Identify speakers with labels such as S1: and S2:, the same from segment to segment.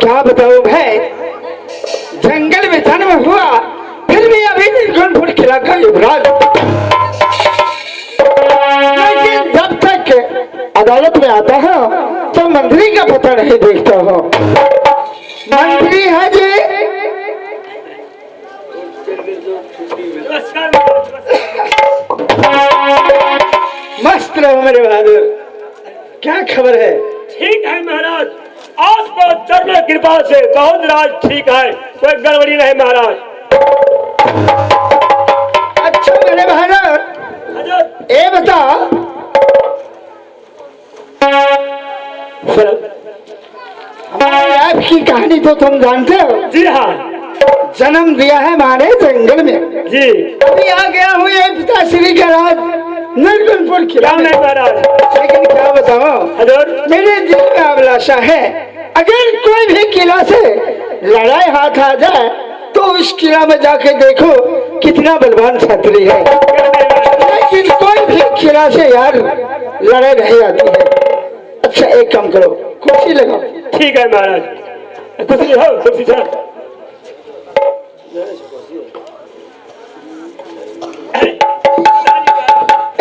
S1: क्या बताऊं भाई, जंगल में जन्म हुआ फिर भी अभी निर्गुण खिला का युवराज। लेकिन जब तक अदालत में आता हूं तो मंत्री का पता नहीं देखता हूं। मंत्री है जी। मस्त रहो मेरे बहादुर, क्या खबर है?
S2: ठीक है महाराज, आज बहुत चरण कृपा से बहुत राज ठीक है, कोई गड़बड़ी नहीं महाराज।
S1: अच्छा मेरे बहादुर, ये बता हमारे आपकी कहानी तो तुम जानते हो।
S2: जी हाँ।
S1: जन्म दिया है हमारे जंगल में
S2: जी।
S1: अभी आ गया हूँ ये पिताश्री का राज निर्गुणपुर किला में
S2: महाराज।
S1: लेकिन क्या बताओ मेरे दिल में अभिलाषा है, अगर कोई भी किला से लड़ाई हाथ आ जाए तो उस किला में जाके देखो कितना बलवान छात्री है, लेकिन कोई भी किला से यार लड़ाई नहीं आती है। अच्छा एक काम करो, कुर्सी लगाओ।
S2: ठीक है महाराज, कुर्सी हो, कुर्सी सर।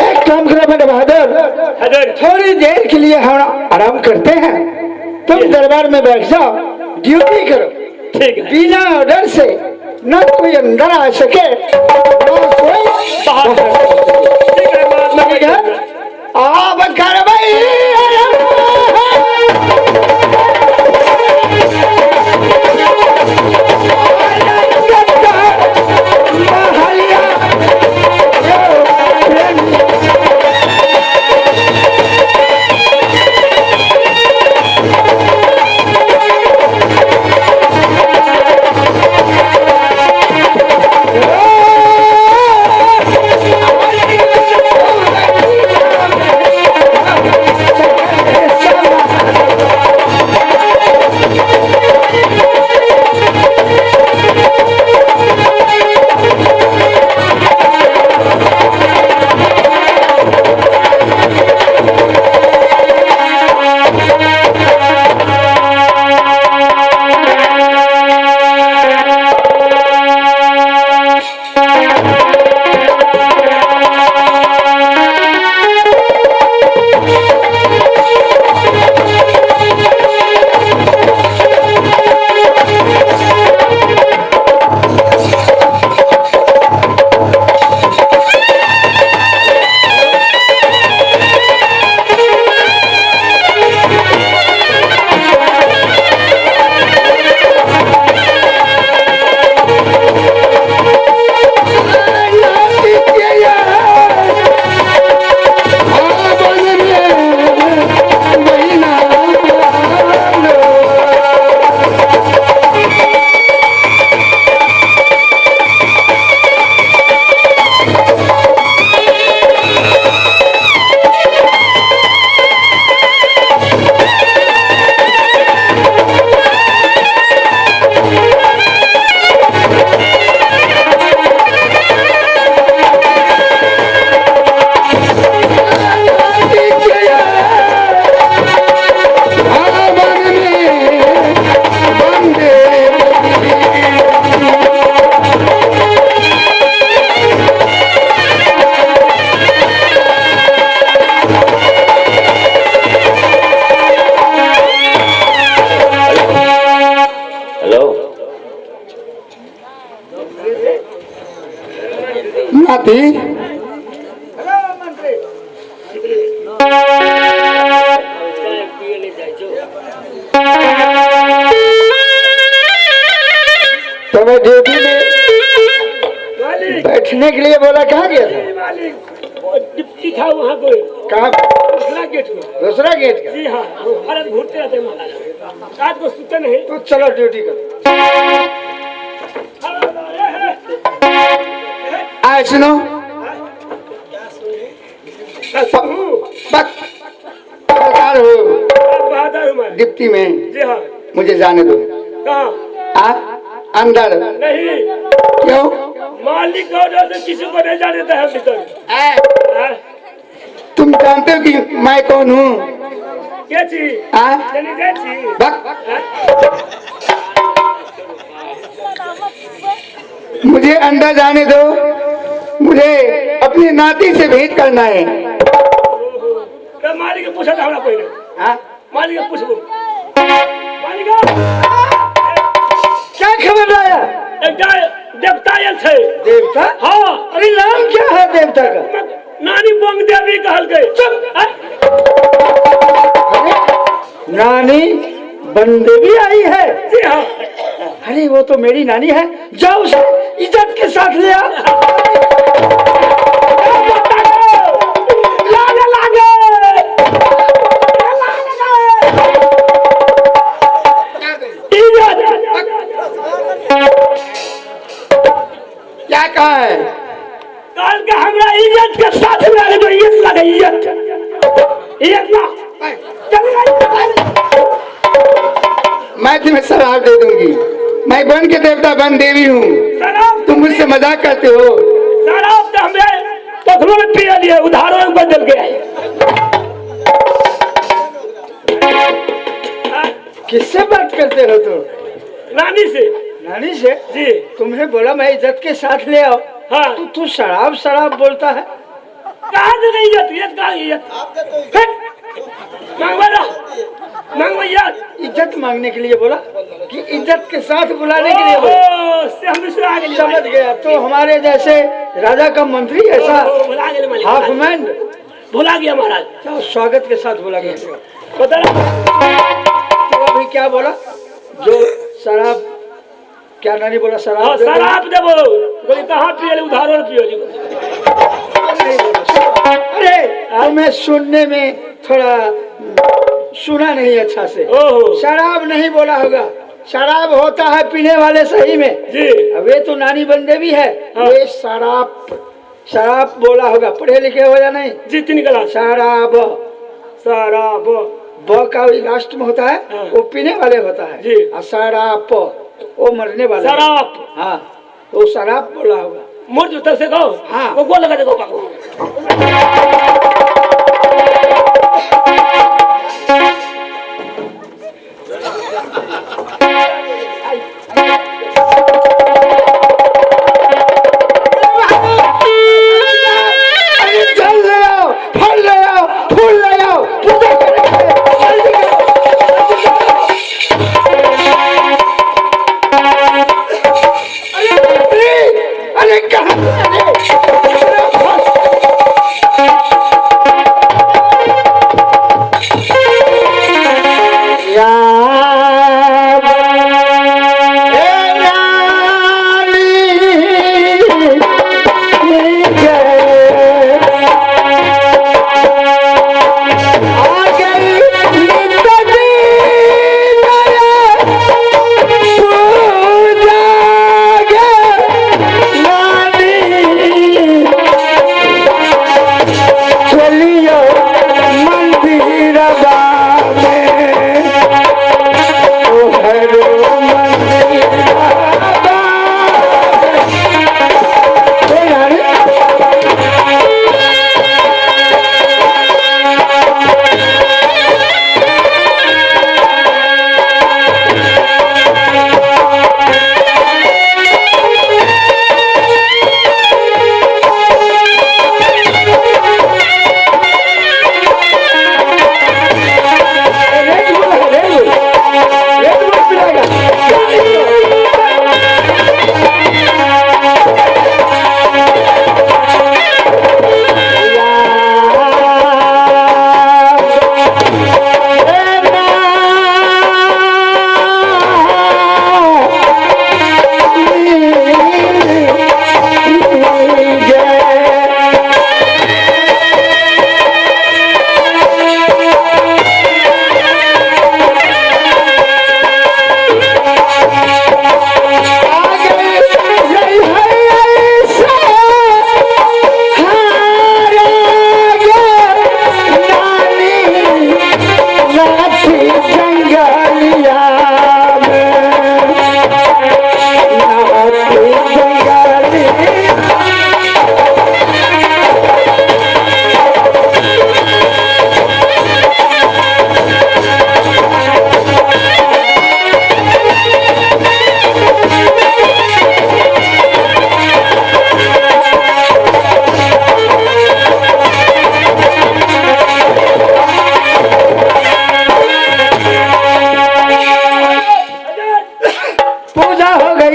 S1: एक काम करो मेरे बहादुर, थोड़ी देर के लिए हम आराम करते हैं, तुम दरबार में बैठ जाओ, ड्यूटी करो।
S2: ठीक है।
S1: बिना ऑर्डर से न कोई अंदर आ सके न कोई बाहर।
S2: ठीक है महाराज।
S1: अब कार्रवाई नाती तुम्हें ड्यूटी में बैठने के लिए बोला, कहाँ गया था?
S2: डिप्टी था वहाँ कोई।
S1: कहाँ?
S2: दूसरा गेट में।
S1: दूसरा गेट का?
S2: जी हाँ, भारत घूरते रहते हैं महाराज, रात को सोते नहीं।
S1: तो चलो ड्यूटी करो। आए सुनो, बहादुर हो डिप्टी में।
S2: जी हाँ।
S1: मुझे जाने दो।
S2: कहाँ?
S1: अंदर
S2: नहीं।
S1: क्यों?
S2: मालिक ऑर्डर से किसी को नहीं जाने देता है भीतर।
S1: तुम जानते हो कि मैं कौन हूँ?
S2: क्या चीज?
S1: मुझे अंदर जाने दो, मुझे अपनी नाती से भेंट करना है।
S2: तो मालिक के पूछा था हमरा पहले।
S1: हाँ?
S2: मालिक के पूछबो। मालिक
S1: क्या खबर लाया?
S2: एक देवता आयल थे।
S1: देवता?
S2: हाँ।
S1: अरे नाम क्या है देवता का?
S2: नानी बंग देवी कहल गए।
S1: नानी बनदेवी आई है?
S2: जी हाँ।
S1: अरे वो तो मेरी नानी है, जाओ उसे इज्जत के साथ ले आओ।
S2: लागे लागे
S1: क्या कहा है?
S2: काल के हमरा इज्जत के साथ लागे तो इज्जत लागे इज्जत ना
S1: मैं तुम्हें शराब दे दूंगी। मैं बन के देवता बन देवी हूँ।
S2: शराब
S1: तुम मुझसे मजाक करते हो।
S2: शराब तो हमें पखलों में पी लिया, उधारों में बदल गया।
S1: किससे बात करते हो तुम?
S2: नानी से।
S1: नानी से?
S2: जी।
S1: तुम्हें बोला मैं इज्जत के साथ ले आओ।
S2: हाँ।
S1: तू शराब शराब बोलता है।
S2: कहाँ से गई इज्जत? इज्जत कहाँ गई? इज्जत
S1: इज्जत मांगने के लिए बोला कि इज्जत के साथ बुलाने के लिए बोला? समझ गया। तो हमारे जैसे राजा का मंत्री ऐसा हाफ मैन
S2: भुला गया महाराज।
S1: क्या स्वागत के साथ बोला गया?
S2: पता नहीं
S1: तो अभी क्या बोला? जो शराब, क्या नानी बोला? शराब
S2: हाँ,
S1: दे दो।
S2: शराब देवो। बोली कहाँ पियली? उधारों में पियली।
S1: अरे तो मैं सुनने में थोड़ा सुना नहीं अच्छा से।
S2: ओहो।
S1: शराब नहीं बोला होगा। शराब होता है पीने वाले सही में
S2: जी।
S1: अब ये तो नानी बंदेवी है।
S2: हाँ।
S1: ये शराब बोला होगा। पढ़े लिखे हो या नहीं?
S2: जी 3 क्लास।
S1: शराब
S2: शराब
S1: ब का लास्ट में होता है।
S2: हाँ।
S1: वो पीने वाले होता है
S2: जी।
S1: और शराब वो मरने वाला है।
S2: शराब।
S1: हाँ तो शराब बोला होगा।
S2: मोर जूता से कहो।
S1: हाँ।
S2: वो गोल लगा देखो पाको।
S1: जल ले आओ, फल ले आओ, फूल ले आओ, पूजा करेंगे। अरे कहाँ?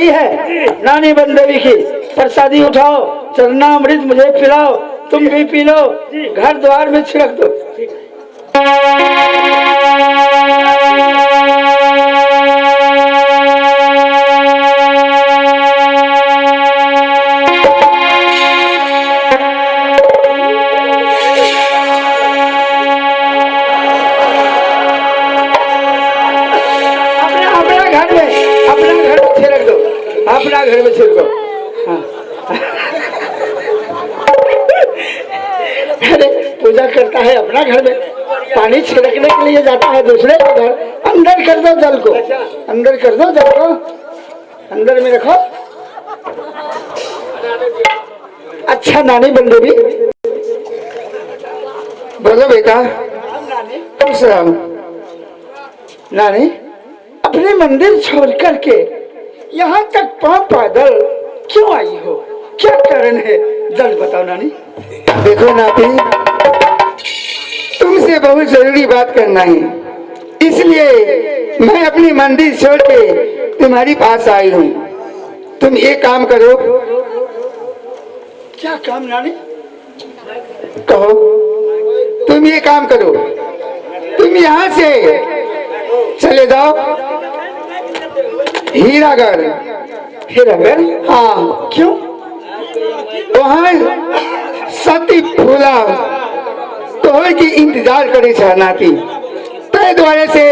S1: प्रसादी है नानी बंदेवी की। प्रसादी उठाओ, चरणामृत मुझे पिलाओ, तुम भी पी लो, घर द्वार में छिड़क दो। अपना घर में छिड़को। हाँ। अरे पूजा करता है अपना घर में, पानी छिड़कने के लिए जाता है दूसरे के घर। अंदर कर दो जल को, अंदर कर दो जल को, अंदर में रखो। अच्छा नानी बंदेवी, बोलो बेटा। नानी अपने मंदिर छोड़ करके यहाँ तक पांव पैदल क्यों आई हो? क्या कारण है? जल्द बताओ नानी।
S3: देखो नाती, तुमसे बहुत जरूरी बात करना है, इसलिए मैं अपनी मंदिर छोड़ के तुम्हारी पास आई हूँ। तुम एक काम करो।
S1: क्या काम नानी?
S3: कहो। तुम ये काम करो, तुम यहाँ से चले जाओ हीरागढ़।
S1: हीरागढ़?
S3: हाँ।
S1: क्यों?
S3: वहाँ सती फूला तोहर की इंतजार करे नाती। तय द्वारे से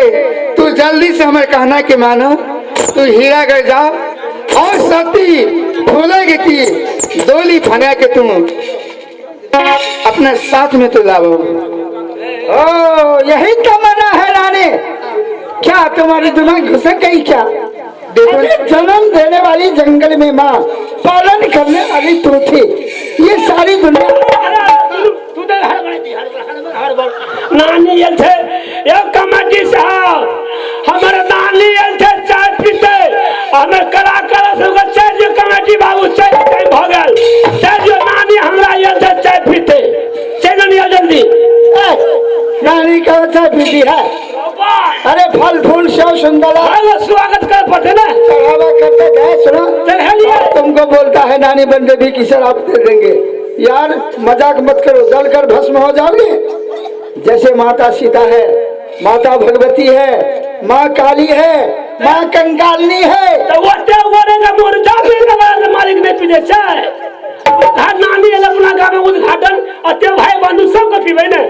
S3: तू जल्दी से हमारे कहना के मानो, तू हीरागढ़ जाओ और सती फूला की डोली फना के तुम अपने साथ में तो लाओ।
S1: ओ यही तमन्ना है नानी? क्या तुम्हारी दिमाग घुसक गई क्या? देखो, जन्म देने वाली जंगल में माँ, पालन करने वाली तू थी। ये सारी दुनिया
S2: नानी ये थे, ये कमेटी साहब हमारे नानी ये थे चाय पीते, हमें करा करा सब चाय जो कमेटी बाबू चाय टाइम हो गया, चाय जो नानी हमरा ये थे चाय पीते, चाय नहीं आ जल्दी।
S1: नानी का चाय पीती है? अरे फल फूल सेव सुंदर
S2: स्वागत कर पड़ते ना,
S1: चढ़ावा करते गए। सुनो, तुमको बोलता है नानी बंदेवी की शराब दे देंगे। यार मजाक मत करो, जल कर भस्म हो जाओगे। जैसे माता सीता है, माता भगवती है, माँ काली है, माँ कंकालनी है।
S2: तो वो मालिक ने पीने चाय नानी अपना गाँव में उद्घाटन और भाई बंधु सबको पीवे ना।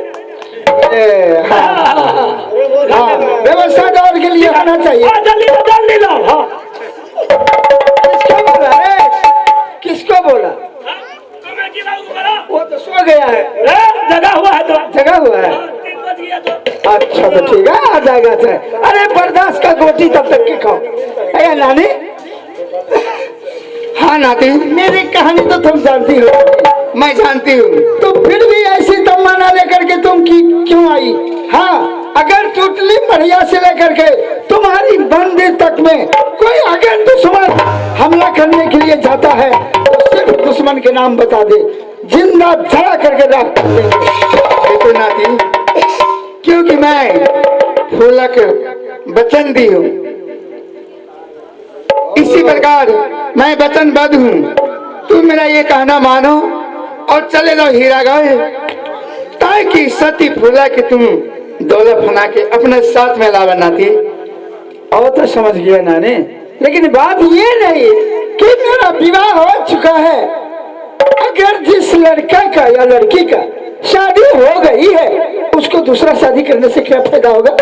S1: हाँ, व्यवस्था दौर के लिए आना चाहिए।
S2: जल्दी लो। हाँ।
S1: किसको बोला है? किसको बोला? वो तो सो गया है।
S2: जगा हुआ है तो
S1: जगा हुआ है। अच्छा तो ठीक है, आ जाएगा। अरे बर्दाश्त का गोटी तब तक के खाओ। अरे नानी।
S3: हाँ नाती,
S1: मेरी कहानी तो तुम जानती हो।
S3: मैं जानती हूँ।
S1: तो फिर भी ऐसी तमन्ना लेकर के तुम क्यों आई? हाँ, अगर टुटली मढ़िया से लेकर के तुम्हारी मंदिर तक में कोई अगर दुश्मन हमला करने के लिए जाता है तो सिर्फ दुश्मन के नाम बता दे, जिंदा जला करके राख कर देंगे।
S3: देखो नाती, क्योंकि मैं फूलक वचन दी हूँ, इसी प्रकार मैं वचनबद्ध हूँ। तुम मेरा ये कहना मानो और चले जाओ हीरागढ़, ताकि सती फूला के तुम दौलत फना के अपने साथ में लावा नाती।
S1: और तो समझ गया नानी, लेकिन बात ये नहीं कि मेरा विवाह हो चुका है। अगर जिस लड़का का या लड़की का शादी हो गई है, उसको दूसरा शादी करने से क्या फायदा होगा?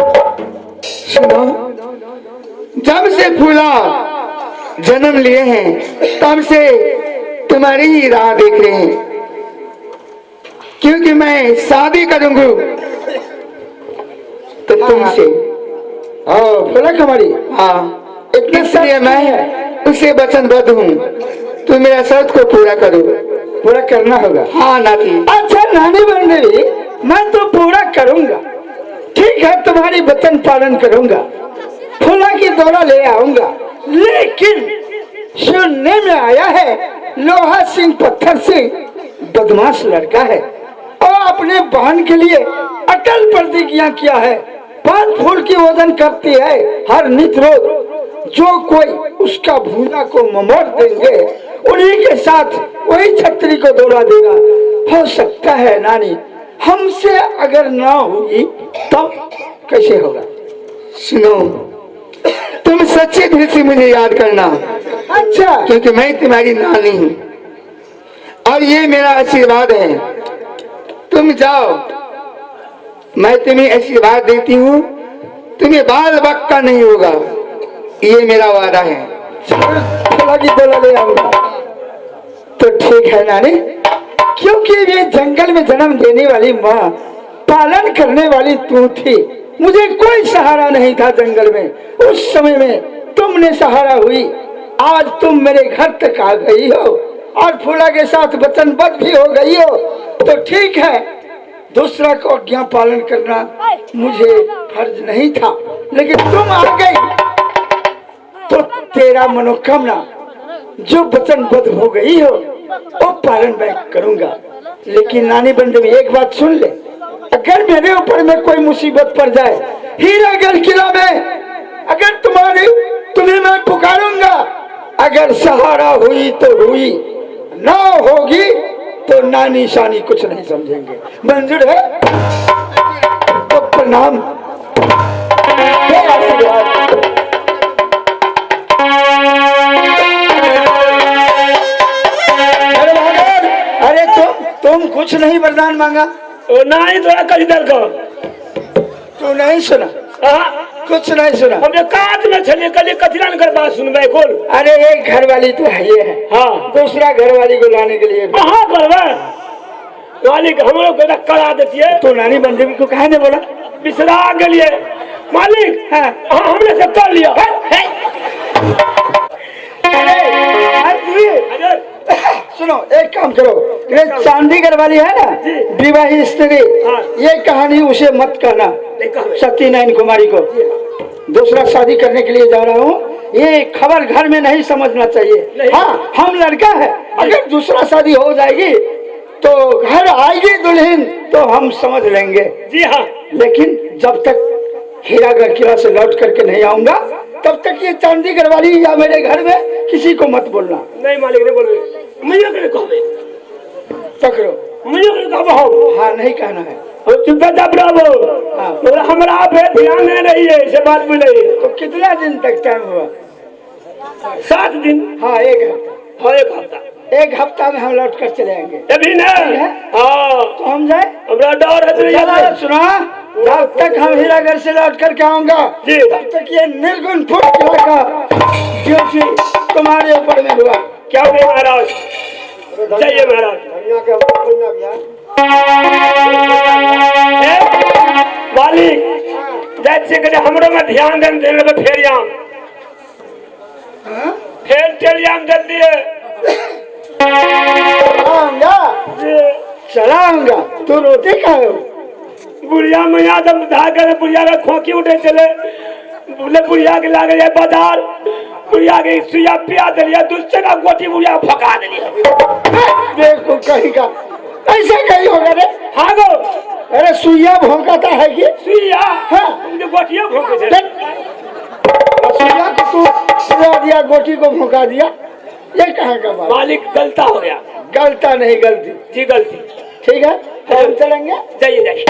S3: सुनो, जब से फूला जन्म लिए हैं तब से तुम्हारी ही राह देख रहे हैं, क्योंकि मैं शादी करूंगा तो तुमसे।
S1: फूला हमारी।
S3: हाँ, इसलिए मैं उसे वचनबद्ध हूँ। तुम मेरा शर्त को पूरा करो।
S1: पूरा करना होगा?
S3: हाँ नाती।
S1: अच्छा नानी बंदेवी, मैं तो पूरा करूंगा। ठीक है, तुम्हारी वचन पालन करूंगा, फूला की दौरा ले आऊंगा। लेकिन सुनने में आया है लोहा सिंह पत्थर सिंह बदमाश लड़का है और अपने बहन के लिए अटल प्रतिज्ञा किया है। 5 फुट की वजन करती है हर नित रोज, जो कोई उसका भूला को ममोड़ देंगे, उन्हीं के साथ वही छतरी को दौड़ा देगा। हो सकता है नानी हमसे अगर ना होगी तब कैसे होगा?
S3: सुनो, तुम सच्चे दिल से मुझे याद करना।
S1: अच्छा,
S3: क्योंकि मैं तुम्हारी नानी हूँ और ये मेरा आशीर्वाद है। तुम जाओ, मैं तुम्हें आशीर्वाद देती हूँ, तुम्हें बाल बक्का नहीं होगा, ये मेरा वादा है।
S1: थोड़ा की बोला ले आऊंगा तो ठीक है नानी, क्योंकि ये जंगल में जन्म देने वाली माँ, पालन करने वाली तू थी। मुझे कोई सहारा नहीं था जंगल में। उस समय में तुमने सहारा हुई। आज तुम मेरे घर तक आ गई हो और फूला के साथ वचनबद्ध भी हो गई हो, तो ठीक है। दूसरा को आज्ञा पालन करना मुझे फर्ज नहीं था, लेकिन तुम आ गई तो तेरा मनोकामना जो वचनबद्ध हो गई हो वो पालन मैं करूंगा। लेकिन नानी बंधु एक बात सुन ले, अगर मेरे ऊपर में कोई मुसीबत पड़ जाए, हीरागढ़ किला में अगर तुम्हें मैं पुकारूंगा, अगर सहारा हुई तो हुई, ना होगी तो नानी शानी कुछ नहीं समझेंगे। मंजूर है तो प्रणाम। अरे तुम कुछ नहीं वरदान मांगा?
S2: नहीं तो कल दल को
S1: तू नहीं सुना? कुछ नहीं सुना?
S2: हमने काट में चले कल कथिरान कर बात सुन भाई बोल।
S1: अरे एक घर वाली तो है ये है,
S2: हाँ,
S1: दूसरा घर वाली को लाने के लिए
S2: कहाँ पर वाली हम लोग करा देती है।
S1: तो नानी बंधु को कहा ने बोला?
S2: बिसरा के लिए मालिक। हाँ, हमने सब कर लिया।
S1: सुनो, एक काम करो, ये चांदीगढ़ वाली है ना विवाहित स्त्री, ये कहानी उसे मत कहना सत्यनारायण कुमारी को। दूसरा शादी करने के लिए जा रहा हूँ, ये खबर घर में नहीं समझना चाहिए। हाँ, हम लड़का है, अगर दूसरा शादी हो जाएगी तो घर आएगी दुल्हन तो हम समझ लेंगे।
S2: जी हाँ,
S1: लेकिन जब तक हीरागढ़ किला से लौट करके नहीं आऊंगा तब तक ये चांदीगढ़ वाली या मेरे घर में किसी को मत बोलना।
S2: नहीं मालिक, नहीं बोल मुझे
S1: पकड़ो,
S2: मुझे कहो।
S1: हाँ, नहीं कहना है।
S2: हमारा पे ध्यान नहीं रही है, इसे बात बोले।
S1: तो कितना दिन तक टाइम हुआ?
S2: 7 दिन।
S1: हाँ, एक हफ्ता।
S2: हाँ, 1 हफ्ता।
S1: 1 हफ्ता में हम लौट कर चले आएंगे।
S2: अभी नहीं। हाँ,
S1: तो हम जाए?
S2: हमारा डर है।
S1: सुना, जब तक हम हीरागढ़ से लौट करके आऊंगा तब तक ये निर्गुण फूट किला का ड्यूटी तुम्हारे ऊपर में हुआ।
S2: क्या हुआ महाराज? जाइए महाराज। मालिक जैसे कि हमरो में ध्यान देने में फेर आम फेर चल आम जल्दी
S1: चलाऊंगा। तू रोते का हो?
S2: बुढ़िया मैया दम धाकर बुढ़िया का खोखी उठे चले, बोले बुढ़िया के लागे जाए बाजार, बुढ़िया के सुइया पिया दिलिया, दूसरे का गोटी बुढ़िया फका दिलिया।
S1: देखो कहीं का ऐसा कहीं होगा रे?
S2: हाँ गो,
S1: अरे सुइया भौंकाता है कि?
S2: सुइया?
S1: हाँ,
S2: गोटियां भौंके थे।
S1: सुइया को तू सुला दिया, गोटी को भौंका दिया, ये कहाँ का बात?
S2: मालिक गलता हो गया।
S1: गलता नहीं, गलती।
S2: जी गलती।
S1: ठीक है, तो हम चलेंगे।
S2: जाइए जाइए।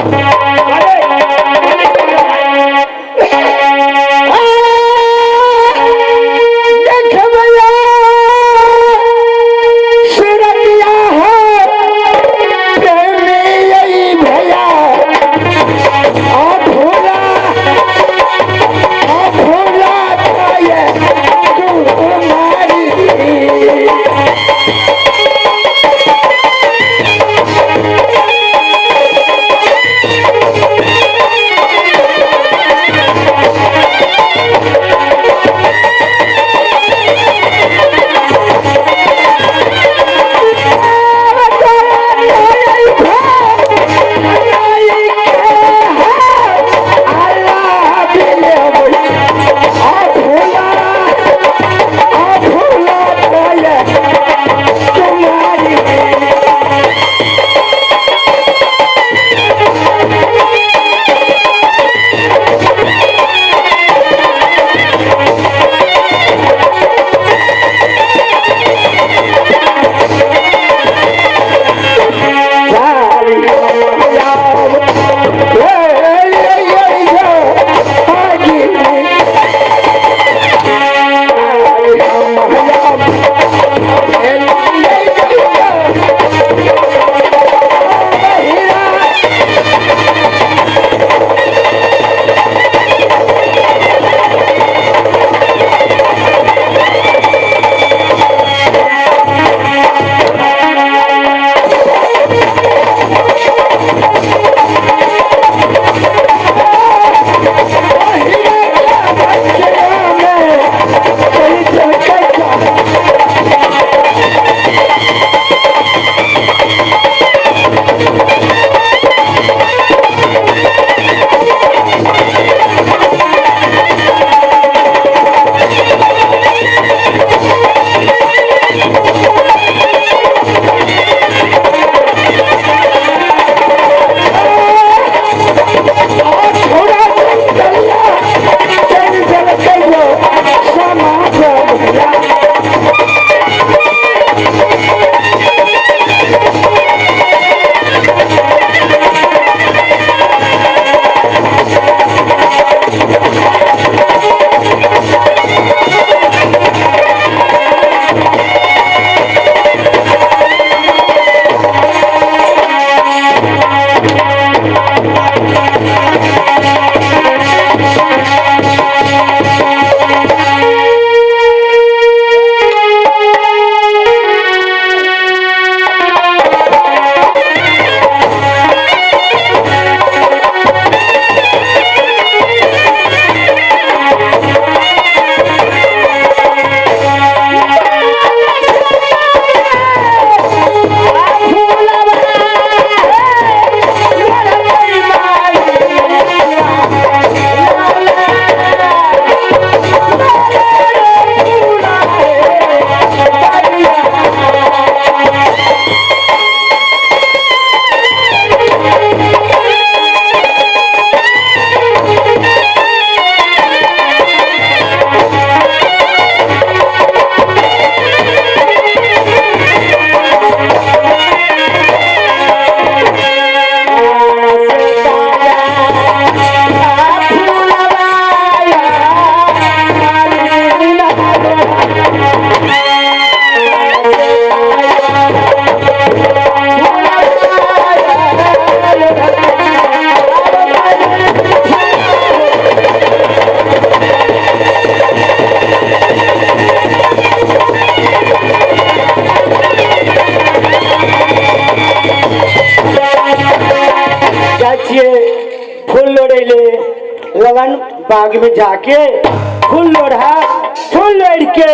S1: बाग में जाके फूल लोढ़ा फूल लोढ़ के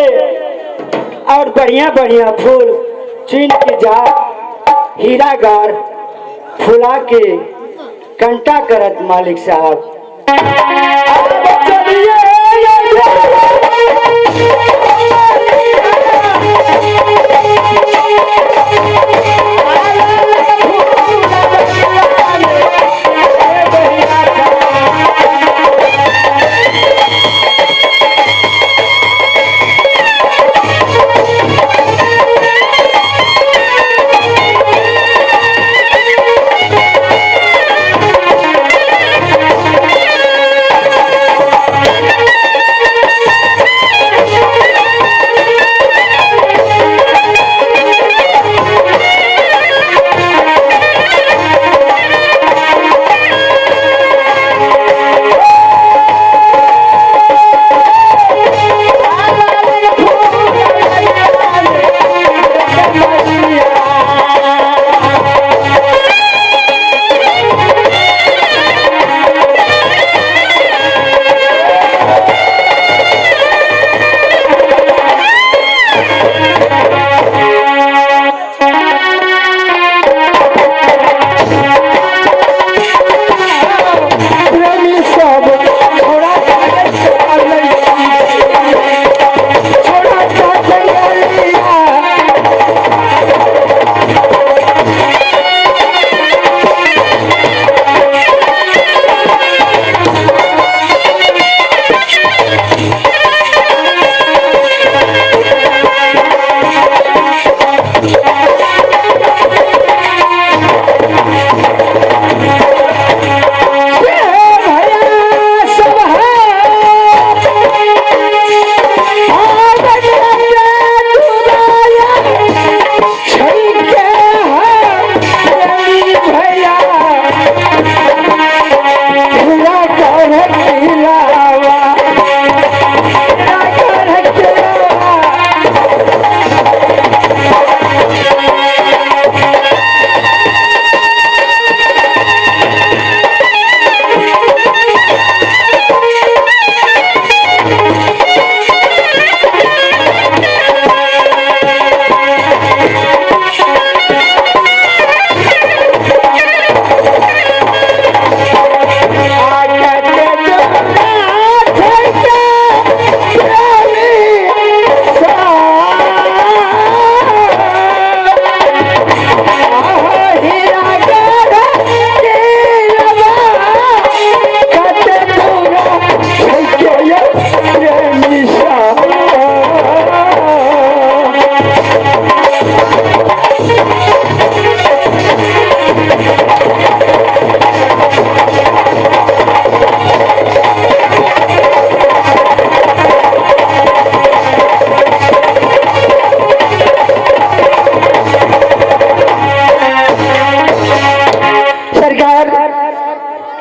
S1: और बढ़िया बढ़िया फूल चुन के जा हीरा गार फुला के कंटा करत मालिक साहब।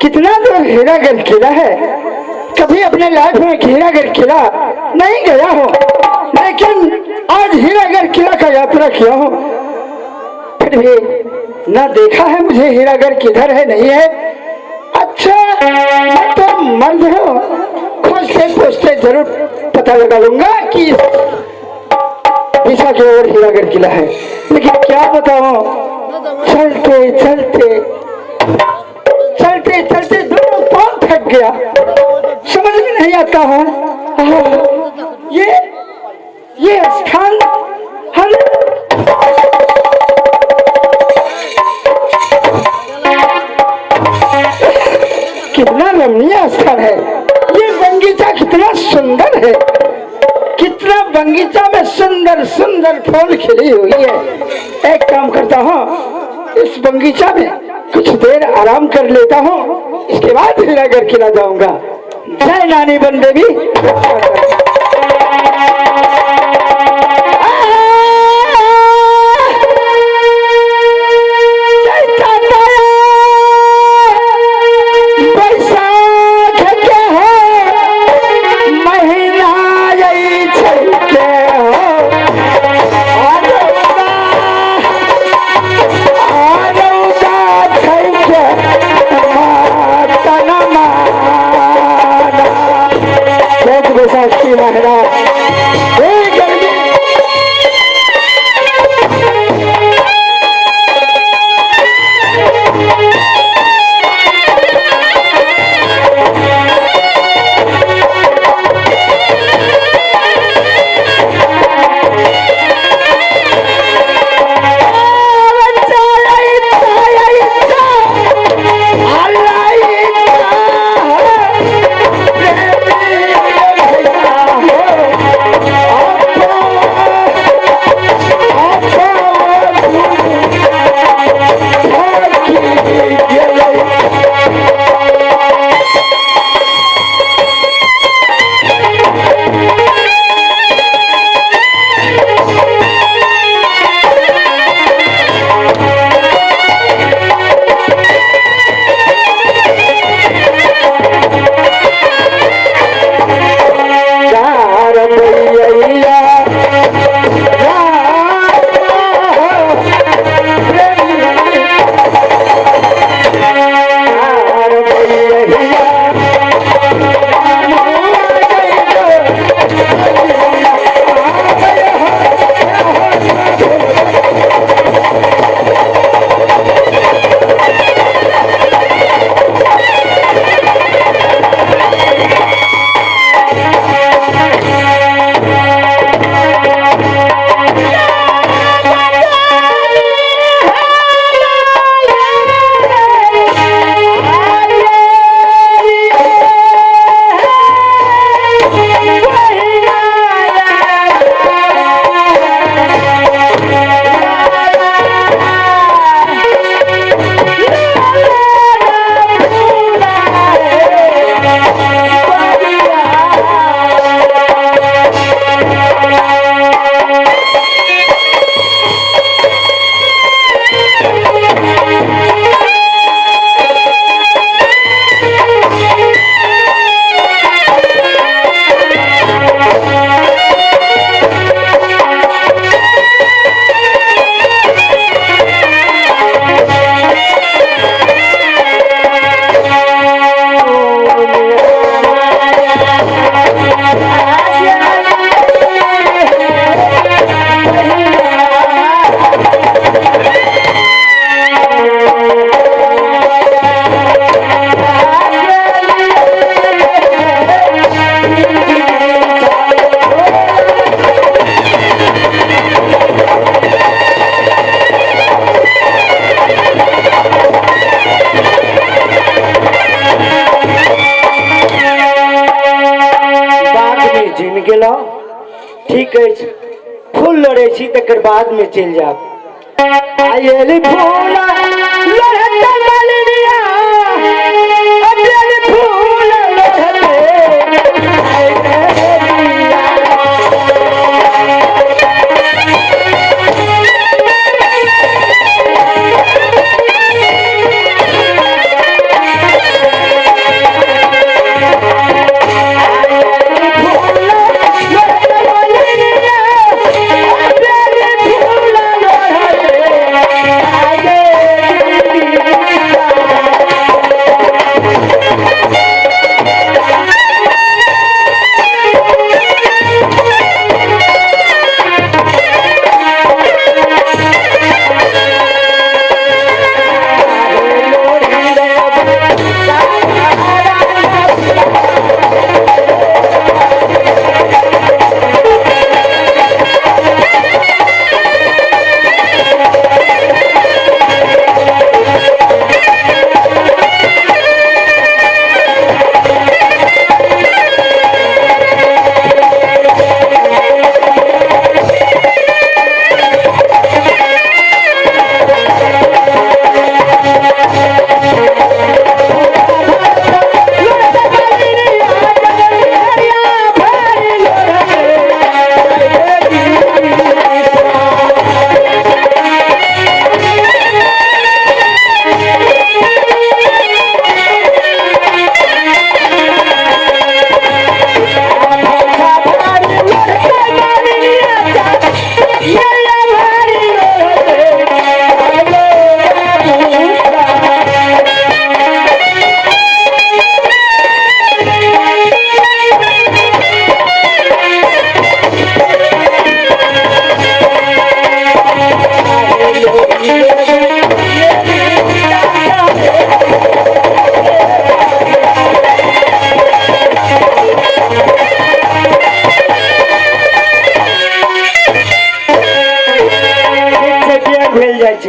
S1: कितना दूर हीरागढ़ किला है, कभी अपने लाइफ में हीरागढ़ किला नहीं गया हूँ, लेकिन आज हीरागढ़ किला का यात्रा किया हूँ, फिर भी ना देखा है मुझे हीरागढ़ किधर है नहीं है। अच्छा मैं तो मर्द हूँ, खोजते खोजते जरूर पता लगा लूंगा कि दिशा की ओर हीरागढ़ किला है, लेकिन क्या बताऊं, चलते चलते चलते चलते दोनों पांव थक गया, समझ में नहीं आता है ये स्थान हम कितना रमणीय स्थल है, ये बगीचा कितना सुंदर है, कितना बगीचा में सुंदर सुंदर फूल खिली हुई है। एक काम करता हूँ, इस बगीचा में कुछ देर आराम कर लेता हूँ, इसके बाद हीरागढ़ किला जाऊंगा। जय नानी बन देवी। देखी महाराज हे गर्मी
S4: ठीक है फूल लड़े छी तकर बाद में चल जाब आयल फूल लड़त मलनिया अजल फूल लड़ते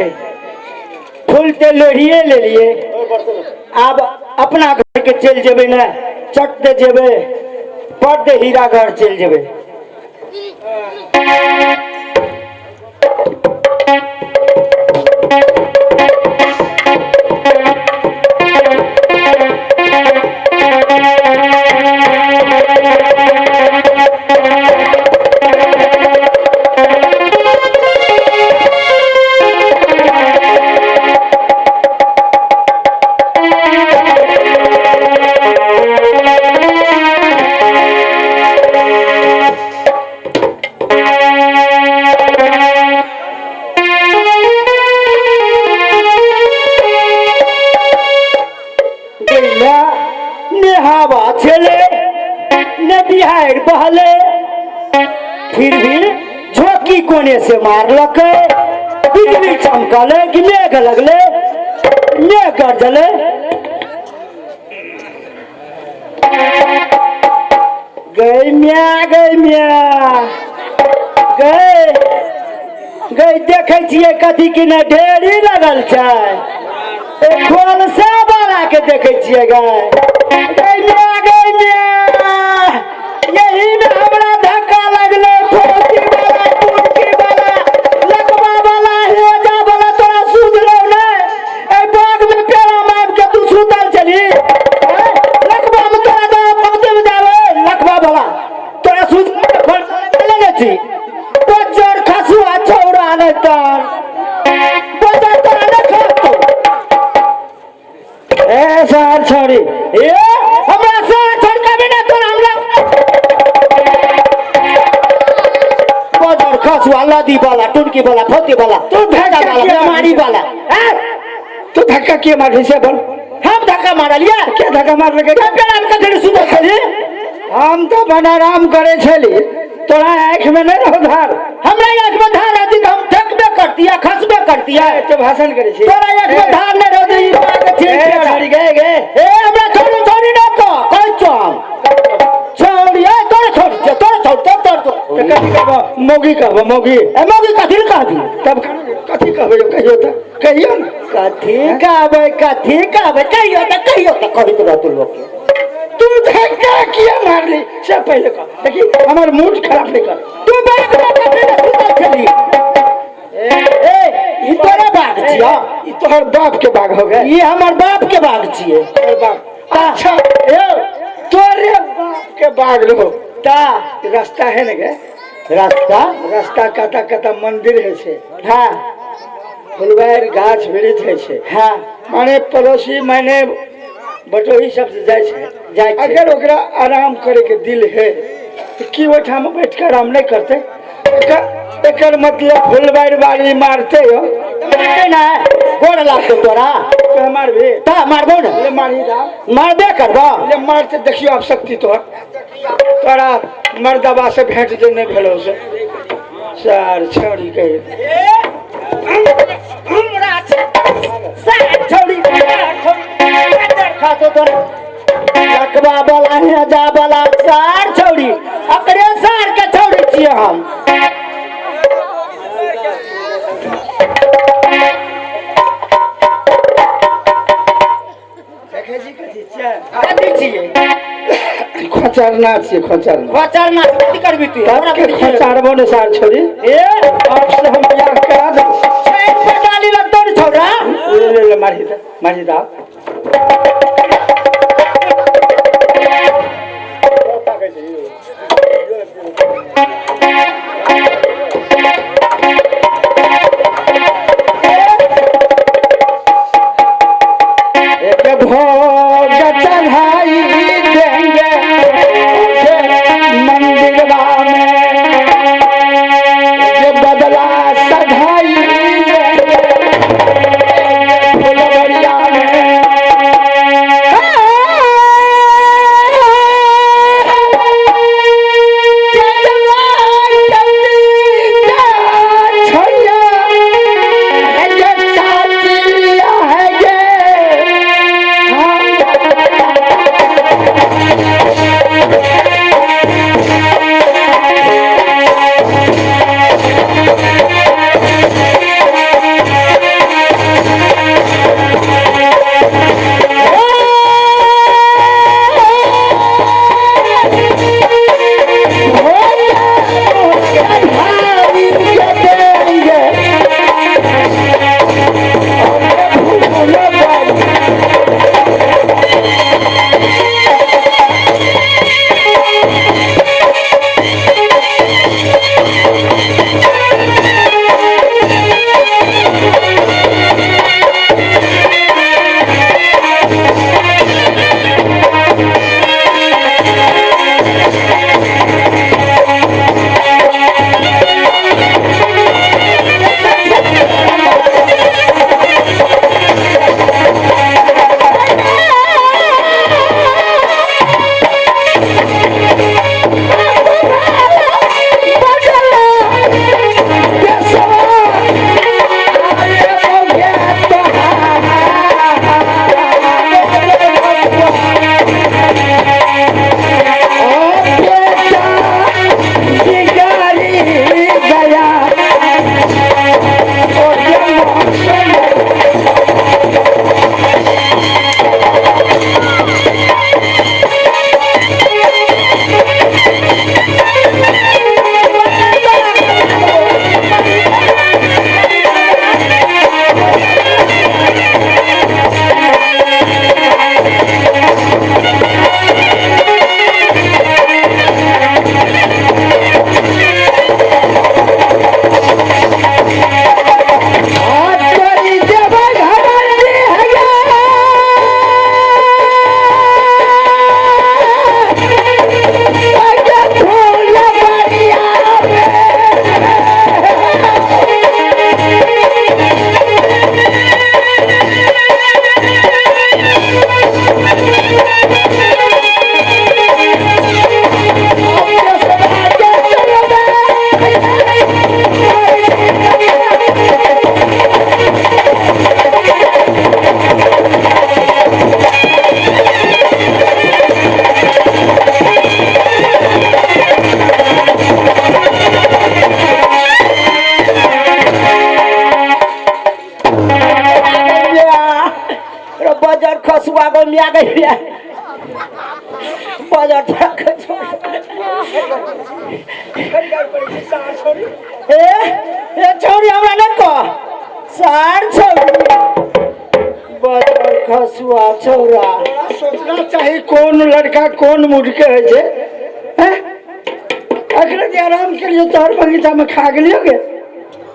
S4: छे फूल ते लोढ़िए ले लिए अब अपना घर के चल जेबे ना चट दे जेबे पट दे हीरा घर चल जेबे नेहावा चले न बिहार बहले फिर भी झोंकी कोने से मारलक बिजली चमकले कि मेघ लगले मेघ गरजले गई मिया गई देखे छिए कथी कि न ढेरी लगल छै खोल से बना के देखे छिए गई मिया यही में हमरा धक्का लगले फोटी वाला टूटकी वाला लकवा वाला हेजा वाला तोरा सुधलो ने ए बाग में पेड़ा मार के तू सुतल चली लकवा में तोरा दे पहुंचे में जावे लकवा वाला तोरा सुध खोल ले छी तो जोर खसु छोड़ा ने तार बजा तोरा ने खातो ए सार छोड़ी ए हमरा सार छोड़ के बिना तोरा हमरा बजार खसु लादी वाला टुनकी वाला फोती वाला तू भेजा वाला मारी वाला हैं
S1: तो धक्का किए मारे से बोल
S4: हम धक्का मारलिया
S1: क्या धक्का मार लगे
S4: पेड़ा में कथी सुतल छली
S1: हम तो बड़ा आराम करे छली तोरा आँख में नहीं रहो धार
S4: हमरा आँख में धार रहती तो हम ठकबे करतिया खसबे करतिया
S1: तो भाषण करे छी
S4: तोरा आँख में धार नहीं रहती ई बात ठीक
S1: छोड़ी गए
S4: ए हमरा छोड़ी ना को कोई चम छोड़ी ए तोड़
S1: तो कथी कहबो मौगी कहबो मौगी
S4: ए मौगी कथी कहबी
S1: तब कथी कहबो कहियो तो कहियो ना
S4: कथी कहियो तो कहित रह तू लोग के
S1: तू धक्का किया मार ली से पहले कह देखी हमार मूड खराब नहीं कर
S4: तू बैठ में कथी ना सुतल छली ए ई तोरा बाग छिया
S1: ई तोहर बाप के बाग हो गए
S4: ई हमर बाप के बाग छिए
S1: तोहर बाप अच्छा ए तोरे बाप के बाग लो
S4: ता
S1: रास्ता है ना गे
S4: रास्ता
S1: कता कता मंदिर है से
S4: हाँ
S1: फुलवार गाछ वृक्ष है से
S4: हाँ
S1: माने पड़ोसी माने बटोही सब से जाय छै अगर ओकरा आराम करे के दिल है तो की ओठाम बैठ के आराम नहीं करते एकर मतलब फुलवार बाड़ी मारते हो
S4: मारते ना गोड़ लागतो तोरा
S1: तो मारबे
S4: ता मारबो ना
S1: ले मारी दा
S4: मारबे करबो
S1: ले मारते देखियो आप शक्ति तोरा मर्दबा से भेंट जे नहीं भेलो से सार छोड़ी कहे
S4: हमरा सार छोड़ी खातो तोरा लकवा वाला है जा वाला सार छोड़ी अपने सार के छोड़ी छिए हम
S1: देखे जी कथी छै
S4: कथी छिए
S1: खचरना छियै खचरना
S4: वचरना कथी करबी तू हमरा
S1: के खचारबो ने सार छोड़ी
S4: ए
S1: अब से हम बियाह करा दे
S4: छेद पे डाली लगतो रे छोरा
S1: ले मारी दा एक भोग चढ़ाई देंगे मंदिरवा में ये बदला सधाई देंगे फुलवरिया में
S4: में आ गई बाजार तक ए छोरी हमरा न को सार छोरी बाजार खसुआ छोरा
S1: सोचना चाहिए कौन लड़का कौन मूड के है जे हैं अगर जे आराम के लिए तोहर बगीचा में खा गेलियोगे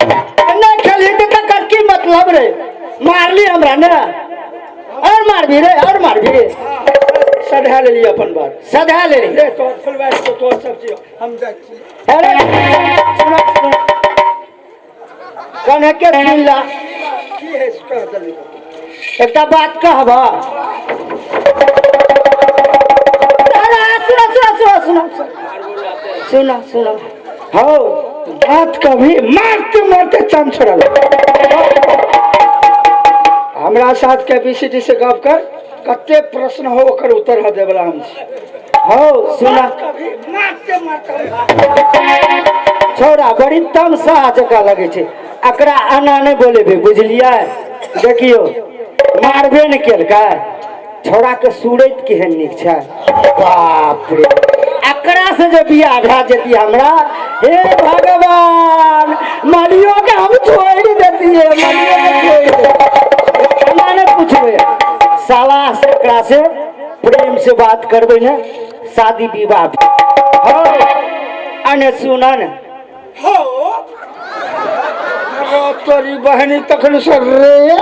S4: नहीं खेली तो कर की मतलब रे मार ली हमरा ने और मार भी रे और मार भी
S1: सधा ले लिया अपन बात
S4: सधा ले ली
S1: ले तो फुलवार तो सब चीज हम जाती
S4: अरे सुनो कने के सुन ला
S1: की है इसका जल्दी
S4: एक बात कहबा अरे सुनो सुनो सुनो
S1: हो बात कभी मारते मारते चम छोड़ा हमरा साथ कैपेसिटी से गप कर कते प्रश्न हो ओकर उत्तर ह देबला हम
S4: हो सुना
S1: कभी मारते मारते
S4: छोरा बड़ी तमसा जका लगे छे एकरा आना नहीं बोले भी बुझलिए देखियो मारबे न केलका छोरा के सूरत केहन निक छै बाप रे एकरा से जे बियाह भा जेती हमरा हे भगवान मरियो के हम छोड़ देती है मरियो के छोड़ हमरा ने पूछबे साला से एकरा से प्रेम से बात करबे ने शादी विवाह हो अने सुनन
S1: हो रो तोरी बहनी तखन से रे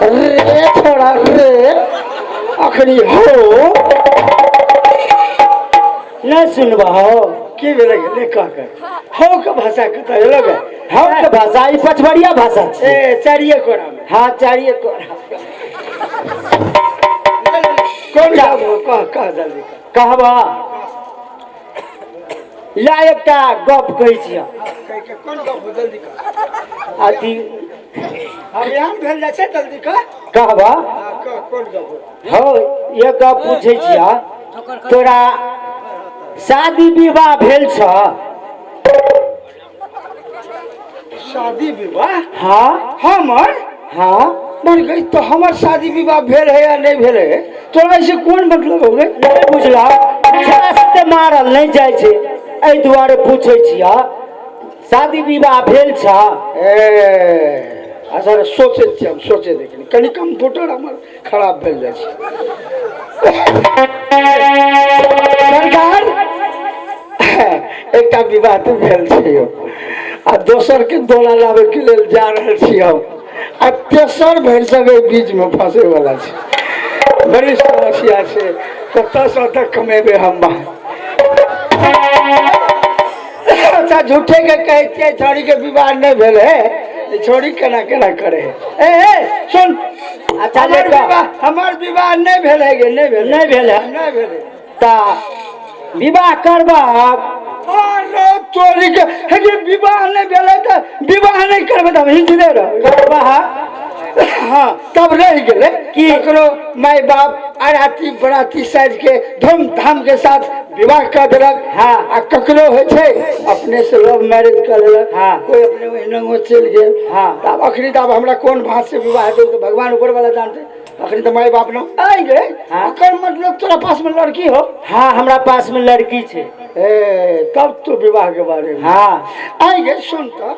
S1: रे थोड़ा रे अखनी हो
S4: न सुनबा हो
S1: की भेलै ले कह कर हो के भाषा कत लगे
S4: हो के भाषा ई पचवड़िया भाषा छै
S1: ए चारिये कोरा में
S4: हाँ चाहिए कोरा
S1: कौन जाब कह जल्दी
S4: कहबा ला एकटा गप कहै छियै
S1: कह के कौन गप जल्दी कह
S4: अथी
S1: अभियान भेल जाय छै जल्दी कह
S4: कहबा
S1: कह कौन गप
S4: हो ये गप पूछै छियै तोरा शादी विवाह भेल छ
S1: शादी विवाह
S4: हाँ
S1: हमर
S4: हाँ
S1: मर गई तो हमार शादी विवाह भेल है या नहीं भेल है तोरा ऐसे कौन मतलब हो गए
S4: नहीं बुझला छास्ते मारल नहीं जाय छै एहि दुआरे पूछै छियै शादी विवाह भेल छ
S1: अच्छा सोचे छियै हम सोचे देखनी कनी कंप्यूटर हमर खराब भेल जाय छै सरकार एकटा विवाह तो भेल छै यौ आ दोसर के दोला लाबे के लेल जा रहल छी हम आ तेसर भरि सके बीच में फंसे वाला छै बड़ी समस्या छै कतऽ से तक कमेबे हम अच्छा झूठे के कहै छियै छोरी के विवाह नहीं भेल है छोरी केना केना करे है ए सुन
S4: अच्छा
S1: हमार विवाह नहीं भेल है गे नहीं भेल
S4: नहीं भेल है
S1: नहीं भेल है
S4: ता विवाह करबा
S1: अरे तोरी के हे विवाह नहीं भेल है तो विवाह नहीं करबे तब हिंदे रह
S4: करबा
S1: हाँ तब रह गेले
S4: कि
S1: ककरो माय बाप आराती बराती साज के धूमधाम के साथ विवाह कर देलक
S4: हाँ
S1: आ ककरो होइ छै अपने से लव मैरिज कर लेलक
S4: हाँ
S1: कोई अपने वही चल गेल
S4: हाँ
S1: तब अखनी तब हमरा कौन भाष से विवाह हेतै तो भगवान ऊपर वाला जानते अखनी तो माय बाप न आई गे
S4: हाँ
S1: ओकर मतलब तोरा पास में लड़की हो
S4: हाँ हमरा पास में लड़की छै
S1: ए तब तो विवाह के बारे में
S4: हाँ
S1: आई गे सुन तो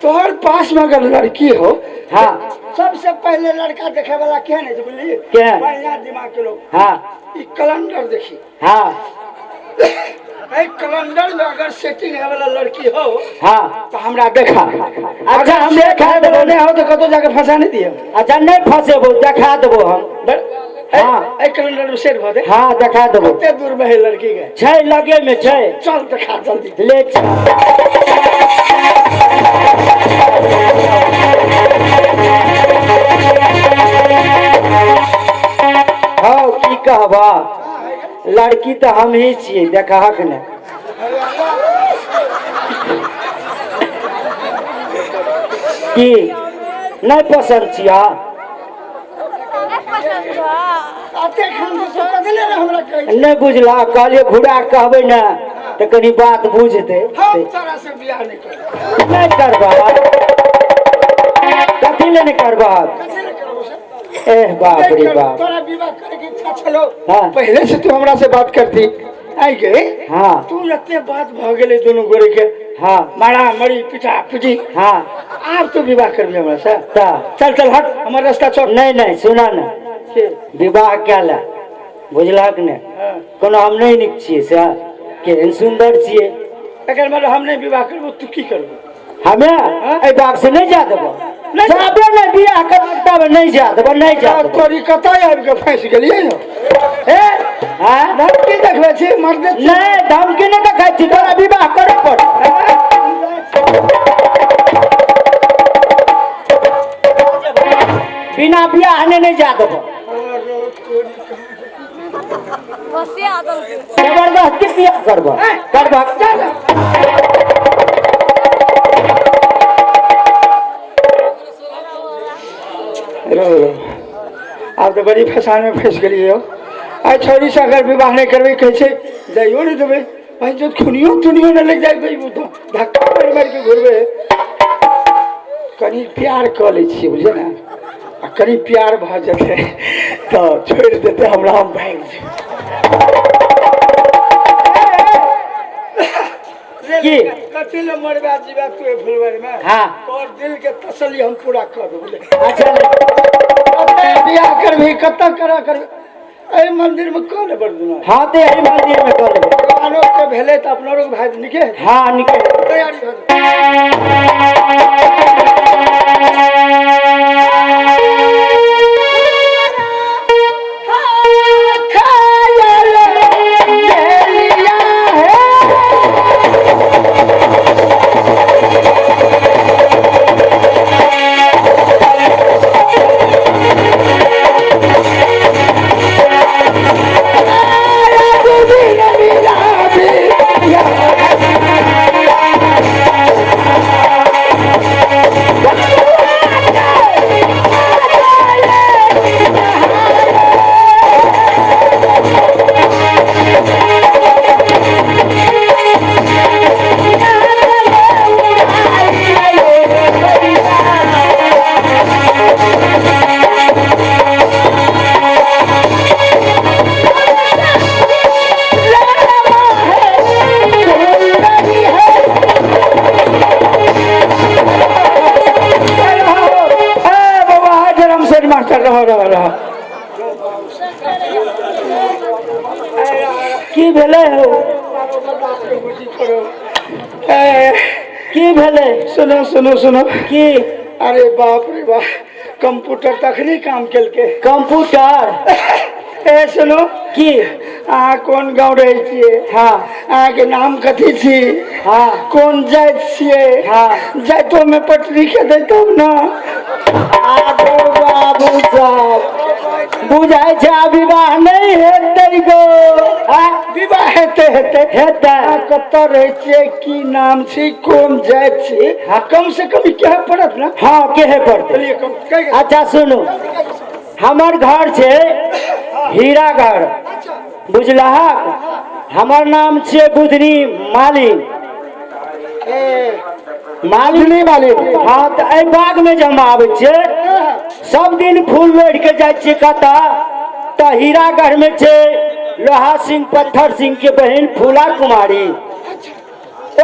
S1: तोहर पास में अगर लड़की हो
S4: हाँ
S1: सबसे पहले लड़का देखे वाला केहन है बुझलिए
S4: केहन
S1: बढ़िया दिमाग के लोग
S4: हाँ
S1: ई कैलेंडर देखी
S4: हाँ
S1: ए कैलेंडर में अगर सेटिंग है वाला लड़की हो
S4: हाँ
S1: तो हमरा देखा
S4: अच्छा हम देखा देबो
S1: नहीं हो तो कतो जाके फंसा नहीं दिए
S4: अच्छा नहीं फंसेबो देखा देबो हम हाँ
S1: ए कैलेंडर में सेट भ दे
S4: हाँ देखा देबो
S1: कते दूर में है लड़की के
S4: छै लगे में छै
S1: चल देखा जल्दी
S4: ले चल हाँ की कहबा लड़की तो हम ही छियै देखहक ने की नहीं पसंद छिया
S1: आते खान तो बदले रे हमरा कह
S4: नहीं बुझला कहलिए घुरा कहबै ना तो कनी बात बुझते
S1: हम तोरा से बियाह नहीं कर
S4: नहीं करबा कथी ले नहीं करबा
S1: कैसे नहीं करो से
S4: एह बाप रे बाप।
S1: तोरा विवाह करे के इच्छा छलो
S4: हाँ।
S1: पहले से तू हमरा से बात करती आई गे
S4: हाँ
S1: तू लगते बात भ गेले दोनों गोरे के
S4: हाँ
S1: मारा मरी पिटा पिटी
S4: हाँ
S1: आप तो विवाह करबी हमरा से
S4: ता
S1: चल चल हट हमर रास्ता छोड़
S4: नहीं नहीं सुना ना विवाह क्या ला बुझलक ने कोनो हम नहीं निक छियै से केहन सुंदर छियै
S1: अगर मतलब हम नहीं विवाह करबो तू की करबो
S4: हमे एहि बाग से नहीं जा देबो
S1: नहीं
S4: जाबे नहीं बियाह करता नहीं जा देबो नहीं जा देबो
S1: तोरी कतय आबि के फंस गेलियै न
S4: ए हां
S1: धमकी देखले छी मर्द
S4: नहीं धमकी नहीं देखै छी तोरा विवाह करे पड़ बिना बियाह नहीं जा देबो जबरदस्ती बियाह करबो करबो
S1: रो अब तो बड़ी फसान में फंस गेलियै हो आई छोरी से अगर विवाह नहीं करबे कैसे जाइयो नहीं देबे भाई जो खुनियो तुनियो न लग जाए तो धक्का मार मार के घुरबे कनी प्यार क ले छी बुझे ना आ कनी प्यार भ जते तो छोड़ देते हमरा हम भाग
S4: की
S1: कथी ले मरबा जीवा तू फुलवारी में
S4: हाँ
S1: और दिल के तसल्ली हम पूरा कर देबे
S4: अच्छा
S1: बियाह करबी कत करा करबी एहि मंदिर में कौन बरदुना
S4: हाँ तो यही मंदिर में कर लेबो
S1: भगवानों के भेले तो अपना लोग भाई निके
S4: हाँ निकल
S1: तैयारी भ
S4: की भेले हो की भेले
S1: सुनो सुनो सुनो
S4: की
S1: अरे बाप रे बाप कंप्यूटर तखनी काम केलके
S4: कंप्यूटर
S1: ए सुनो
S4: की
S1: अहाँ कोन गाँव रहे छियै
S4: हाँ
S1: अहाँके नाम कथी छी
S4: हाँ
S1: कोन जाइत छियै
S4: हाँ
S1: जाइतो में पटरी के देतौ न
S4: आगो बाबू साहब बुझाइ छै विवाह नहीं हेतै गो
S1: विवाह हेते हेते
S4: हेतै
S1: अहाँ कतऽ रहे छियै की नाम छी कोन जाइत छी
S4: हाँ।
S1: कम से कम कहे पड़त न
S4: हाँ केहे पड़तै
S1: चलिए कम कह
S4: अच्छा सुनू हमर घर छै हीरागढ़ बुझलहक हमर नाम छियै बुधनी मालिन मालिनी मालिन हाँ तो एहि बाग में जब हम आबै छियै सब दिन फूल लोढ़ के जाइ छियै कतऽ तऽ हीरागढ़ में छै लोहा सिंह पत्थर सिंह के बहन फूला कुमारी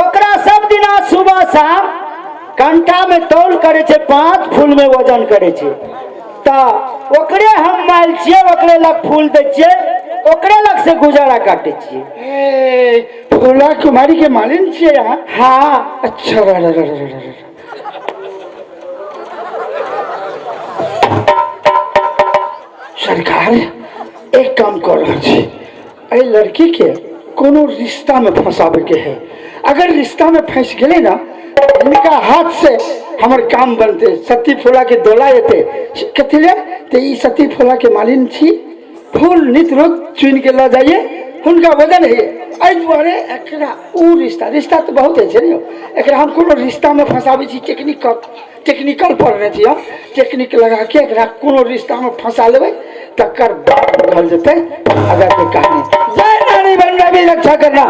S4: ओकरा सब दिना सुबह शाम कंटा में तौल करे छै 5 फूल में वजन करे छै तऽ ओकरे हम माइल छियै ओकरे लग फूल दै छियै ओकरे लग से गुजारा काटे छियै
S1: फूला कुमारी के मालिन छियै अहाँ
S4: हाँ
S1: अच्छा सरकार एक काम कर रहा छी एहि लड़की के कोनो रिश्ता में फंसावे के है अगर रिश्ता में फंस गए ना इनका हाथ से हमर काम बनते सती फूला के दोला एते कथी ले ते ई सती फूला के मालिन छी फूल नित रोज चुन के ला जाइए हुनका वजन है एहि दुआरे एकरा उ रिश्ता तो बहुत है ने एकरा हम कोनो रिश्ता में फंसावे छी टेक्निकल पढ़ने छी हम टेक्निक लगा के एकरा कोनो रिश्ता में फंसा लेबै तकर बाद बुझल जेतै अगर के कहानी जय नारी बनना भी रक्षा करना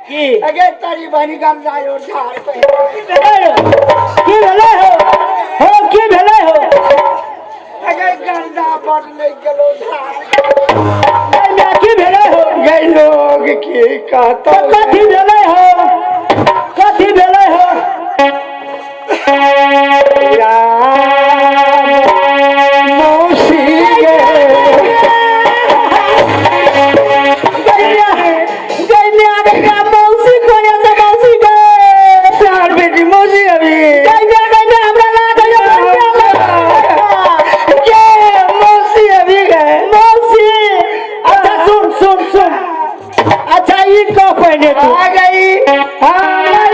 S4: की
S1: अगे तारी बानी गाम जाय और झाड़ पे
S4: की भेलै हो की भेलै हो
S1: गंदा बनने गेलो
S4: एमे की भेलै हो
S1: ये लोग की कहता
S4: तो कथी भेलै हो कथी भेलै हो
S1: मौसी
S4: गैया मौसी कोने से मौसी गे
S1: चार बेटी मौसी अभी
S4: गैया हमरा लागल
S1: ये मौसी अभी गए
S4: मौसी अच्छा सुन सुन सुन अच्छा ई कह पहले तू
S1: आ गई हमारा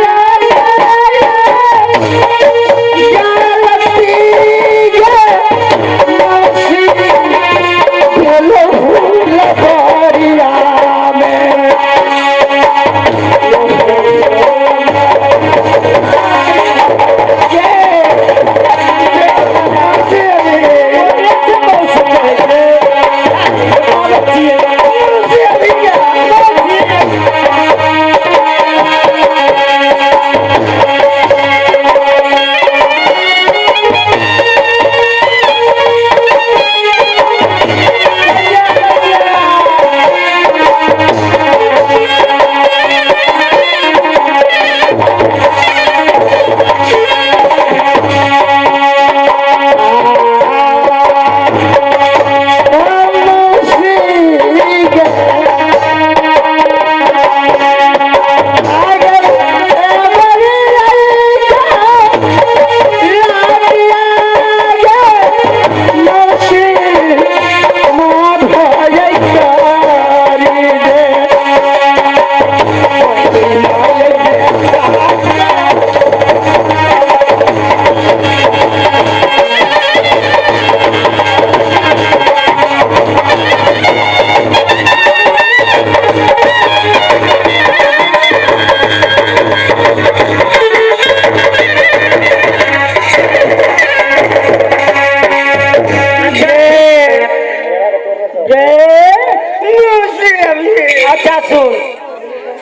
S4: अच्छा सुन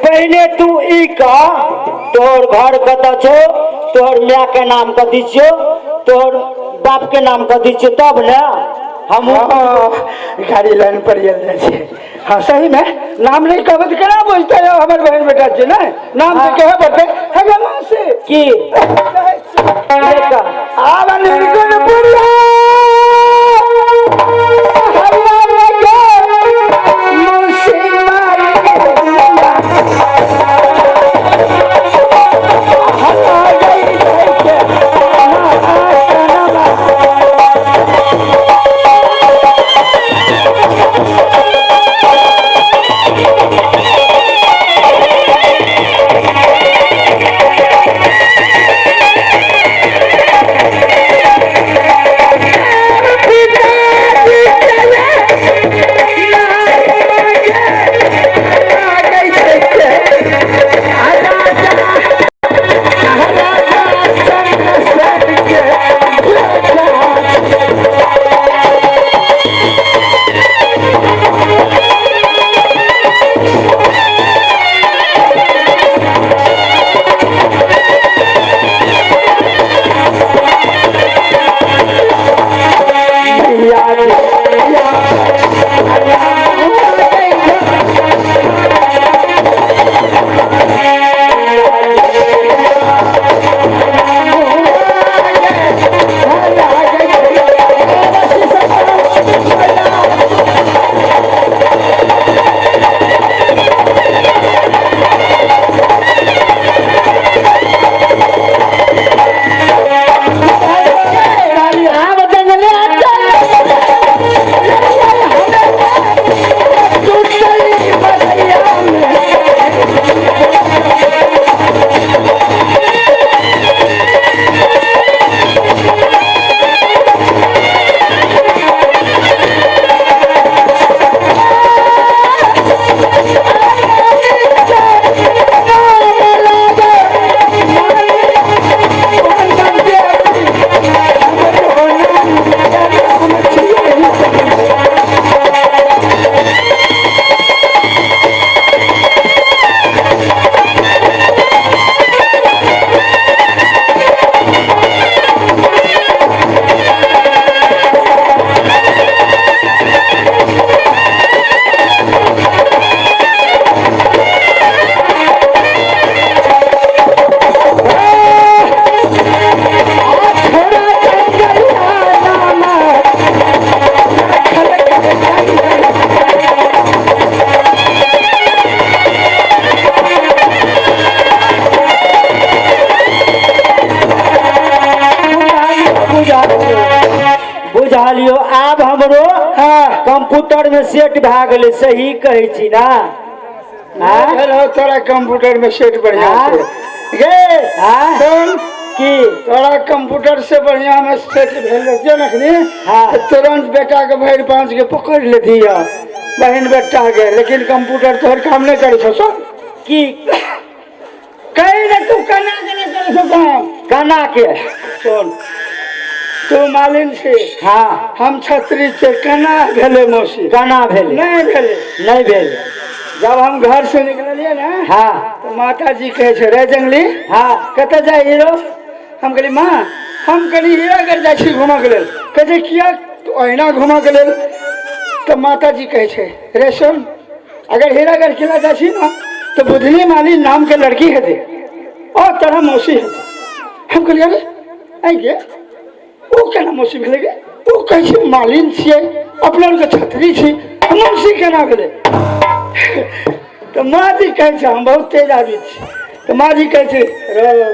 S4: पहले तू ई कह तोर घर कत छो तोर माँ के नाम कथी छो तोर बाप के नाम कथी छो तब ना हम
S1: गाड़ी लाइन पर चल जाए हाँ सही में नाम नहीं कहबत केना बोलते हो हमारे बहन बेटा जी ना नाम से कहे पड़ते है मां से
S4: की
S1: आवन निर्गुण पुरिया
S4: कंप्यूटर में सेट भए गेलै सही कहै छी ना हाँ?
S3: हेलो तोरा कंप्यूटर में सेट बढ़िया
S4: हाँ?
S3: से गे
S4: हाँ?
S3: कौन
S4: की
S3: तोरा कंप्यूटर से बढ़िया में सेट भेल रहते नखनी
S4: हाँ।
S3: तुरंत बेटा के भैर पांच के पकड़ लेती है बहन बेटा के लेकिन कंप्यूटर तोहर काम नहीं करे छो सुन
S4: की
S3: कहीं ना तू कना के नहीं करे छो काम
S4: कना के
S3: सुन तू मालिन से
S4: हाँ
S3: हम छत्री से कना भेले मौसी
S4: कना भेल
S3: नहीं भेले
S4: नहीं भेल
S3: जब हम घर से निकलिए ना
S4: हाँ
S3: तो माता जी कहे छे रे जंगली
S4: हाँ
S3: कत जाए हीरो हम कहली माँ हम कनी हीरागढ़ जाइ छी घूमऽ के लेल कहे किया तो अहिना घूमऽ के लेल तो माता जी कहे छे रे सुन अगर हीरागढ़ किला जाइ छी ना तो बुधनी माली नाम के लड़की है और तरह मौसी है हम कहलिए अरे आई गे वो केना मौसी भेले गे वो कहे छे मालिन छिए अपना के छतरी छी मौसी केना भेले तो माँ जी कहे छे हम बहुत तेज आदमी छी तो माँ जी कहे छे रो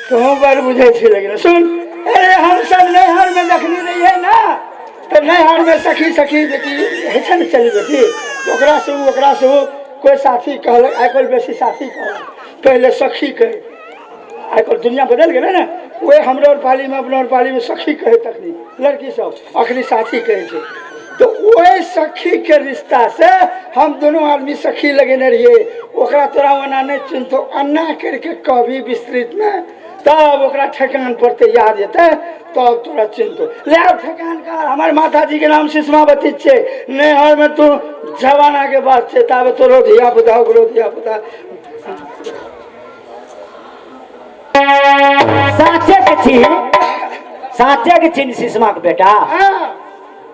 S3: तुम बार बुझे छे लेकिन सुन अरे हम सब नैहर में देखनी रही है ना तो नैहर में सखी सखी बेटी है छे न चली बेटी तो ओकरा से वो कोई साथी कहलक आजकल बेसी साथी कहलक पहले सखी कहे आजकल दुनिया बदल गए ना वे हमरो पाली में अपना पाली में सखी कहे तखनी लड़की सब अखनी साथी कहे छे तो वही सखी के रिश्ता से हम दोनों आदमी सखी लगेने रहिए ओकरा तोरा ओना नहीं चिन्हतो अन्ना करके कभी विस्तृत में तब ओकरा ठेकान पर ते याद जेते तब तोरा चिन्हतो ले अब ठेकान कर हमारे माता जी के नाम सिस्मावती छे नैहर में तू जवाना के बात छे तब तोरो धिया पुता ओकरो धिया पुता
S4: साँचे के छी सिस्मा के बेटा
S3: हाँ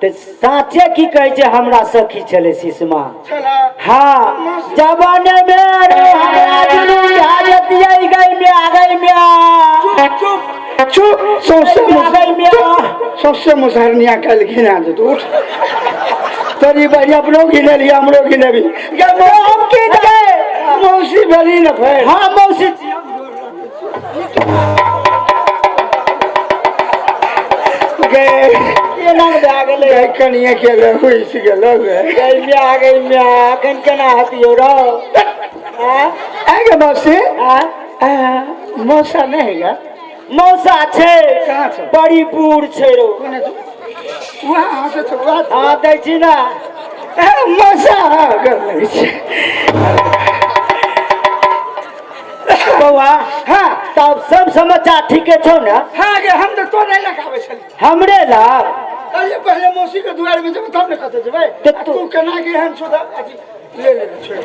S4: तो साँचे की कहे छे हमरा सखी छले सिस्मा
S3: चला
S4: हाँ जवाने में रो हमरा जुनून आ जतियै गई में
S3: चुप चुप सबसे मुसहरनिया कल घिना दे तू तोरी बड़ी अपनो घिने लिया हमरो घिने भी
S4: हम की दे
S3: मौसी भली न फिर
S4: हाँ मौसी ये नाम आ गेलै
S3: गए कनिया के रहु इस गेलो
S4: गई में आ गई में अखन केना हतियो रो हां
S3: आगे मौसी
S4: हां
S3: मौसा नहीं है
S4: मौसा छे
S3: कहाँ छे?
S4: बड़ी बूढ़ छे रो
S3: कोने तो वहां से तो बात
S4: हाँ दै छी ना
S3: मौसा कर लगी छे
S4: बौआ
S3: हाँ
S4: तब सब समाचार ठीके छौ ना
S3: हाँ गे हम तो नहीं लगावे छली
S4: हमरे लाग
S3: अरे पहले मौसी के दुआर में जब तब न कहते जेबै
S4: तो
S3: तू केना के हम छोड़ा ले छोड़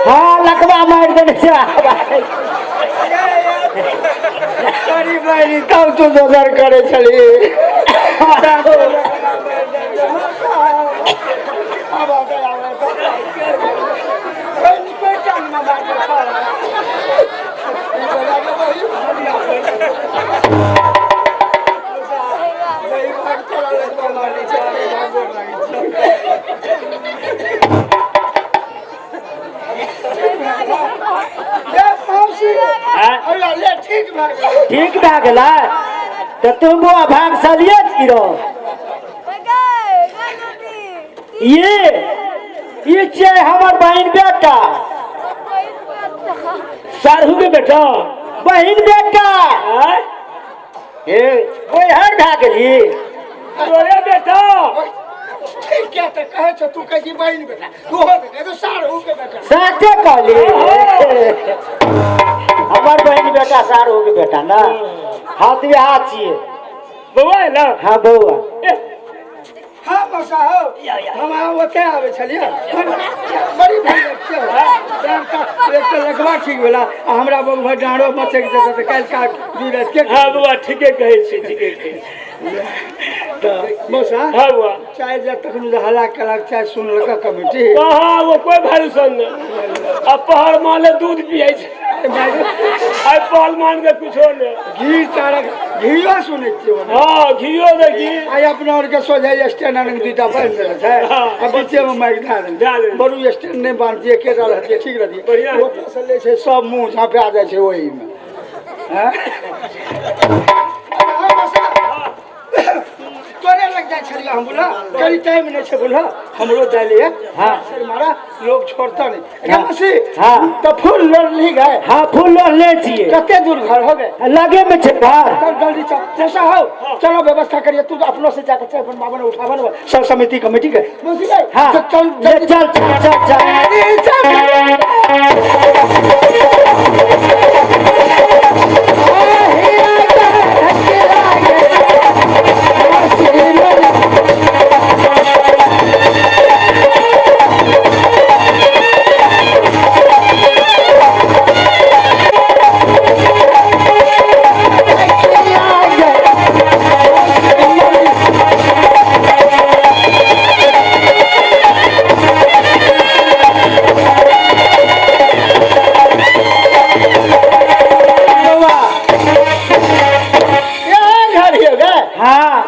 S4: हाँ लकवा मार देने से
S3: अरे भाई तब तू दोसर करे छली
S4: ठीक भए गेलै तो तुम बुआ भागशालिए गिरो ये छे हमर बहन बेटा
S2: साधु के बेटा
S4: बहन बेटा कोई हर भए गेली
S2: तोरे बेटा
S3: क्या तो कहे छो तू कही बहन बेटा तू हो बेटा तो सारू के बेटा
S4: साथे कहली हमर बहन बेटा सारू के बेटा ना हाथ में हाथ छिए
S2: बउआ है ना
S4: हाँ बउआ
S3: हाँ मौसा हो हम ओते आवे छलिए बड़ी भीड़ एक तो लगवा ठीक भेला हमरा बउवा डाँड़ो मचक जेते त काल का दूर के
S2: हाँ बउआ ठीके कहे छी ठीके कहे
S3: तो मौसा
S2: हाँ बउआ
S3: चाहे जब तक मुझे हला कलक चाहे सुन लगा कमेटी
S2: हाँ वो कोई भरोसा नहीं अब पहाड़ माले दूध पिए आई पाल मान के कुछ हो ले
S1: घी तारा घीयो सुनै छियै
S2: हाँ घियो दे घी
S1: आई अपना और के सोझे स्टैंड आने दुटा बांध देले छै अब बीचे में माइक धा
S2: दे
S1: दे
S2: दे।
S1: बड़ू स्टैंड नहीं बांध दिए केटा रहतिए ठीक रहतिए
S2: बढ़िया।
S1: ओतऽ से ले छै सब मुंह झाँपा जाइ छै ओही में हैं? तोरे लग जाए छलिया हम बोला करी टाइम नहीं छे बोला हमरो जाय ले
S4: हाँ।
S1: सर मारा लोग छोड़ता नहीं
S4: हाँ।
S1: मसी
S4: हाँ।
S1: तो फूल लोड ली गए
S4: हाँ फूल लोग ले छिए
S1: कते दूर घर हो गए
S4: लगे में छै घर
S1: तब जल्दी चल जैसा हो चलो व्यवस्था करिए तू अपनों से जाकर चाय बनवावन उठावन सब समिति कमेटी के मसी गए
S4: हाँ
S1: तो चल
S4: ले
S1: जल्दी
S4: चल चल चल हाँ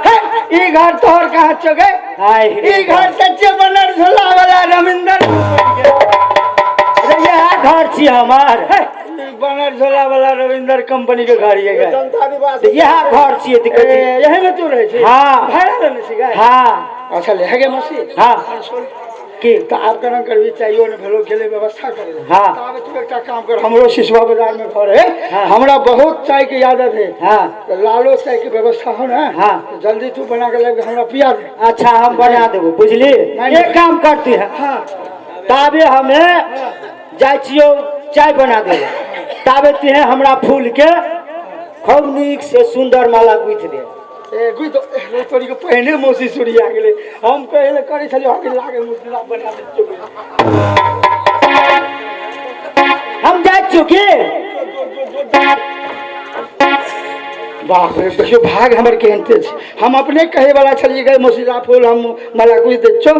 S1: ई घर तोहर कहाँ चो गए
S4: हाय
S1: ई घर कच्चे बनर झोला वाला रविंदर
S4: यह घर छी हमार
S1: बनर झोला वाला रविंदर कंपनी के घर ये गए
S4: यह घर छिए दिक्कत
S1: यही में तू रहे छी
S4: हाँ।
S1: भाड़ा लेने छी गए
S4: हाँ
S1: अच्छा ले गे मसी
S4: हाँ की
S1: तो आप करना करबी चाहिए ने भेलो के लिए व्यवस्था करे
S4: हाँ।
S1: तो आब तू एकटा काम कर हमरो सिसवा बाजार में घर है
S4: हाँ।
S1: हमरा बहुत चाय की आदत है
S4: हाँ
S1: तो लालो चाय की व्यवस्था हो ना
S4: हाँ।
S1: तो जल्दी तू बना के लेके हमरा पिया दे
S4: अच्छा हम बना देबो बुझली
S1: नहीं।
S4: एक काम करती है
S1: हाँ
S4: ताबे हमें जाय छियो चाय बना देबो ताबे तिहे हमरा फूल के खूब नीक से सुंदर माला गुइथ दे
S1: ए गुई तो तोरी के पहले मौसी सुरी आ गेले हम कहले करे छलियो आगे लागे मुसला बना दे चुके
S4: हम जाय छियो की
S1: बाप रे देखियो भाग हमर केहनते छै हम अपने कहे वाला छलिए गए मौसीला फूल हम माला गुई दे छो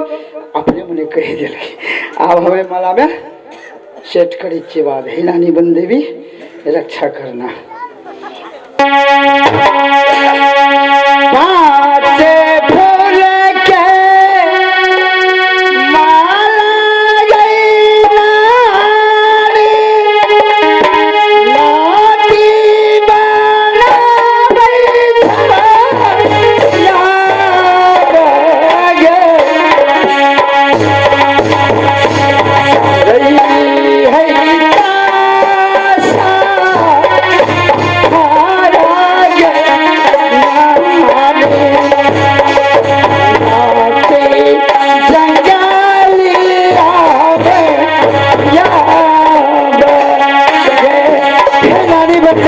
S1: अपने मने कह देलकै आब हमें माला में सेट करै छियै बाद हे नानी बन देवी रक्षा करना
S4: पाँचे फूल के माला गई नारी, लाठी बनावै छलिया बगे। रही है ताशा हारा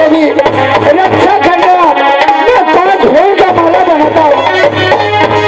S4: रक्षा करना मैं 5 फूल का माला बनाता हूँ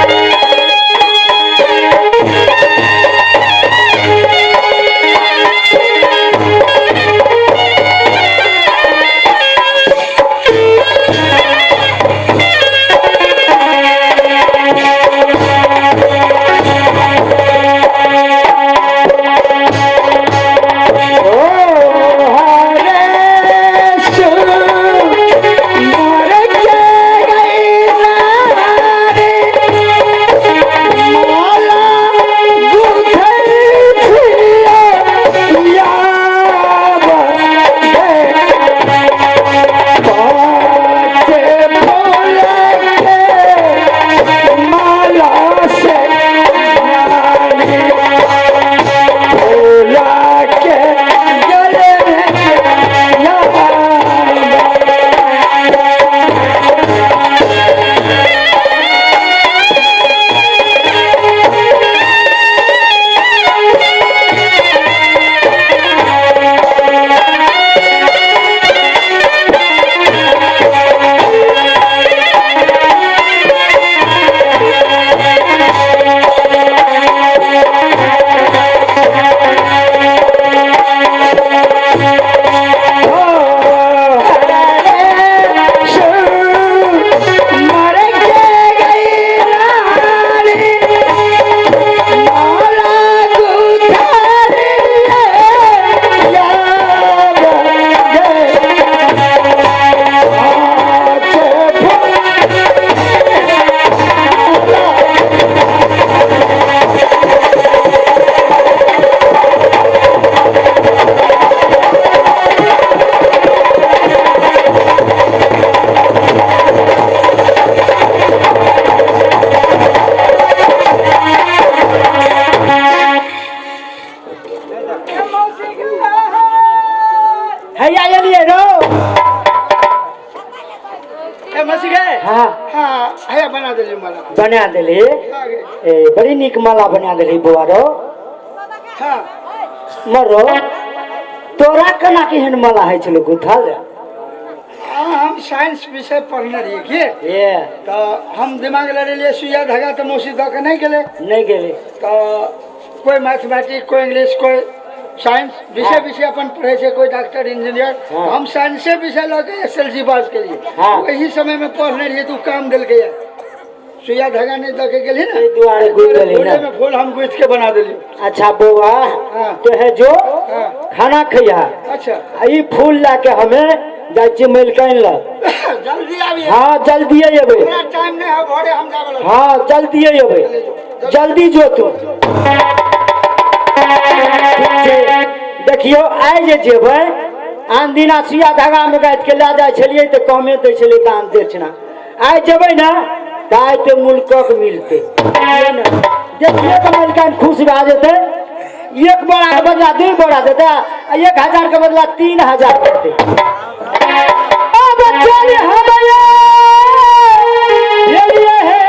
S1: बना दिली माला
S4: बना दिली बड़ी निक माला बना दिली बुआ रो
S1: हाँ
S4: मरो तोरा केना केहन माला है छलो गुथल
S1: हम साइंस विषय पढ़ने रहिए की
S4: ये
S1: तो हम दिमाग लड़े लिए सुइया धागा तो मौसी दऽ के नहीं गेले
S4: नहीं गेले
S1: तो कोई मैथमेटिक्स कोई इंग्लिश कोई साइंस विषय विषय अपन पढ़े छे कोई डॉक्टर इंजीनियर
S4: हाँ।
S1: हम साइंस विषय लऽ के एसएलसी पास के लिए
S4: हाँ।
S1: वही समय में पढ़ने रहिए तो काम दिल गया सुइया धागा नहीं दऽ के गेली ना
S4: एहि दुआरे गुथि देली ना।
S1: फूले में फूल हम गुथ के बना देली
S4: अच्छा बउआ
S1: हाँ।
S4: तो है जो
S1: हाँ।
S4: खाना खैया
S1: अच्छा
S4: ई फूल ला के हमें जाइ छी मिलकन ला
S1: जल्दी आबिए
S4: हाँ जल्दी अबे
S1: पूरा टाइम नहीं है भोरे हम जाबे
S4: हाँ जल्दी अबे जल्दी जो तू ठीक छै। देखियो आइ जे जेबै आन दिना सुइया धागा में गाथ के ला जाइ छलियै तऽ कमे दै छलियै दान दक्षिणा आइ जेबै ना तऽ आइ तऽ मुल्कक मिलतै देखिए तऽ मलिकान खुश भए जेतै एक बोरा के बदला 2 बोरा देतै आ 1000 के बदला 3000 देतै अब चल हमें ये लिए है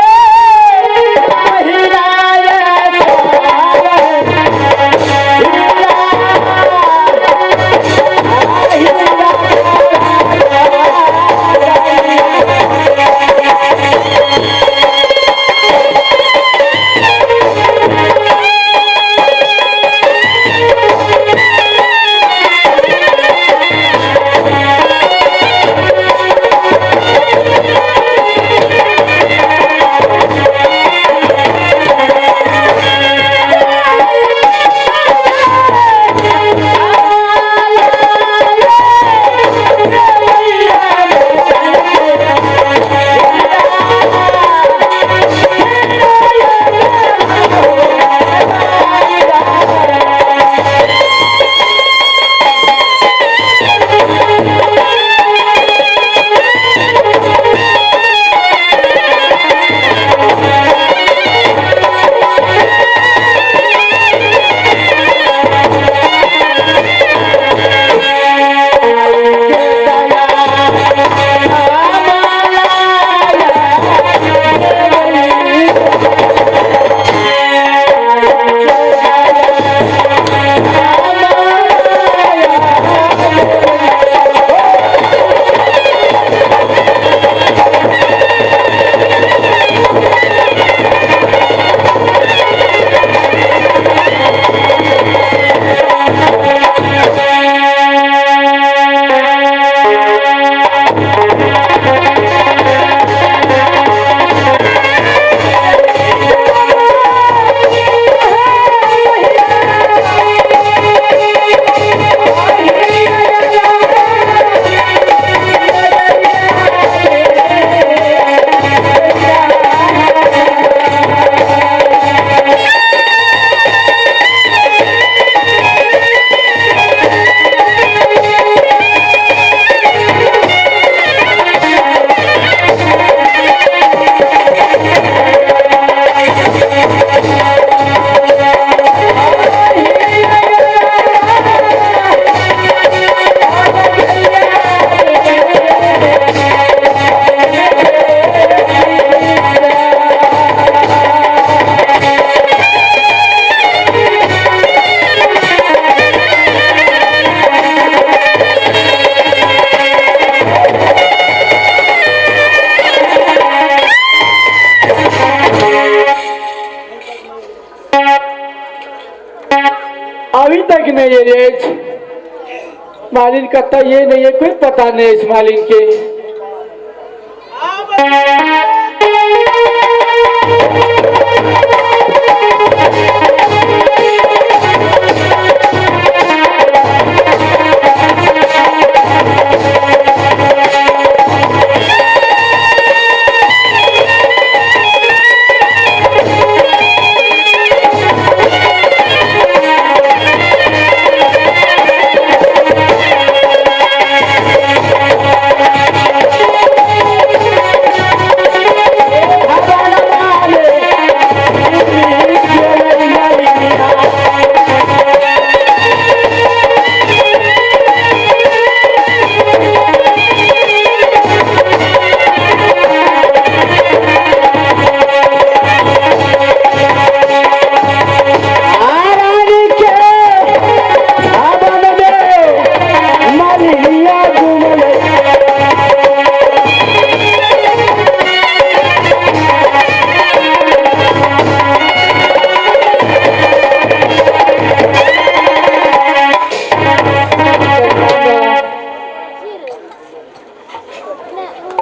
S5: अभी तक नहीं है रेज मालिन का तो ये नहीं है कोई पता नहीं इस मालिन के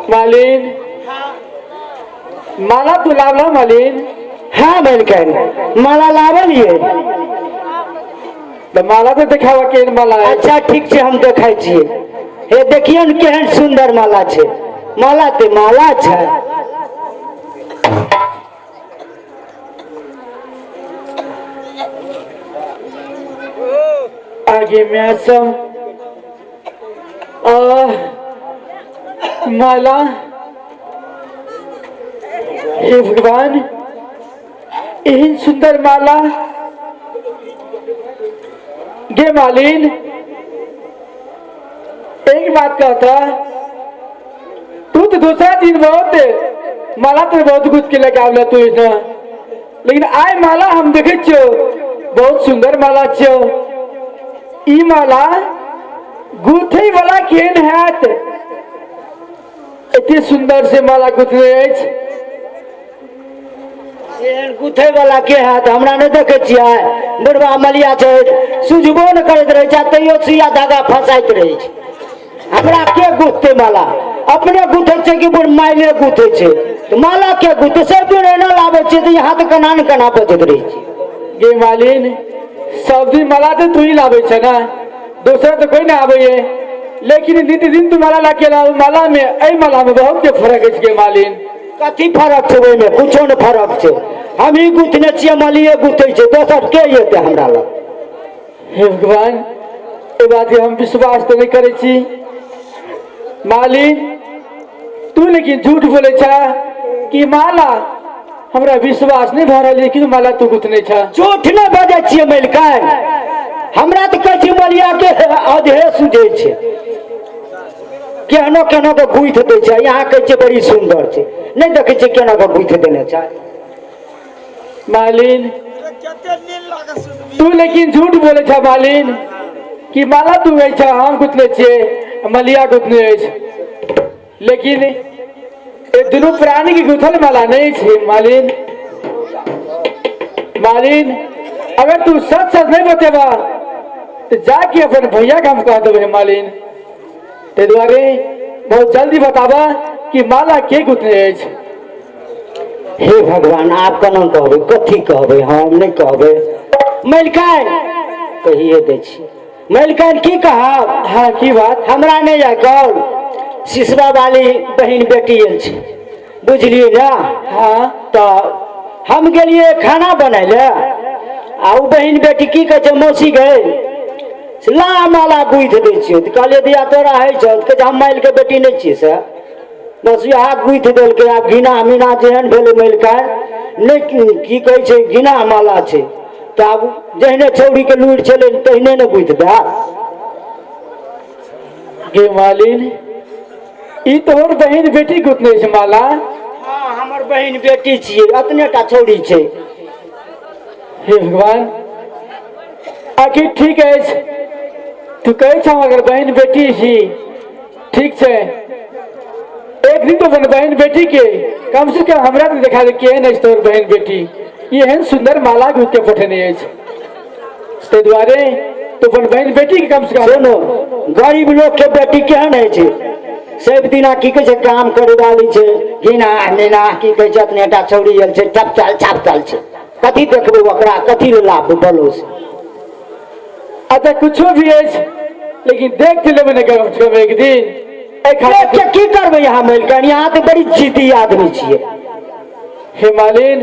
S5: मालिन माला तू लावला मालिन
S4: हाँ मेलकन माला लावल ये
S5: तो माला तो दिखावा केहन माला है
S4: अच्छा ठीक छे हम देखाई छिए हे देखिए न केहन सुंदर माला छे माला ते माला छे
S5: आगे में सब माला हे भगवान एहन सुंदर माला गे मालिन एक बात कहता तू तो दूसरा दिन बहुत माला तो बहुत कुछ के लगा तू इसना लेकिन आय माला हम देखे छो बहुत सुंदर माला छो ई माला गुथे वाला केन हैत इतने सुंदर से माला गुथले अछि
S4: गुथे वाला के हैत हमरा नहीं देखे छिए बुढ़वा मलिया छे सुझबो न करत रहे छै तैयो सुइया धागा फसाइत रहे छै हमरा के गुथते माला अपने गुथे छै कि बुढ़ माइले गुथे छै तो माला के गुथे सब दिन एना लावे छै तो हाथ कना न कना बजत रहे छै
S5: गे मालिन सब दिन माला तो तू ही लावे छ ना दूसरा तो कोई ना आवे है लेकिन नित्य दिन तू माला लाके लाओ माला में ऐ माला में बहुत के फर्क है गे मालिन
S4: कथी फर्क छै ओइमे कुछो न फर्क छै हम ही गुथने छिए मालिए गुथे छै दोसर के येते हमरा लग
S5: हे भगवान ए बात के हम विश्वास तो नहीं करे छी मालिन तू लेकिन झूठ बोले छा कि माला हमरा विश्वास नहीं भ रहल लेकिन माला तू गुथने छा
S4: झूठ न बजे छिए मलिकन हमरा तो कहै छी मलिया के अधे सुझे छै केहनो केहनो के गुथ दे छै यहाँ कहै छै बड़ी सुंदर छै नहीं देखे छै केना के गुथ देने छै
S5: मालिन तू लेकिन झूठ बोले छा मालिन कि माला तू गई छा हम गुथले छिए मलिया गुथने अछि लेकिन ए दुनू प्राणी की गुथल माला नहीं छे मालिन मालिन अगर तू सच सच नहीं बतेबा तो जाके अपन भैया के हम कह देबे मालिन ते द्वारे बहुत जल्दी बताबा कि माला के गुथने अछि
S4: हे भगवान आप केना कहबै कथी कहबै हम नहीं कहबै मलिकन कहिए दै छी मलिकन की कहब
S5: हाँ की बात
S4: हमरा नहीं जाय कल सिसवा वाली बहन बेटी आयल छै बुझलिए ना
S5: हाँ
S4: तो हम गेलिए खाना बनैले आ उ बहन बेटी की कहै छै मौसी गई ला माला गुथ दै छियै तऽ कहलिए दिया तोरा है छौ तऽ हम माइल के बेटी नहीं छियै से बस यहाँ गुथ देलकै आब घिना मीना जेहन भेलै मलिकन नहीं की कहै छै घिना माला छै तऽ आब जहने छौड़ी के लुरि छलै तहने ने गुथ दे
S5: गे मालिन ई तोहर बहन बेटी गुथने छै माला
S4: हाँ हमर बहन बेटी छियै अतने टा छौड़ी छै
S5: हे भगवान आखिर ठीक अछि तू कहै छ अगर बहन बेटी छी ठीक छै एक दिन तो अपन बहन बेटी के कम से कम हमरा तो देखा दे केहन अछि तोहर बहन बेटी एहन सुंदर माला गुथ के पठेने अछि ताहि दुआरे तो अपन बहन बेटी के कम से कम
S4: सुनो गरीब लोग के बेटी केहन है छै सब दिना की कहै छै काम करे वाली छै घिना मीना की कहै छै अतने टा छौड़ी आयल छै छाप चाल छै कथी देखबै ओकरा कथी ले लाभ बोलो से
S5: अच्छा कुछो भी अछि लेकिन देख के लेबे नहीं कम से कम एक दिन
S4: देख के की करबै यहाँ मलिकन यहाँ तो बड़ी जिद्दी आदमी छियै
S5: हे मालिन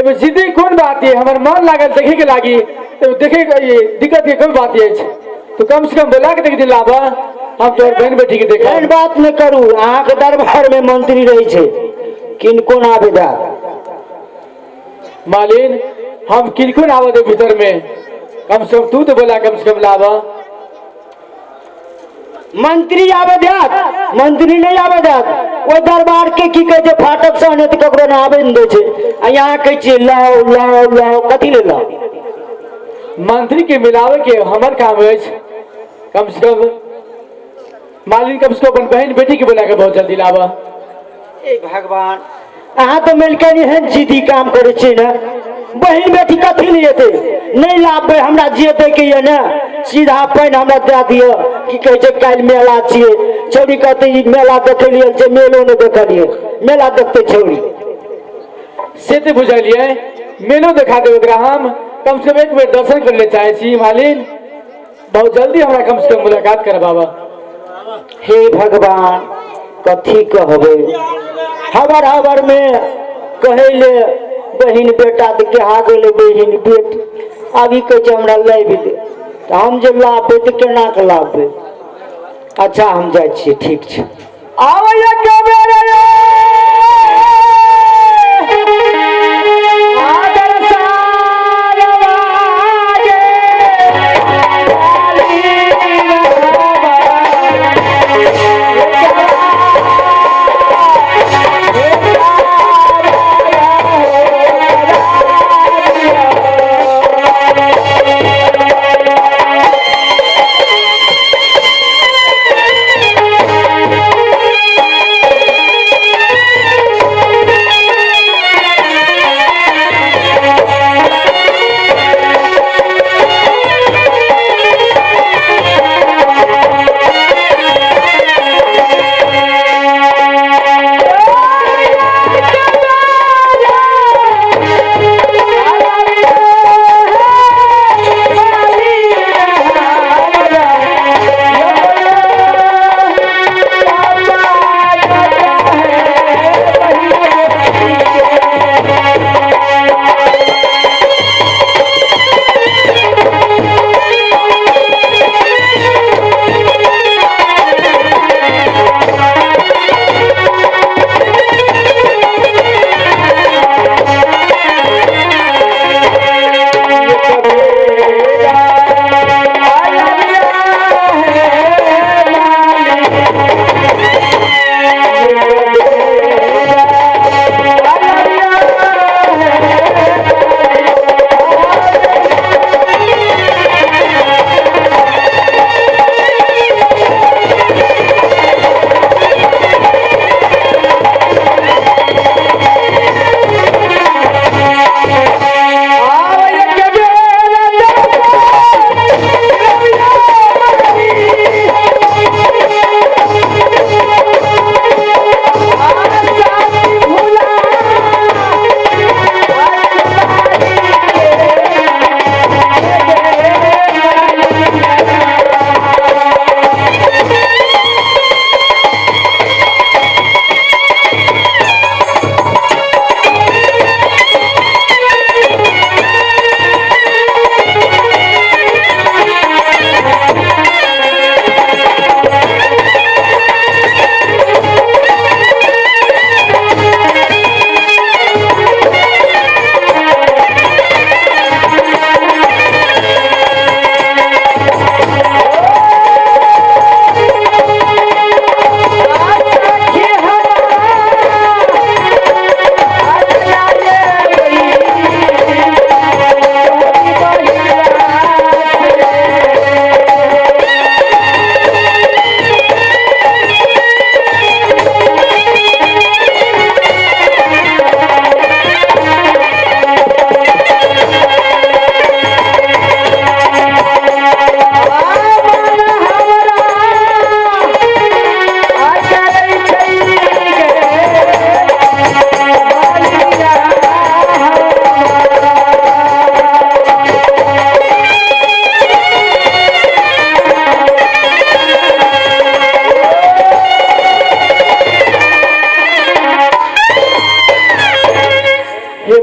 S5: एमे जिद्दी कोन बात है हमर मन लागल देखे के लागी तो देखे के ये दिक्कत के कोई बात अछि तो कम से कम बोला के देख दिन लाबा हम तोहर बहन बेटी के देखा
S4: एहन बात नहीं करू अहाँ के दरबार में मंत्री रही छै किनको ना आबे
S5: मालिन हम किनको ना आवे दे भीतर में कम से कम तू तो बोला कम से कम लाबा
S4: मंत्री आबे देत मंत्री नहीं आबे देत ओ दरबार के की कहै छै फाटक से ने त ककरो ना आबे न दै छै आ यहाँ कहै छै लाओ लाओ लाओ कथी ले लाओ
S5: मंत्री के मिलावे के हमर काम अछि कम से कम मालिन कम से कम अपन बहन बेटी के बोला के बहुत जल्दी लाबा
S4: ए भगवान अहाँ तो मिलकर एहन जिद्दी काम करे छी ना बहन बेटी कथी लिए थे नहीं लाभे हमरा जे दे के ये ना सीधा पानि हमरा दे दियो की कहे छै काल मेला छिए छौरी कहते ई मेला देखे लिए जे मेलो ने देखलिए मेला देखते छौरी
S5: से तो बुझलिए मेलो दिखा दे ओकरा हम कम से कम एक बेर दर्शन कर ले चाहे छी मालिन बहुत जल्दी हमरा कम से कम मुलाकात करबाबा
S4: हे भगवान कथी कहबे हवर हवर में कहले बहन बेटा के हा गेले बहन बेट अभी कहे हमरा लाइब दे तो हम जे लाभे तो केना के लाभे अच्छा हम जाय छी ठीक छै आवे के बेरे आदर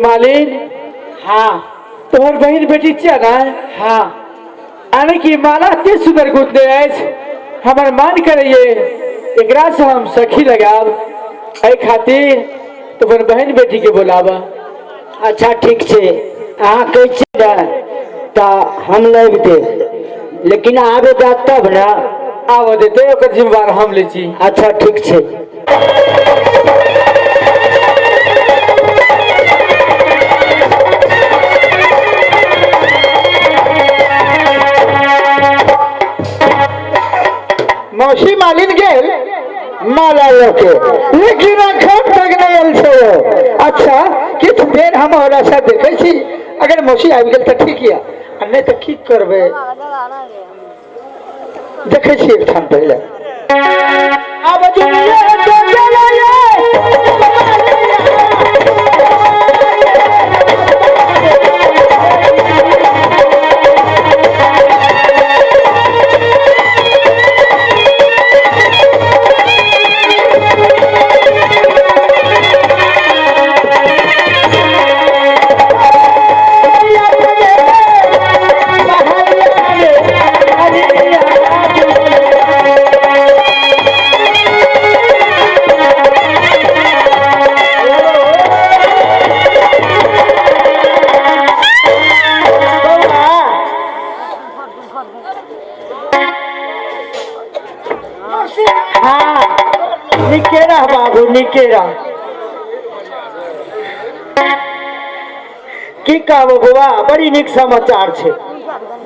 S5: मालिन
S4: हाँ
S5: तोहर बहन बेटी छिया ना
S4: हाँ
S5: आने की माला अति सुंदर गुंदे अछि हमर मान करइए एकरा से हम सखी लगाब एहि खातिर तोहर बहन बेटी के बोलाबा
S4: अच्छा ठीक छै अहाँ कहै छियै ने तऽ हम लाबि दे लेकिन आबे दे तब ने
S5: आबऽ देते ओकर जिम्मेवार हम ले छी
S4: अच्छा ठीक छै
S1: मौसी मालिन गेल माला लोके लेकिन अखन तक नहीं आयल छै अच्छा किछु देर हम ओकरा से देखै छी अगर मौसी आबि गेल तऽ ठीक यऽ, आ नहीं तो की करबे। देखे छी एक ठाम पहले
S4: अब दुनिया तो चले निकेरा बाबू निकेरा की कहबो बौआ, बड़ी नीक समाचार छै।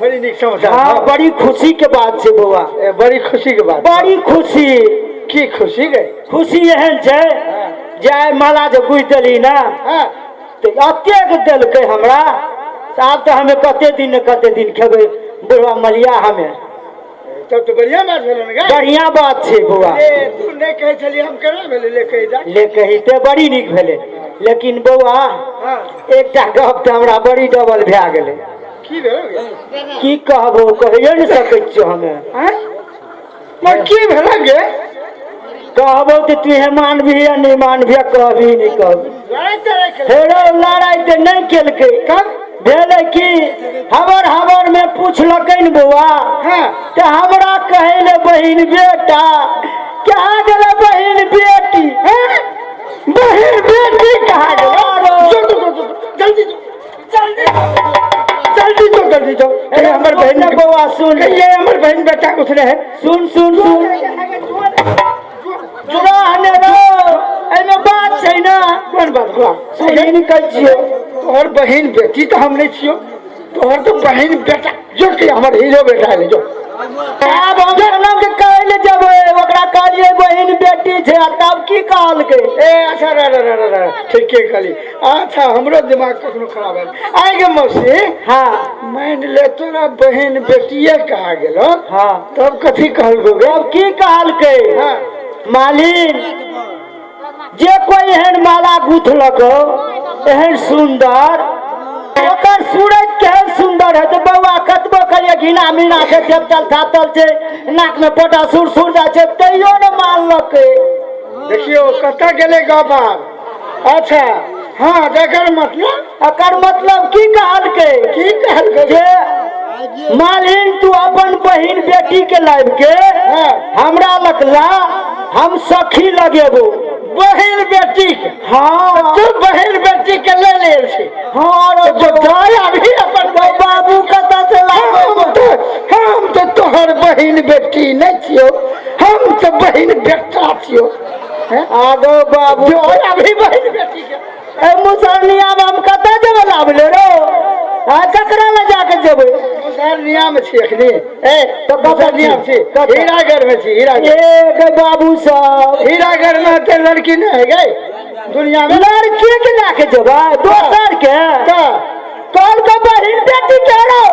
S1: बड़ी नीक समाचार।
S4: हाँ, बड़ी खुशी के बात छै बौआ,
S1: बड़ी खुशी के बात।
S4: बड़ी खुशी।
S1: की खुशी गई?
S4: खुशी एहन छै जे आइ माला जे गुथि देली ना, तो एतेक देलकै हमरा, आब तो हमें कते दिन खेबै बुढ़वा मलिया हमें।
S1: तब तो बढ़िया बात भेलो ना।
S4: बढ़िया बात छै बौआ।
S1: तू नहीं कहे छली हम केना भेले ले कहि जा।
S4: ले कही ते बड़ी नीक भेले, लेकिन बौआ एकटा गप तऽ हमरा बड़ी डबल भए गेलै।
S1: की भेलो गे?
S4: की कहबो, कहिए न सकै छियो हमे।
S1: मर की भेलो गे?
S4: कहबो तो तुहे मानबी या नहीं मानबी, कहबी नहीं कहबी। हेरो लड़ाई ते नहीं केलकै।
S1: कब
S4: भेले कि हबर में पूछलकै न बौआ, तो हमरा कहे ले बहिन बेटा, क्या गेले बहिन बेटी?
S1: बहन बेटी कहा गेलो? जल्दी जल्दी जो।
S4: अरे हमर बहन ने बौआ सुन,
S1: ये हमर बहन बेटा कुछ रहे।
S4: सुन सुन सुन जुड़ाने रो, एमे बात छै ना।
S1: कोन बात हुआ?
S4: सुन ही नहीं कह छियो।
S1: तोहर बहन बेटी तो हम नहीं छियो, तोहर तो बहन बेटा जो कि हमर हीरो बेटा है जो।
S4: अब हम नाम के कहले जब ओकरा कहलिए बहन बेटी छै, तब की कहलकै?
S1: ए अच्छा रे ठीके कहली। अच्छा हमरो दिमाग कखनो खराब है। आइ गे मौसी,
S4: हाँ
S1: मान ले तोरा बहन बेटिए कहा गेलो,
S4: हाँ
S1: तब कथी कहलको गे?
S4: अब की कहलकै?
S1: हाँ
S4: मालिन जे कोई एहन माला गुथलक एहन सुंदर, ओकर सूरज केहन सुंदर है, तो बौआ कतबो करिए घिना मिना के चल थातल छै, नाक में पोटा सुर सुर जा छै, तैयो न मानलकै।
S1: देखियो कतऽ गेले गपार। अच्छा हाँ, एकर
S4: मतलब की कहलकै?
S1: की कहलकै?
S4: जे मालिन तू अपन बहिन बेटी के लाइब के हमरा लकला, हम सखी लगेबो।
S1: बहन बेटी के?
S4: हाँ
S1: तू बहन बेटी के ले ले छी?
S4: हाँ रो
S1: अभी अपन
S4: बाबू कतऽ से लाबो?
S1: हम तो तोहर बहन बेटी नहीं छियो, हम तो बहन बेटा छियो।
S4: आगो बाबू
S1: जो अभी बहन बेटी के
S4: ए मुसरनिया हम कतऽ जेबै लाबले रो? ककरा ले जाके जेबै?
S1: मुसरनिया में छी अखनी।
S4: तो
S1: मुसरनिया में छी, हीरागढ़ में छी।
S4: ए बाबू साहब,
S1: हीरागढ़ में ते लड़की नहीं है गई दुनिया में?
S4: लड़की के लाके जेबै दोसर के? कौन का बहन बेटी के रो?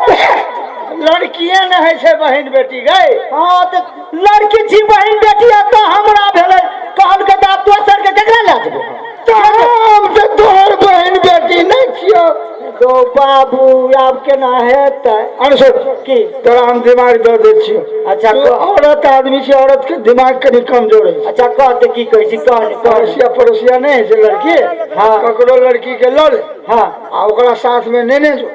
S1: लड़किए न है से बहन बेटी गई।
S4: हाँ तो लड़की छी बहन बेटी, तो हमरा भेलै कहल के बाप दोसर के केकरा ले जेबै?
S1: तो हम तो तोहर बहन बेटी नहीं छियो।
S4: तो बाबू आब केना हेतै?
S1: अनसुन
S4: की
S1: तोरा हम दिमाग दे दे छियो।
S4: अच्छा
S1: तू औरत आदमी से, औरत के दिमाग कनी कमजोर है।
S4: अच्छा कहते की कहै छी?
S1: पड़ोसिया नहीं है से लड़की,
S4: हाँ
S1: ककरो लड़की के लो ले,
S4: हाँ
S1: आ ओकरा साथ में नेने जो,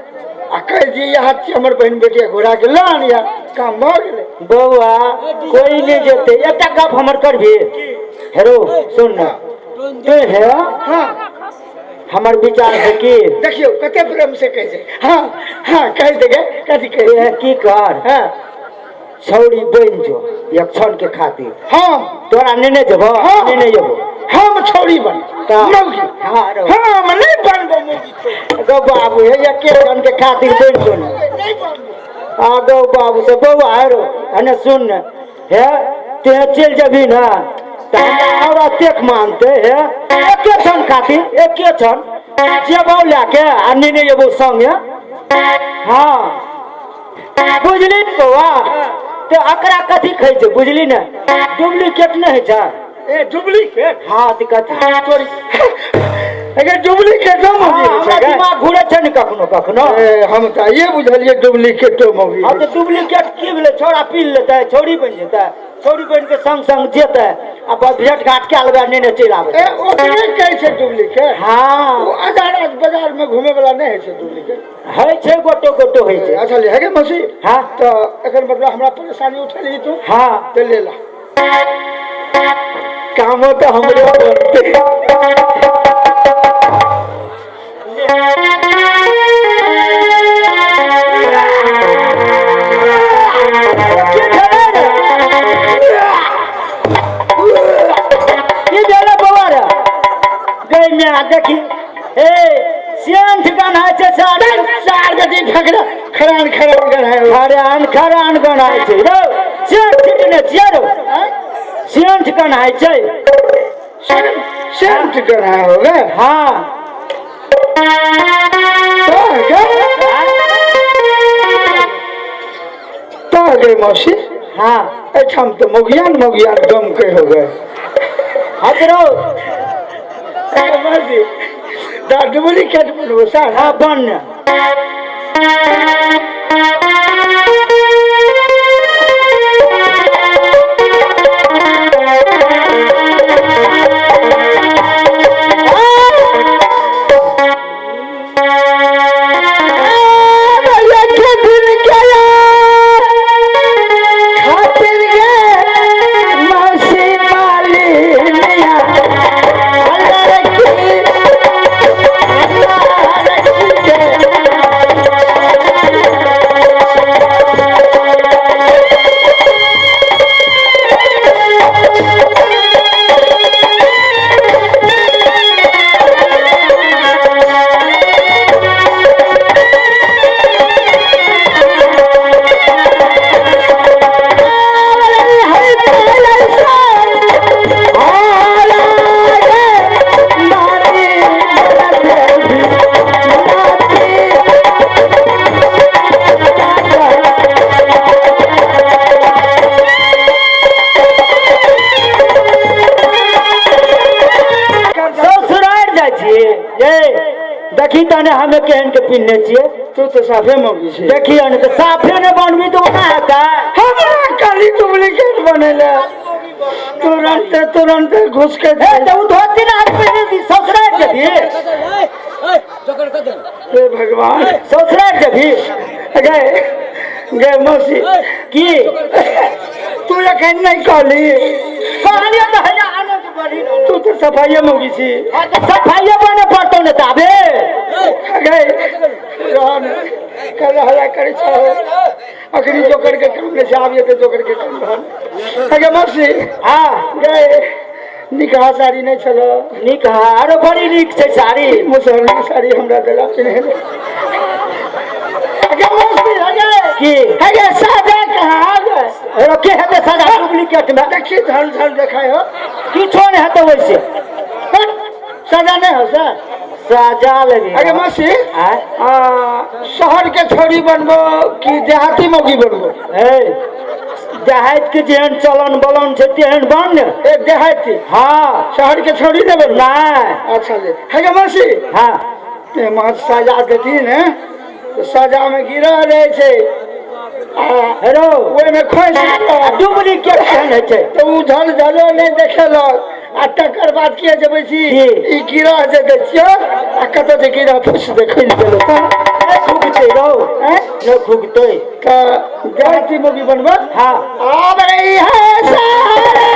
S1: आ कह दी हाथ हमर बहन बेटी घोड़ा के लान, या काम भ गेलै।
S4: बौआ कोई नहीं जेते। एकटा गप हमर करबी? हेरो सुन ना, तू है
S1: हाँ
S4: हमर विचार है कि
S1: देखियो कते प्रेम से कह छै। हाँ हाँ कह देगे, कथी कह
S4: ए की कर,
S1: हाँ
S4: छौड़ी बन जो एक क्षण के खातिर।
S1: हम
S4: तोरा नेने जेबो?
S1: हाँ।
S4: नेने जेबो
S1: हम छौड़ी बन मौगी?
S4: हाँ रो
S1: हम नहीं बनबो मौगी।
S4: गो बाबू हे एक क्षण के खातिर बन जो ना।
S1: नहीं बनबो।
S4: आ गो बाबू से बौआ रो हने सुन न, हे ते चल जबी ना और अतेक मानते है एक क्षण खातिर, एक क्षण जेबो लेके आ नेने एबो संगे हाँ बुझली बौआ तो अकरा कथी कहै छै बुझली ने डुप्लीकेट नहीं है
S1: ए डुप्लीकेट
S4: हाँ तो कथी
S1: चोरी अगर डुप्लीकेट
S4: हमरा दिमाग घूरे छै ने कखनो कखनो
S1: हम तो ये बुझलिए डुप्लीकेट मौगी
S4: अब तो डुप्लीकेट की भेलै छोड़ा पी लेतै छोड़ी बन जेतै छोड़ी बन के संग संग जेतै आ बस भेट घाट के अलगा नेने चलि आबै
S1: ओकरे कहै छै डुप्लीकेट
S4: हाँ
S1: वो आजाद बाजार में घूमे वाला नहीं है से डुप्लीकेट
S4: है छै गोटो गोटो होइ छै
S1: अच्छा ले है मसी
S4: हाँ
S1: तो एकर मतलब हमरा परेशानी उठेली तू
S4: हाँ
S1: तो ले ला काम तो हमरे बनते
S4: देखी ए सेंठ गनाय छै
S1: चार गति फकड़ा खरान खरान गनाय
S4: खरान खरान गनाय छै रो सेंठ किने छियै रो सेंठ गनाय छै
S1: सेंट गनाय होगा
S4: हाँ
S1: तो गए मौसी
S4: हाँ
S1: एठाम तो मोगियान गम के हो गए
S4: हजरो
S1: मर्जी दा डुप्लीकेट बनबो सर
S4: हाँ बन देखी तने हमें केहन के पिन्ने छिए
S1: तू तो साफे मौगी छे
S4: देखी अन तो साफे ने बनबी तो ना हेता
S1: हमरा काली डुप्लीकेट बनेला तुरंत घुस के
S4: हे तो धोती ना हाथ पे दी ससुराल जबी
S1: हे भगवान
S4: ससुराल जबी
S1: गए मौसी
S4: की
S1: तू एखन नहीं कहली
S4: कहानी तो है आने के बड़ी
S1: तू तो सफाई मौगी छी
S4: सफाई बने पड़तो ने ताबे
S1: गए रहन कल हला करे छ अखनी जोकर के काम में से आबिए तो जोकर के काम रहन अगे मौसी
S4: हां
S1: गए निकाह साड़ी नहीं चलो
S4: निकाह आरो बड़ी निक छै साड़ी
S1: मुसहरी साड़ी हमरा देला पिन्हे अगे मौसी अगे
S4: की
S1: अगे साजा कहां गए
S4: अरे के हेते सजा डुप्लीकेट में
S1: देखी झल झल देखाय हो
S4: किछो नहीं हेते वैसे
S1: सजा नहीं हो सर
S4: सजा लगे
S1: अगे मौसी शहर के छोरी बनबो कि देहाती मौगी बनबो
S4: ए देहात के जेहन चलन बलन छै तेहन बन
S1: ए देहाती
S4: हां
S1: शहर के छोरी ने बनबो
S4: नहीं
S1: अच्छा ले अगे मौसी
S4: हां
S1: ते मां सजा देती ने तो सजा में गिरा रहे छे
S4: हेरो
S1: ओए में खोस
S4: डुप्लीकेट केहन है छै
S1: तो उ झल झलो नहीं देखेलक आ तकर बाद किए जेबै छी ई गिरा जे दै छियो आ कत जे गिरा फुस देखै गेलो त
S4: फुगते रो न फुगते
S1: त देहाती मौगी बनबो
S4: हां
S1: आब रही है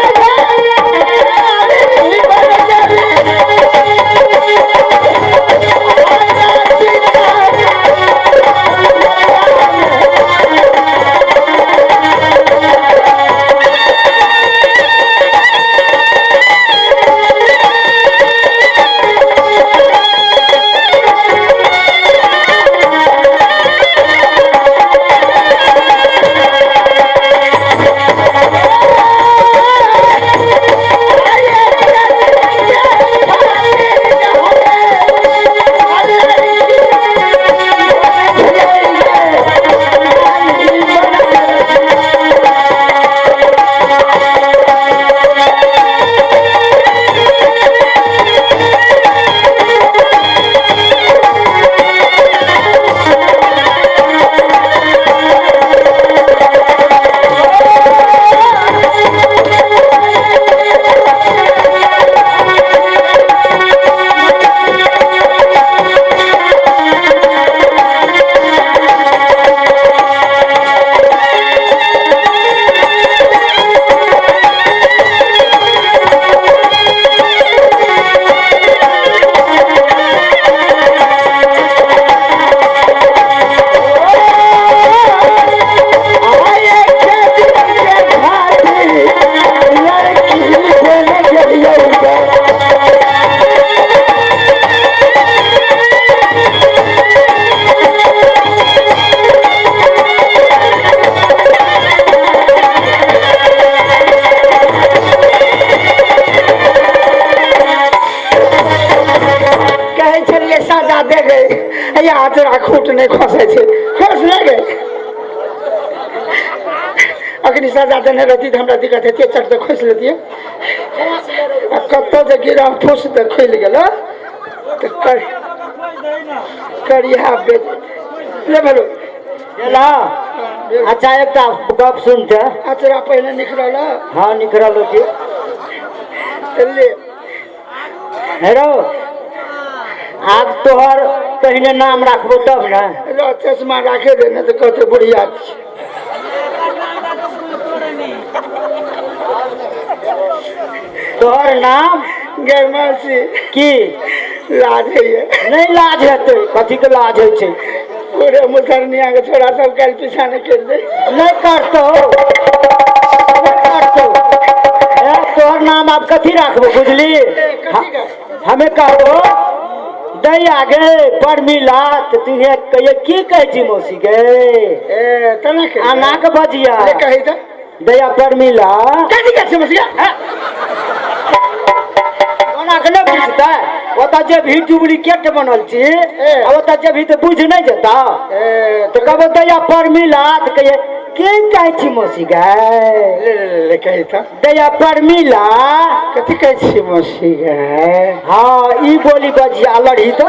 S1: दे गए या तेरा खूट नहीं खोसे छे खोस नहीं गए अग्नि सजा देने रहती तो हमरा दिक्कत है चट तो खोस लेती है कत्तो जे गिरा फुस तो खुल गेलो तो करिया बेच ले भलो
S4: ला अच्छा एक गप सुनते
S1: अचरा पहले निकलल
S4: हाँ निकल होती
S1: ले
S4: हेरो आज तोहर पहले नाम रखबो तब ना
S1: लो चश्मा राखे देने तो कहते बुढ़िया छी
S4: तोहर नाम
S1: गरमासी
S4: की
S1: लाज है ये
S4: नहीं लाज हेतै कथी के लाज होइ छै
S1: पूरे मुसरनिया के छोरा सब कल पीछा नहीं कर दे
S4: नहीं करतो नहीं करतो तोहर नाम आप कथी रखबो बुझली हमें कहबो दई आगे पर मिला तो तुहे कहिए की कहै छी मौसी गे
S1: ए तना के
S4: आना के बजिया
S1: ले कहि त
S4: दया पर मिला
S1: कथी कहै छै मसिया
S4: कोना के नहीं बुझता ओता जे भी डुप्लीकेट बनल छी ओता जे भी तो बुझ नहीं जता तो कहबो दया पर मिला तो कहिए की कहै छी मौसी गे
S1: ले कहि त
S4: दया पर मिला
S1: कथी कहै छी मसी गे
S4: हाँ ई बोली बजिया लड़ी तो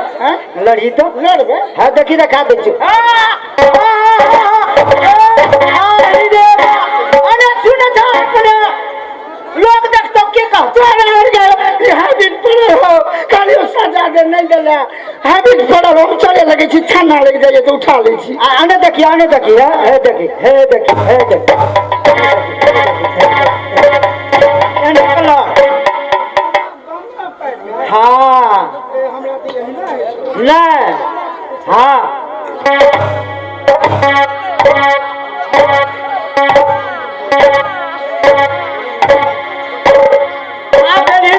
S4: लड़ी तो
S1: लड़बे
S4: हाँ देखी देखा दे छी लोग देखतो के कहतो
S1: हाबिट पड़े हो काली सजा दे नहीं देला हाबिट पड़े हो चले लगे छी छाना लग जाए तो उठा ले छी
S4: आने देखी हे देखी एने कला हाँ नहीं हाँ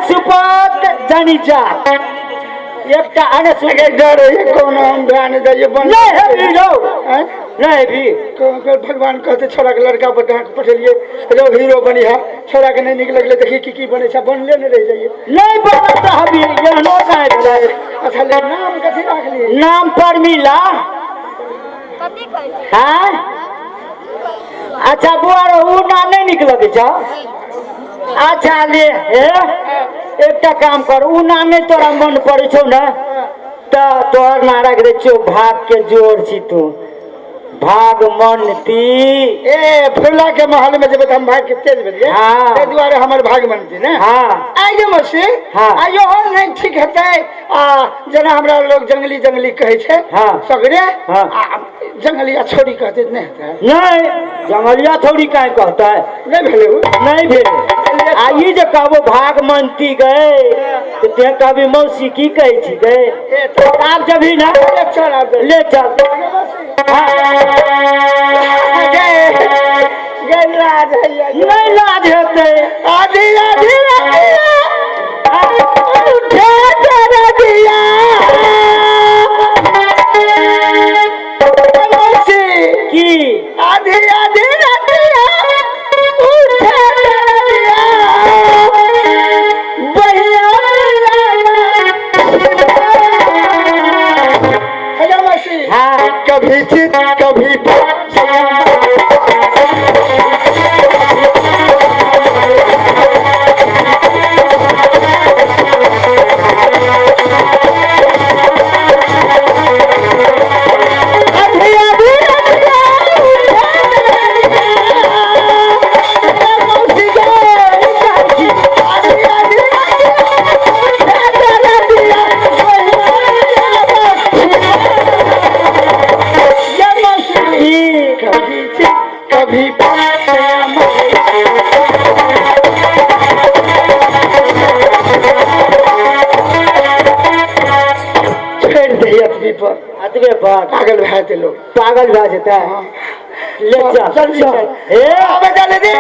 S4: सुपत जानी जा एक आने सुन
S1: लगे डर है कौन हम ध्यान दे ये बन
S4: नहीं है भी लो
S1: हैं
S4: नहीं भी
S1: भगवान कहते छोरा के लड़का पर ढाक पठेलिए रो हीरो बनी है छोरा के नहीं निक लगले देखी की बने छै बनले नहीं रह जाइए
S4: नहीं बनत हबी यहनो काहे भेलै
S1: अच्छा ले नाम कथी राख लिए
S4: नाम पर मिला
S6: कथी कहै
S4: हाँ अच्छा बुआरो उ ना नहीं निक लगे छ अच्छा ले हे एकटा काम कर उ ना नहीं तोरा मन पड़े छौ ना तो तोहर ना रख दे छौ भाग के जोर छी तू भागमनती
S1: ए फुला के महल में जब हम भाग के तेज भेलिए
S4: हाँ।
S1: ते दुआरे हमर भागमनती ना
S4: हाँ
S1: आइए मसी
S4: हाँ।
S1: आइयो हो नहीं ठीक हेतै जना हमरा लोग जंगली जंगली कहै छै
S4: हाँ।
S1: सगरे
S4: हाँ।
S1: जंगलिया छोड़ी कहते नहीं हेतै
S4: नहीं जंगलिया थोड़ी काहे कहता है
S1: नहीं भेले उ
S4: नहीं भेल आई जे कहबो भागमनती गए तो ते कहबी मौसी की कहै छी गए आब जभी ना
S1: चल आब
S4: ले चल
S1: लाज है
S4: नहीं लाज हेतै
S1: आधी आधी उठे तेरा दिया
S4: की
S1: आधी आधी रतिया उठे तेरा दिया बढ़िया हेलो मसी
S4: हाँ
S1: कभी चित कभी कभी छेड़ दे अतवी पर
S4: अतबे पर
S1: पागल भए जेतै लोग
S4: पागल भए जेतै ले चल
S1: जल्दी चल
S4: हे
S1: आबे जल्दी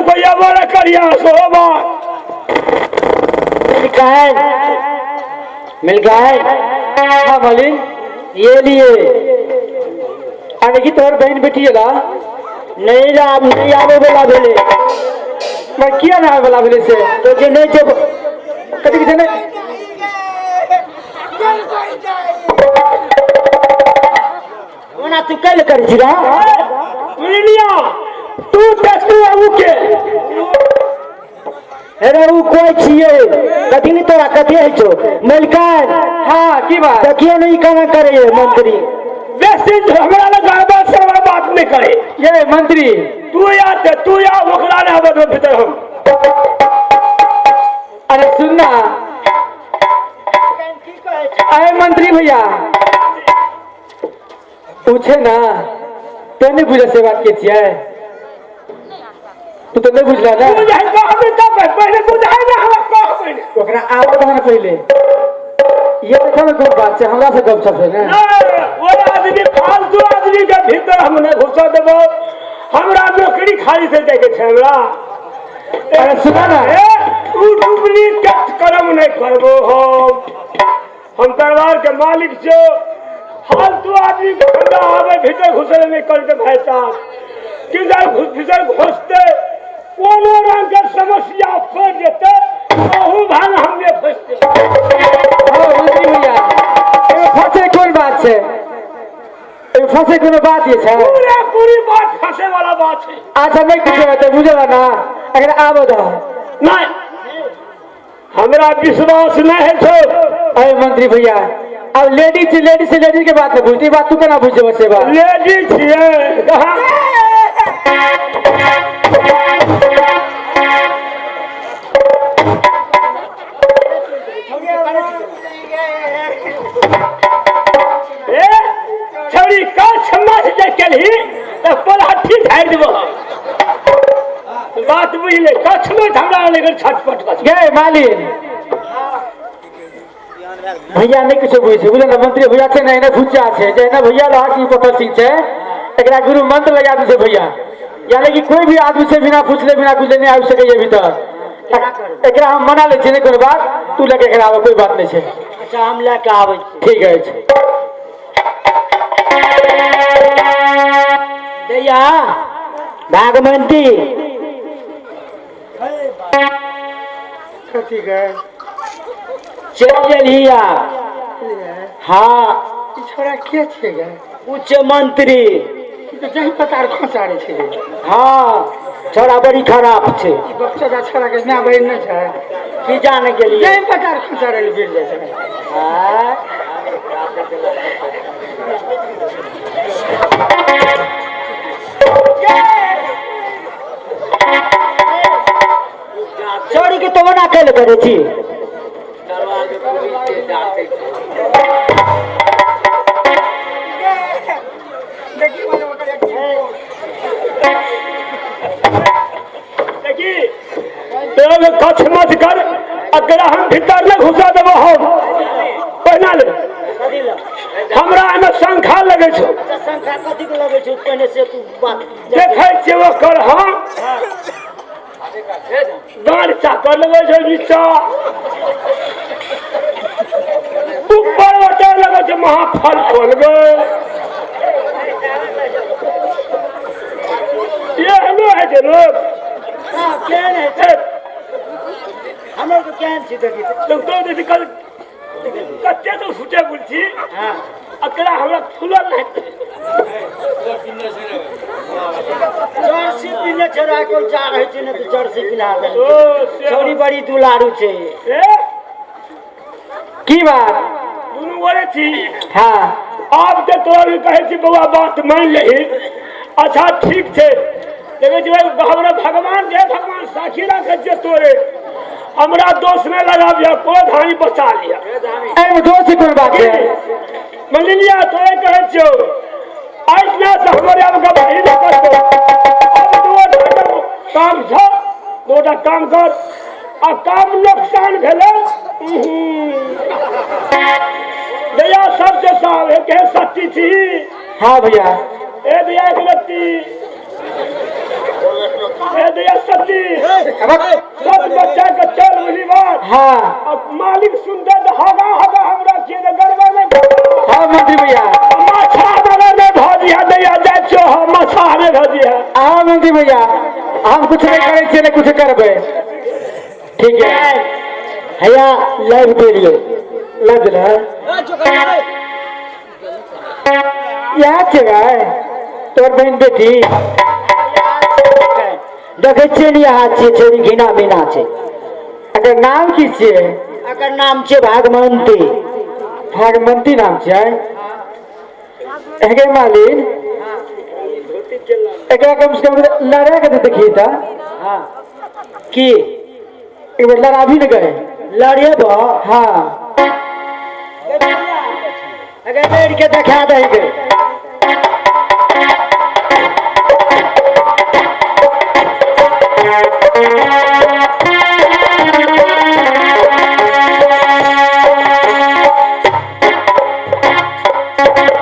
S2: हमको ये बोला करिया सोबा
S4: मिल गया है
S5: हाँ मालिन
S4: ये लिए
S5: आने की तोहर बहन बेटी है ला
S4: नहीं आवे बोला बोले
S5: मैं किया ना बोला बोले से
S4: तो जे नहीं जब
S5: कभी किसी ने
S4: ओना तू कल कर छिरा
S2: मिलिया तू तू आऊ के
S4: अरे वो कोई छिए कथी नहीं तोरा कथी है छो मलकान
S5: हाँ की बात
S4: देखिए नहीं कहना करे मंत्री
S2: वैसे हमरा लगा बात सरवा बात नहीं करे
S5: ये मंत्री
S2: तू या ओकरा ने हवा दो भीतर हम
S5: अरे सुनना अरे मंत्री भैया पूछे ना तो नहीं बुझे से बात की है तू तो नहीं बुझला ना
S2: तू जाई का अभी तक पहले तू जाई ना हम का पहले
S5: ओकरा आवत है ना पहले ये देखो ना कोई बात से हमरा से गपशप है ना
S2: वो आदमी फालतू आदमी के भीतर हम नहीं घुसा देबो हमरा नौकरी खाली से जाके छै हमरा
S5: अरे सुना ना
S2: तू डुप्लीकेट करम नहीं करबो हम दरबार के मालिक छो फालतू आदमी के खंडा आवे भीतर घुसले नहीं करके भाई साहब किधर भीतर घुसते कोनो रंग के समस्या फड़ जेते ओहू भान हमने फंसते
S5: हाँ मंत्री भैया ये फंसे कौन बात है ये फंसे कोनो बात ये है
S2: पूरी बात फंसे वाला बात है
S5: अच्छा नहीं कुछ होते बुझेगा ना अगर आवो दा
S2: नहीं हमरा विश्वास नहीं है छो
S5: अरे मंत्री भैया अब लेडीज के बात में बुझती बात तू केना बुझे बसे बात
S2: लेडीज छिए कहाँ छड़ी का क्षमा से जे केलही त पलाठी झाड़ देबो बात बुझले का क्षमा हमरा लेकर छटपट कर
S5: गए मालिन भैया नहीं कुछ बुझे बुझे ना मंत्री भैया छे नहीं ना भुच्चा छे जे ना भैया लाल सिंह पत्थर सिंह छे एकरा गुरु मंत्र लगा दे छे भैया यानी कि कोई भी आदमी से बिना पूछले बिना कुछ नहीं आ सके ये भीतर एकरा हम मना ले छे कोई बात तू लेके एकरा आवे कोई बात नहीं छे
S4: अच्छा हम लेके आवे
S5: ठीक है छे
S4: दैया भागमंती
S3: कथी गए
S4: चल गेलिया हाँ
S3: छोरा के छे गए
S4: उच्च मंत्री
S3: तो जही पतार खसारे छे
S4: हाँ छोरा बड़ी खराब छे
S3: बच्चा छोरा के ना बहन न छै
S4: की जाने के लिए
S3: जही पतार खसारे ले गिर जाय छै
S4: हाँ? छोड़ी के तो ना खेल करे छी
S2: देखी तो कछ मत कर अगर हम भीतर न घुसा देबो हम पहिना ले हमरा में संख्या लगे छो
S4: संख्या कथी के लगे छै पहले से तू बात
S2: देखै छियै वो कर हां गाड़ चाकर लगे छो नीचा ऊपर ओटे लगे छो महाफल खोल गए ये हेलो है जे लोग
S4: हां केन है हमर को केन छी देखी
S2: तो देखी कल कच्चे तो फुटे बुलछी
S4: हां
S2: अकरा हमरा फुलल नहीं
S4: जर्सी पिने छोरा को जा रहे छै न तो जर्सी पिना दे
S2: ओ
S4: छोरी बड़ी दुलारू छै
S2: ए
S5: की बात
S2: दुनू बोले थी
S5: हाँ
S2: आप तो तोरा कहे छी बउआ बात मान लेही अच्छा ठीक छे देखे छी हमरा भगवान जे भगवान साखी रखे छे तोरे हमरा दोस्त में लगा दिया को धानी बचा लिया
S5: अरे दोस्त की कोई बात है
S2: मान लिया तोरे कहे छो आज ना से हमारे अब गवाही न कर दो अब दो काम छ दोटा काम कर आ काम नुकसान भेले दया सबके साथ एक सच्ची थी
S5: हाँ भैया
S2: ए भैया एक रत्ती ए दिया सती सब बच्चा का चल बुझी बात
S5: हाँ
S2: अब मालिक सुनते तो हगा हगा हमरा के गड़बड़ में
S5: हाँ मंत्री भैया
S2: माछा बगल में भजिया दिया जाय छो हम माछा में भजिया
S5: हाँ मंत्री भैया हम कुछ नहीं करे छे कुछ करबे ठीक है
S4: भैया लाइव दे लिए
S5: लग रहा यहाँ जगह तोर बहन बेटी
S4: देखे छियै यहाँ छियै छोरी घिना मिना छै
S5: अगर नाम की छियै
S4: एकर नाम छै भागमती
S5: भागमती नाम छियै एके मालिन एकरा कम से कम लड़ा के तो देखिए था
S4: हाँ की
S5: एक बार लड़ा भी न गए
S4: लड़िए बा
S5: हाँ
S4: अगर लड़ के देखा देंगे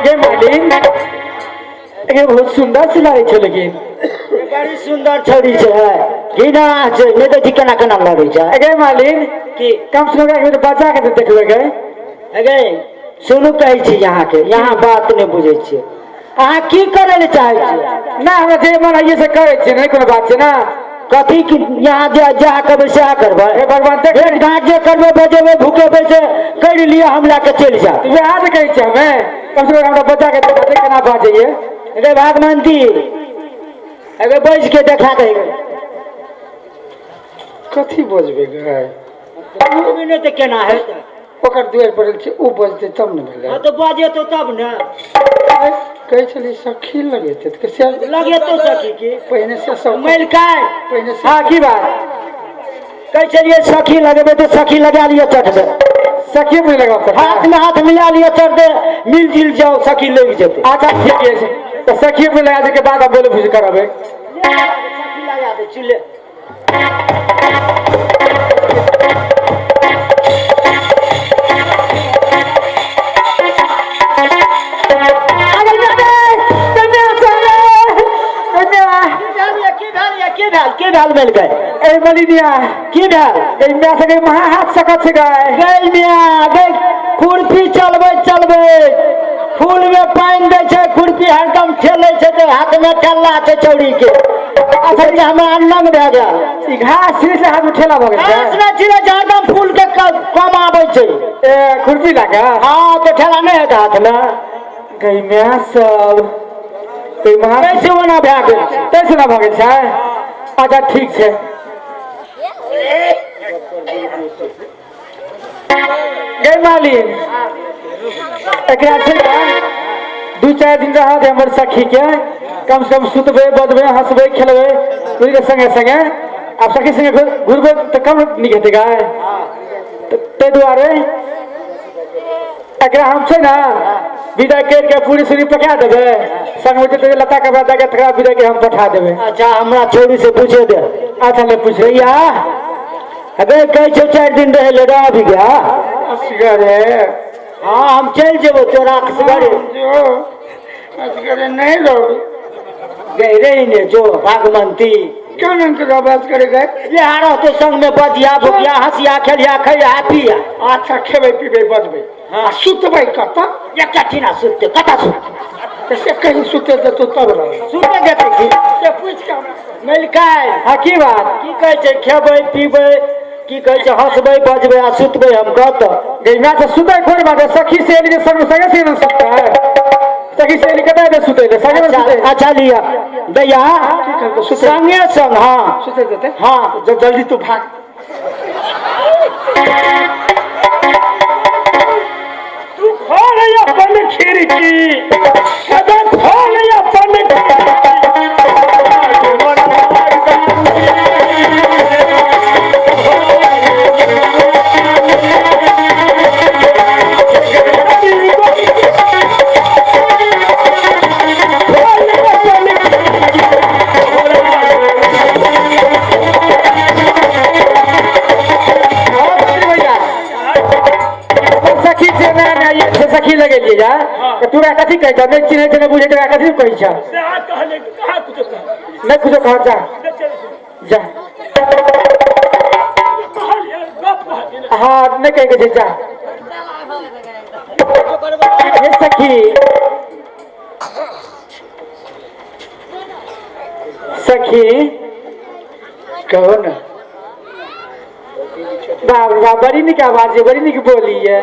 S5: ये मालिन ये बहुत सुंदर सिलाई छे लेकिन
S4: बड़ी सुंदर छोरी छै घिना छै नहीं तो केना केना लड़ै छै
S5: अगे मालिन
S4: की
S5: कम से कम एक बेर बचा के तो देखबे गए
S4: अगे सुनू कहै छी यहाँ के यहाँ बात नहीं बुझे छियै अहाँ की करे ले चाहे छियै
S5: ना हमरा जे मन है ये से करे छे नहीं कोनो बात छे ना
S4: कथी की यहाँ जा करबै सएह करबै
S5: हे भगवान देख
S4: एक घाट जे करबै बजेबै भूकेबै से कर लिया हमला के चल जा
S5: ये आज कहे छे हमें कम से कम हमरा बचा के देखा दे केना बाजे
S4: अरे भागमती अगर बैठ के देखा देगा
S1: कथी बजबे गए
S4: नहीं तो केना है
S1: ओकर दुआर पड़ल छै ओ बजते तब न भेलै
S4: तो बाजे तो तब न
S1: कहै छली सखी लगेते तऽ कैसे
S4: लगे तो सखी की
S1: पहिने से सब
S4: मैल काय
S1: पहिने से
S5: हाँ की बात
S4: कह चलिए सखी लगेबे तो सखी लगा लियो चट दे
S5: सखी में लगा कर
S4: हाथ में हाथ मिला लियो चट दे मिल जुल जाओ सखी लग जेते
S5: अच्छा ठीक है तो सखी में लगा के बाद आप बोले भूज करबे
S4: सखी लगा दे चुले के भेल मिल गए
S5: ए मलिनिया
S4: की भेल
S5: ए मैं सके महा हाथ सकत छै गए
S4: गई मिया गई खुरपी चलबे फूल में पानी दे छै खुरपी हरदम ठेले छै तो हाथ में ठेला छै चौड़ी के अच्छा जे हमरा नंग भए गेल
S5: ई घास छिड़े से हाथ में ठेला भ गेल
S4: घास ना छिड़े छै हरदम फूल के कम आबै छै
S5: ए खुरपी लगा
S4: हाँ तो ठेला नहीं है हाथ में
S5: गई मैं सब कोई महा
S4: कैसे ओना भए गेल छै
S5: कैसे ना भ गेल छै अच्छा ठीक छै गई मालिन एकरा से दू चार दिन रहा दे हमर सखी के कम से कम सुतबे बदबे हंसबे खेलबे पूरी के संगे संगे अब सखी संगे घुरबे तो कम निक हेतै गाय ते दुआरे एकरा हम छै ना विदाई कर के पूरी सूरी पका देबे संग में तो लता के बाद के थकरा विदाई के हम पठा देबे
S4: अच्छा हमरा छोड़ी से पूछे दे
S5: अच्छा ले पूछ
S4: भैया अबे कह छो 4 दिन रहे ले रह भी गया
S1: असगरे
S4: हाँ हम चल जेबो तोरा असगरे
S1: जो असगरे नहीं रहो
S4: गए रही ने जो भागमती
S1: क्यों नहीं तो बात करे गए
S4: ये हारो तो संग में बजिया भुकिया हंसिया खेलिया खैया पिया
S1: अच्छा खेबे पीबे बजबे
S4: हाँ।
S1: सुतबे कता
S4: एक चटीना सुते कता सुते
S1: कैसे कहीं सुते तो तब रहो
S4: सुते देते की
S1: से पूछ के हमरा
S4: मिलकाय
S5: हाँ की बात
S4: की कहै छै खेबै पीबै की कहै छै हंसबै बजबै आ सुतबै हम कत
S5: गई मैं तो सुते कोई बात है सखी से एली संग संगे से न सकता है सखी से एली कता दे सुते ले संगे में सुते
S4: अच्छा लिया दैया
S1: करबो सुते
S4: संगे संग हाँ
S1: सुते देते
S4: हाँ
S1: जब जल्दी तू भाग
S2: तू खोल अपन खिड़की कदा खोल अपन
S5: सखी लगे लिए जा तो तू कथी कहै छ नहीं चिन्है छ नहीं बुझै छ कथी कहै छ
S2: से आ कहले कहाँ कुछ कह
S5: नहीं कुछ कह जा
S2: चल
S5: जा हाँ नहीं कह के जा ये सखी सखी
S1: कहो ना।
S5: बाप रे बाप बड़ी निक आवाज है, बड़ी निक बोली है।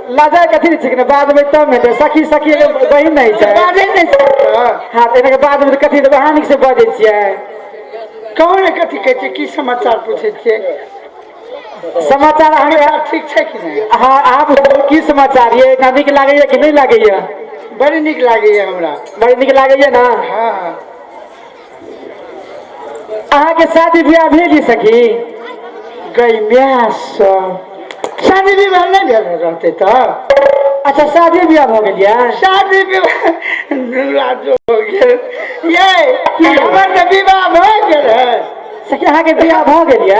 S5: लाजा कथी नहीं छिकने बाद में तब में सखी सखी बहिन नहीं छै
S1: बाजे नहीं सकता।
S5: हाँ एने के बाद में कथी बहानिक से बजै छियै।
S1: कौन है कथी कहै छै, की समाचार पूछे छियै?
S5: समाचार हमरा
S1: ठीक छै कि नहीं?
S5: हाँ आप की समाचार ये ना नीक लागैया कि नहीं लागैया?
S1: बड़ी नीक लागैए हमरा।
S5: बड़ी नीक लागैया ना?
S1: हाँ
S5: अहाँ के शादी ब्याह भेल ये सखी?
S1: गई म्याह सब शादी विवाह नहीं भेल रहते तो।
S5: अच्छा शादी ब्याह हो गेल या?
S1: शादी विवाह जो हो गेल ये हमर तो विवाह हो गेल है।
S5: सखी अहाँ के ब्याह भ गेल या?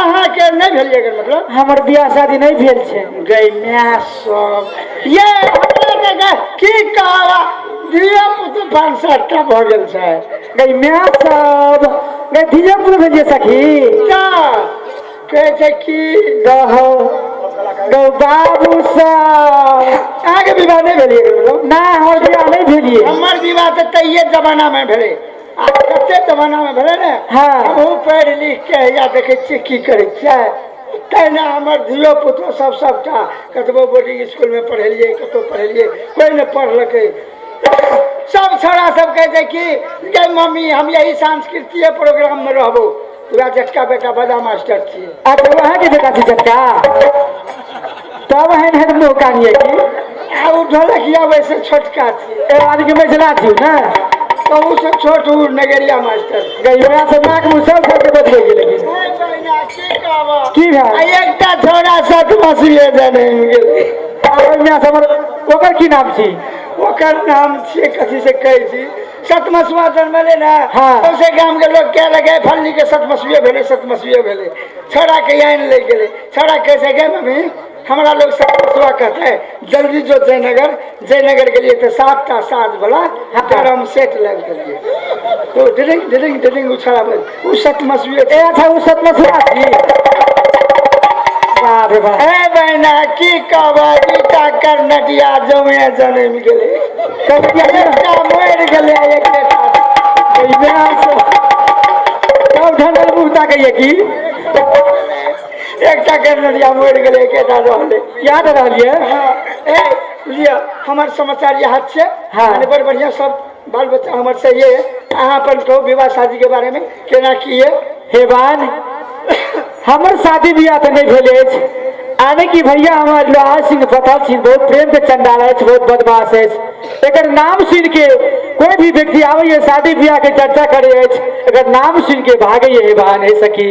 S1: अहाँ के नहीं भेल ये मतलब?
S5: हमर ब्याह शादी नहीं भेल छै।
S1: गई म्याह सब ये हमरा के की कहवा धिया पुत्र 5-7 टा भ गेल छै।
S5: गई म्याह सब गई धिया पुत्र भेलिए सखी?
S1: क्या कहै छै कि
S5: गहो गौ बाबू सब
S1: अहाँ के विवाह नहीं भेल ये मतलब?
S5: ना हमर ब्याह नहीं भेलिए।
S1: हमर विवाह तो तैये जमाना में भेले। आ कते जमाना में भेले ने।
S5: हाँ।
S1: हमहूँ पढ़ लिख के या देखे छियै की करे छियै। तैना हमर धियो पुतो सब सबटा कतबो बोर्डिंग स्कूल में पढ़ेलिए, कतौ पढ़ेलिए, कोई ने पढ़लकै। सब छोड़ा सब कहै छै कि गे मम्मी हम यही सांस्कृतिक प्रोग्राम में रहबो। वह जटका बेटा बड़ा मास्टर छियै।
S5: अच्छा वहाँ के बेटा थी झटका तब है ना मुँह कानिए की
S1: आ उ ढोलकिया वैसे छोटका छियै।
S5: आदमी के मैझला थी ना
S1: कहूँ से छोट उ नगरिया मास्टर।
S5: गई वहाँ से नाक मुँह सब छोड़ के बच गई। लेकिन की भाई
S1: एकटा छोरा 7 मसीहे जन्म गेलै।
S5: ओकर की नाम छी?
S1: ओकर नाम छियै कथी से कहै छी, सतमसुआ जन्मले ना।
S5: हाँ।
S1: उसे गांव के लोग कह लगे फलनी के सतमसुए भेले। छोरा के आइन ले गेले। छोरा कैसे गए मम्मी हमारा लोग सतमसुआ कहते हैं। जल्दी जो जयनगर के लिए तो 7 टा साज वाला ड्रम सेट लग गए। तो डिडिंग उछाला उ सतमसुए
S5: था। वो सतमसुआ थी। बाप रे बाप
S1: ए बहना की कहबा बेटा कर्नटिया जमे जन्म गेले। एकटा मरि गेले
S5: तब ढंढल मुँह ताकैया की
S1: एकटा कर्नटिया मरि गेले एकेटा रहले।
S5: याद रहलिए?
S1: हाँ ए लिया हमार समाचार यहाँ से।
S5: हाँ।
S1: बड़ बढ़िया सब बाल बच्चा हमार से ये अहाँ अपन कहो विवाह शादी के बारे में केना किए?
S5: हे बान हमर शादी ब्याह तो नहीं भेले आने की भैया हमार लोहा सिंह पथल सिंह बहुत प्रेम के चंडाल है, बहुत बदमाश है। एक नाम सुन के कोई भी व्यक्ति आवे शादी ब्याह के चर्चा करे। अगर नाम सुन के भागे हे बहन है सखी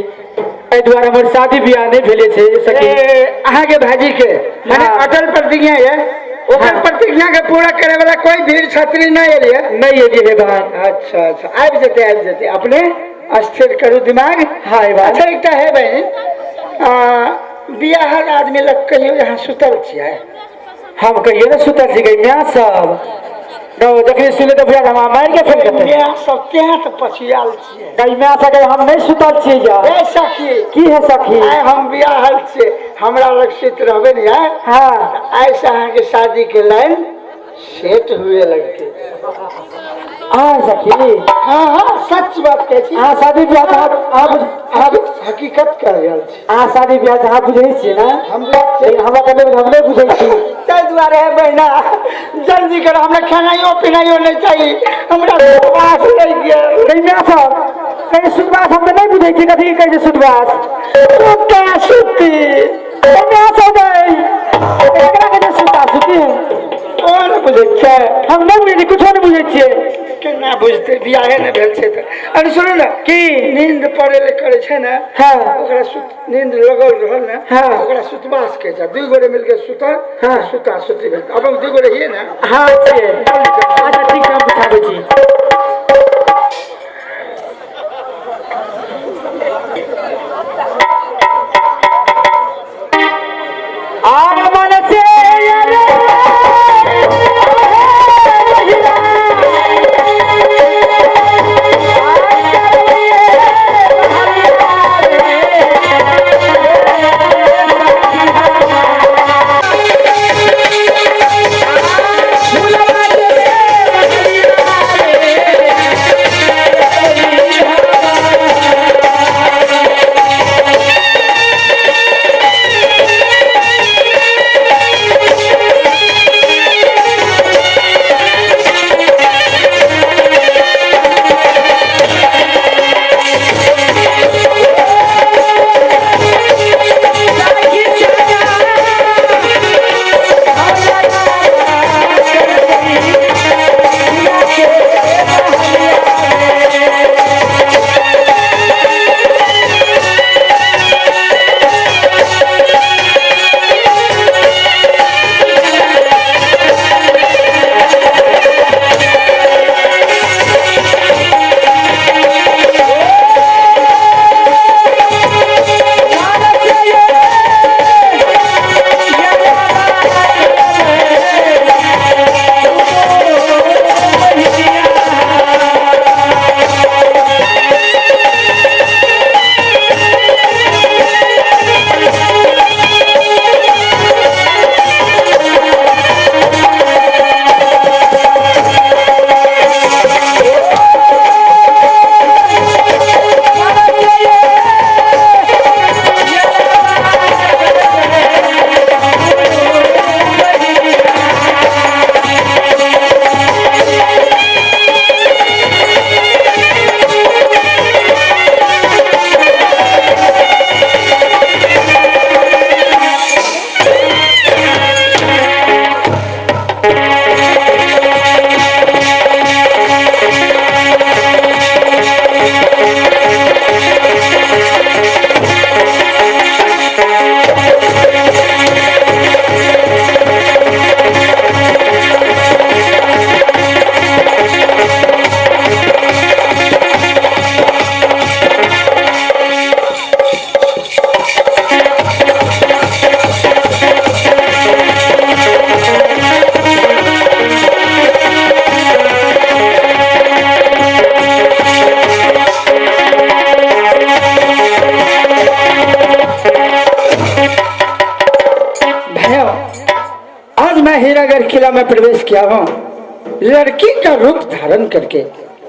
S5: ए द्वारा हमर शादी ब्याह नहीं भेले छे सखी।
S1: अहाँ के भाजी के माने
S5: हाँ।
S1: अटल प्रतिज्ञा है। ओकर
S5: हाँ।
S1: प्रतिज्ञा के पूरा करे वाला कोई भीड़ छतरी नहीं एलिए?
S5: नहीं एलिए हे बहन।
S1: अच्छा आबि जेते अपने स्थिर करू दिमाग।
S5: हाँ हे बहन।
S1: अच्छा एकटा है बहन बियाहल आदमी लग कहियो यहाँ सुतल छियै?
S5: हम कहिए ना सुतल छी गई म्याह सब जखनी सुने तो भैया हम मार के फेल करते
S1: बियाह सब केहाँ तो पछियाल छियै।
S5: गई म्याह सब हम नहीं सुतल छी जा।
S1: ए सखी
S5: की है सखी?
S1: आइ हम बियाहल छियै हमरा लग सुत रहबे नहीं है।
S5: हाँ
S1: आइ से अहाँ के शादी के लाइन सेट हुए लगते।
S5: हाँ सखी
S1: हाँ सच बात कहै छी।
S5: हाँ शादी ब्याह आप
S1: हकीकत कह रहल छी।
S5: हाँ शादी ब्याह आप बुझे छी ना?
S1: हम
S5: हमरा कने हम नहीं बुझे छी।
S1: ताहि दुआरे है बहिना जल्दी करो हमरा खानाइयो पिनाइयो नहीं चाहिए। हमरा सुतवास लग गेल।
S5: गई म्याह सब कहीं सुतवास हम नहीं बुझे छी कथी कहे सुतवास
S1: सुता सुती
S5: म्याह सब गई एकरा के सुता सुती
S1: कौन बुझे छै?
S5: हम नहीं बुझे कुछ नहीं बुझे छिए।
S1: केना बुझते बियाहे ने भेल छै त। अरे सुनू ना
S5: की
S1: नींद पड़े ले करे छै ना।
S5: हाँ
S1: ओकरा नींद लगल रहल ना।
S5: हाँ।
S1: ओकरा सुतवास कहे छै। दू गोरे मिलके सुतल।
S5: हाँ।
S1: सुता सुती भेल। अब हम दू गोरे हिए ना।
S5: हाँ छिए। अच्छा ठीक है हम बुझाबे छी।
S1: मैं हीरागढ़ किला में प्रवेश किया हूँ लड़की का रूप धारण करके,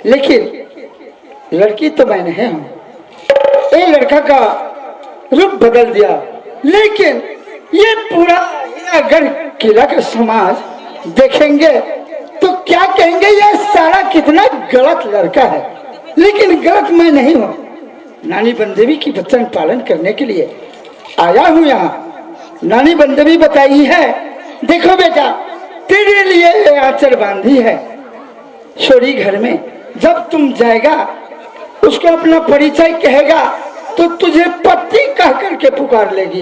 S1: लेकिन लड़की तो मैं नहीं हूँ। ये लड़का का रूप बदल दिया, लेकिन ये पूरा हीरागढ़ किला का समाज देखेंगे तो क्या कहेंगे, ये सारा कितना गलत लड़का है। लेकिन गलत मैं नहीं हूँ। नानी बंदेवी की वचन पालन करने के लिए आया हूँ यहाँ। नानी बंदेवी बताई है, देखो बेटा तेरे लिए ये आंचल बांधी है, छोरी घर में जब तुम जाएगा उसको अपना परिचय कहेगा तो तुझे पति कह करके पुकार लेगी।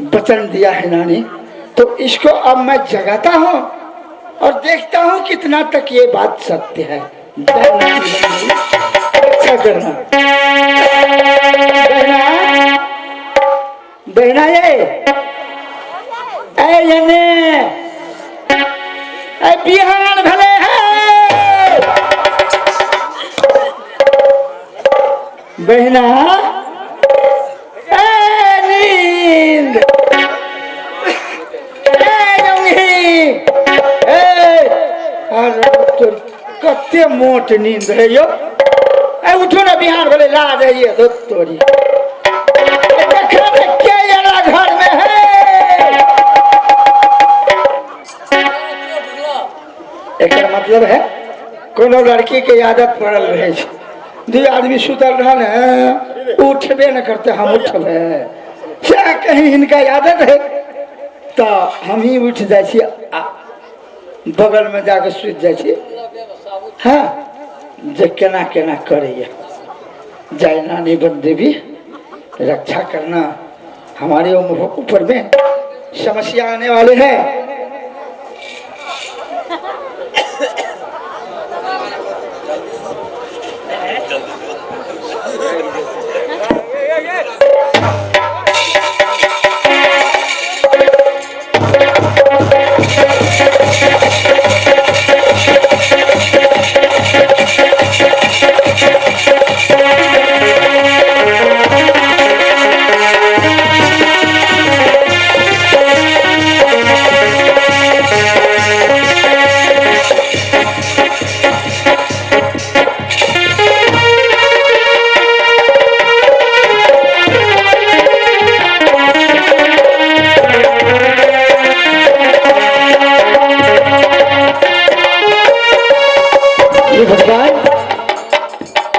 S1: वचन दिया है नानी, तो इसको अब मैं जगाता हूँ और देखता हूँ कितना तक ये बात सत्य है। अच्छा करना बहना, बहना ये बिहान भले है बहना, नींद कते मोट नींद है यो। उठो ना बिहान भले ला जाइए तो तोरी क्या घर में है। एक मतलब है कोनो लड़की के आदत पड़ल रहे, दू आदमी सुतल रहल है उठबे न करते, हम उठबे क्या कहीं इनका आदत है तो हम ही उठ जाए, बगल में जाकर सुत जाए। हाँ जे केना केना करे जाए नानी बंदेवी, रक्षा करना हमारे ऊपर में समस्या आने वाले हैं।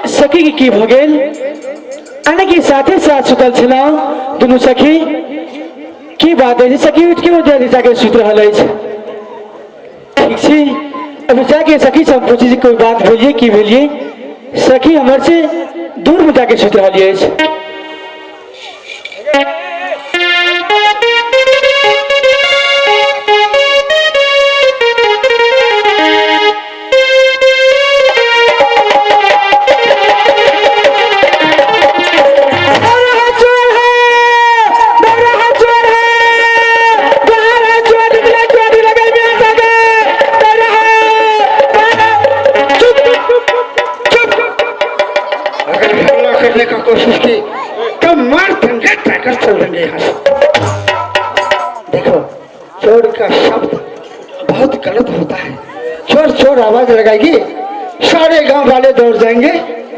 S5: सखी की भगेल आने की साथे साथ सुतल छला दोनों सखी की बात है। सखी उठ के उधर जाके सुत रहल है। ठीक छै, अब जाके सखी से पूछे कोई बात बोलिए की बोलिए। सखी हमर से दूर में जाके सुत रहल है।
S1: कोशिश की तो मार देंगे, ट्रैकर चल देंगे यहाँ से। देखो चोर का शब्द बहुत गलत होता है। चोर चोर आवाज लगाएगी, सारे गांव वाले दौड़ जाएंगे,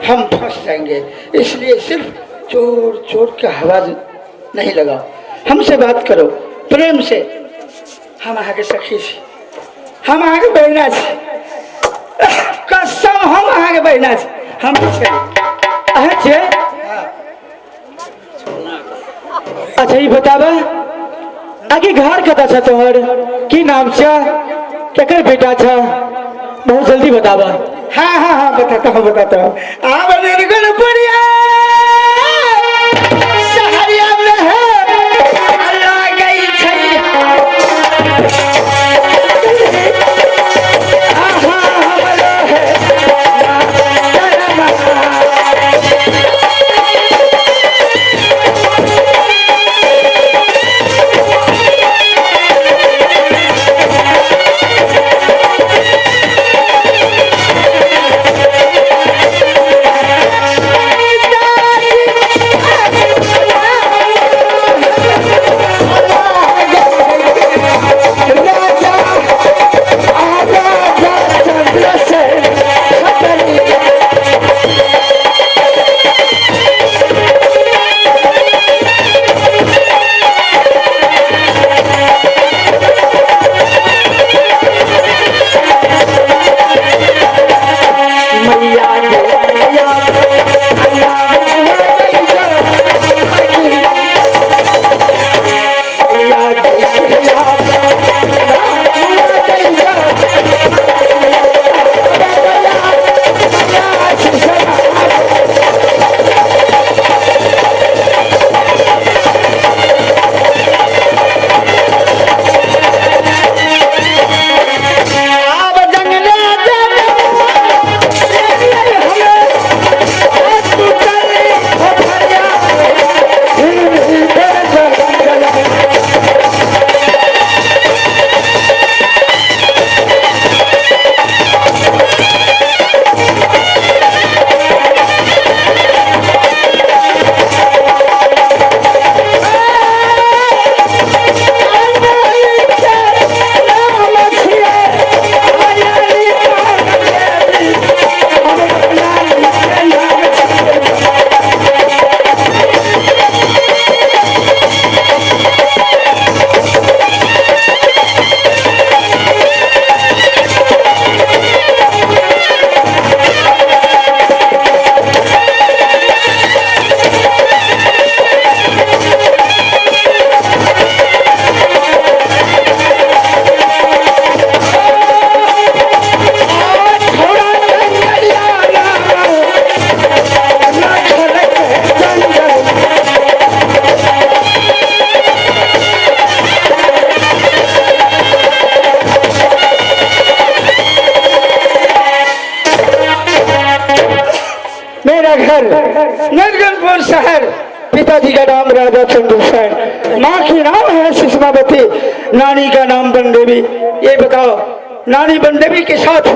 S1: हम फंस जाएंगे। इसलिए सिर्फ चोर चोर की आवाज नहीं लगाओ, हमसे बात करो प्रेम से। हम आगे सखी से, हम आगे बहना से, कसम हम आगे बहना से, हम
S5: अच्छा ये बतावा आगे घर कता था तोहर की नाम छा, केकर बेटा था, बहुत जल्दी बतावा।
S1: हाँ हाँ हाँ बताता हूँ बताता हूँ। आप निर्गुण पुरिया शहरिया में है, अल्लाह गई छैया। दादा चंद्रसेन, माँ की नाम है सुषमावती, नानी का नाम बनदेवी। ये बताओ, नानी बनदेवी के साथ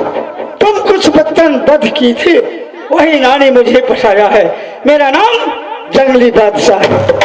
S1: तुम कुछ बचपन बद की थी, वही नानी मुझे फंसाया है। मेरा नाम जंगली बादशाह है।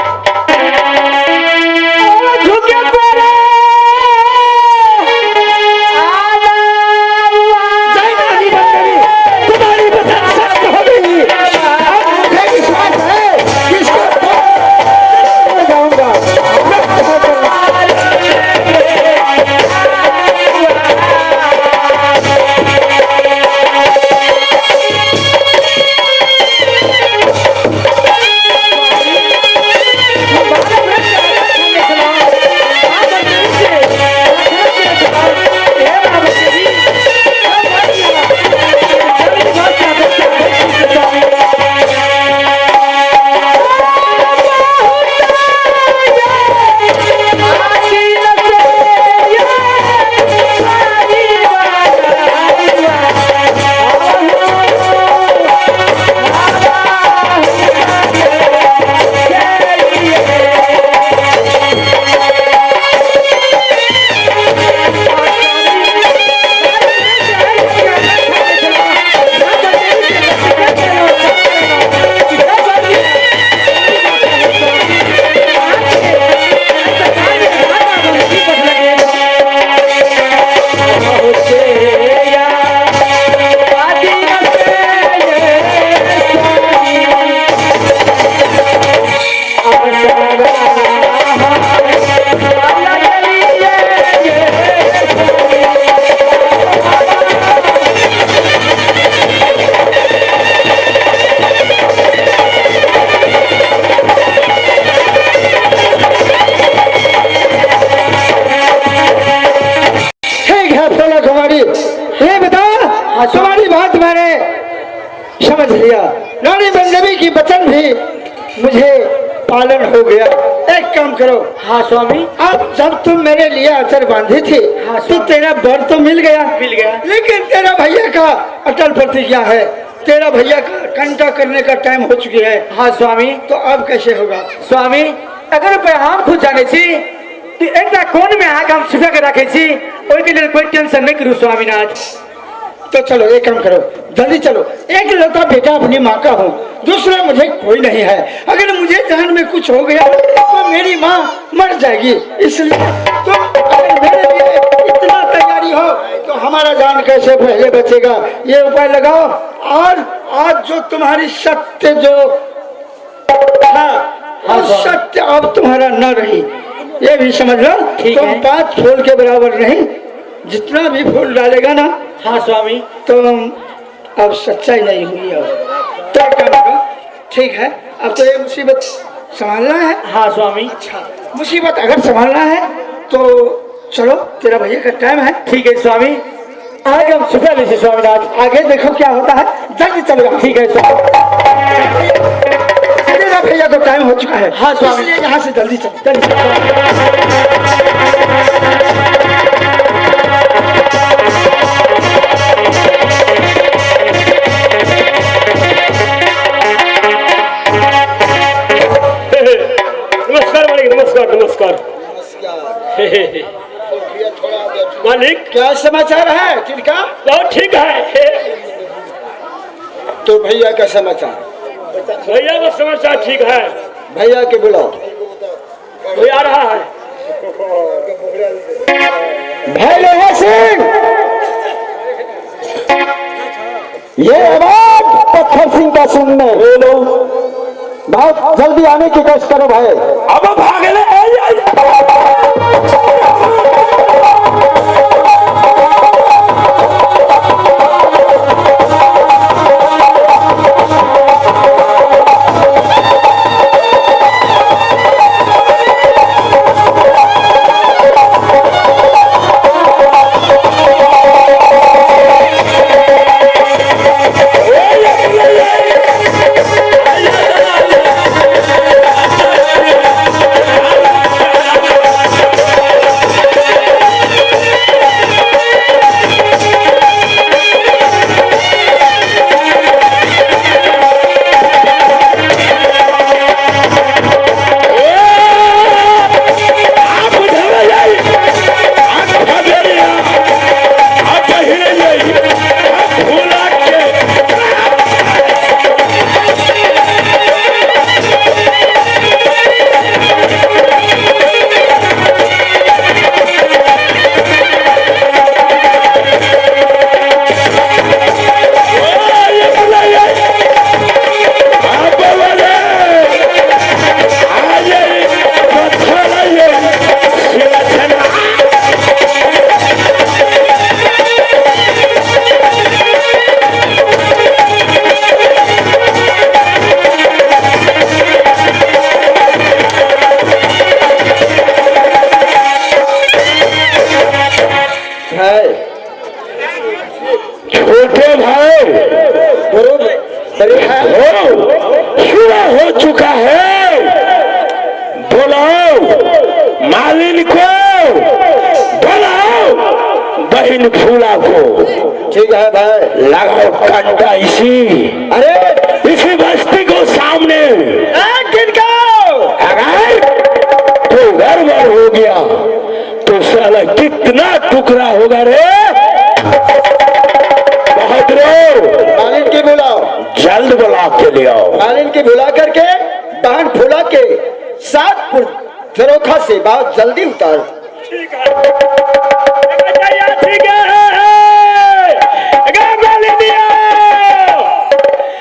S1: तुम्हारी बात मैंने समझ लिया। रानी बंदेवी की वचन भी मुझे पालन हो गया। एक काम करो।
S5: हाँ स्वामी।
S1: अब जब तुम मेरे लिए अचर बांधी थी,
S5: हाँ,
S1: तो तेरा वर तो मिल गया। लेकिन तेरा भैया का अटल प्रतिज्ञा है, तेरा भैया का कंटा करने का टाइम हो चुकी है।
S5: हाँ स्वामी।
S1: तो अब कैसे होगा?
S5: स्वामी अगर हम खुद जाने छी तो एक कोन में आग हम छुपा के रखे छी, ओके लिए कोई टेंशन नहीं करू स्वामीनाथ।
S1: तो चलो एक काम करो, जल्दी चलो। एक लौता बेटा अपनी माँ का हूँ, दूसरा मुझे कोई नहीं है। अगर मुझे जान में कुछ हो गया तो मेरी माँ मर जाएगी। इसलिए तुम अगर मेरे लिए इतना तैयारी हो तो हमारा जान कैसे पहले बचेगा, ये उपाय लगाओ। और आज जो तुम्हारी सत्य जो था, सत्य अब तुम्हारा न रही, ये भी समझ लो। तुम 5 फूल के बराबर नहीं, जितना भी फूल डालेगा ना।
S5: हाँ स्वामी।
S1: तो अब सच्चाई नहीं हुई। अब तो क्या होगा? ठीक है, अब तो ये मुसीबत संभालना है।
S5: हाँ स्वामी।
S1: अच्छा, मुसीबत अगर संभालना है तो चलो, तेरा भैया का टाइम है।
S5: ठीक है स्वामी, आगे हम छुपा ले स्वामीनाथ।
S1: आगे देखो क्या होता है, जल्दी चलो।
S5: ठीक है स्वामी।
S1: तेरा भैया को टाइम हो चुका है।
S5: हाँ स्वामी।
S1: इसलिए यहाँ से जल्दी चलो।
S2: नमस्कार नमस्कार। मालिक
S1: क्या समाचार है तिनका?
S2: बहुत ठीक है।
S1: तो भैया का समाचार?
S2: भैया का समाचार ठीक है।
S1: भैया के बुलाओ।
S2: भैया आ रहा है।
S1: भैया सिंह, ये आवाज पत्थर सिंह का सुनने लो। बहुत जल्दी आने की कोशिश करो भाई।
S2: अब भागले मालिन को बुलाओ, बहन फूला को।
S4: ठीक है भाई।
S2: लगाओ कंटा इसी बस्ती को सामने। अगर तो गड़बड़ हो गया तो साला कितना टुकड़ा होगा रे। बहादुर
S4: मालिन की बुलाओ,
S2: जल्द बुला के ले आओ।
S4: मालिन की बुला करके बहन फूला के 7 फुट झरोखा से बहुत जल्दी उतार।
S2: ठीक है, ठीक है।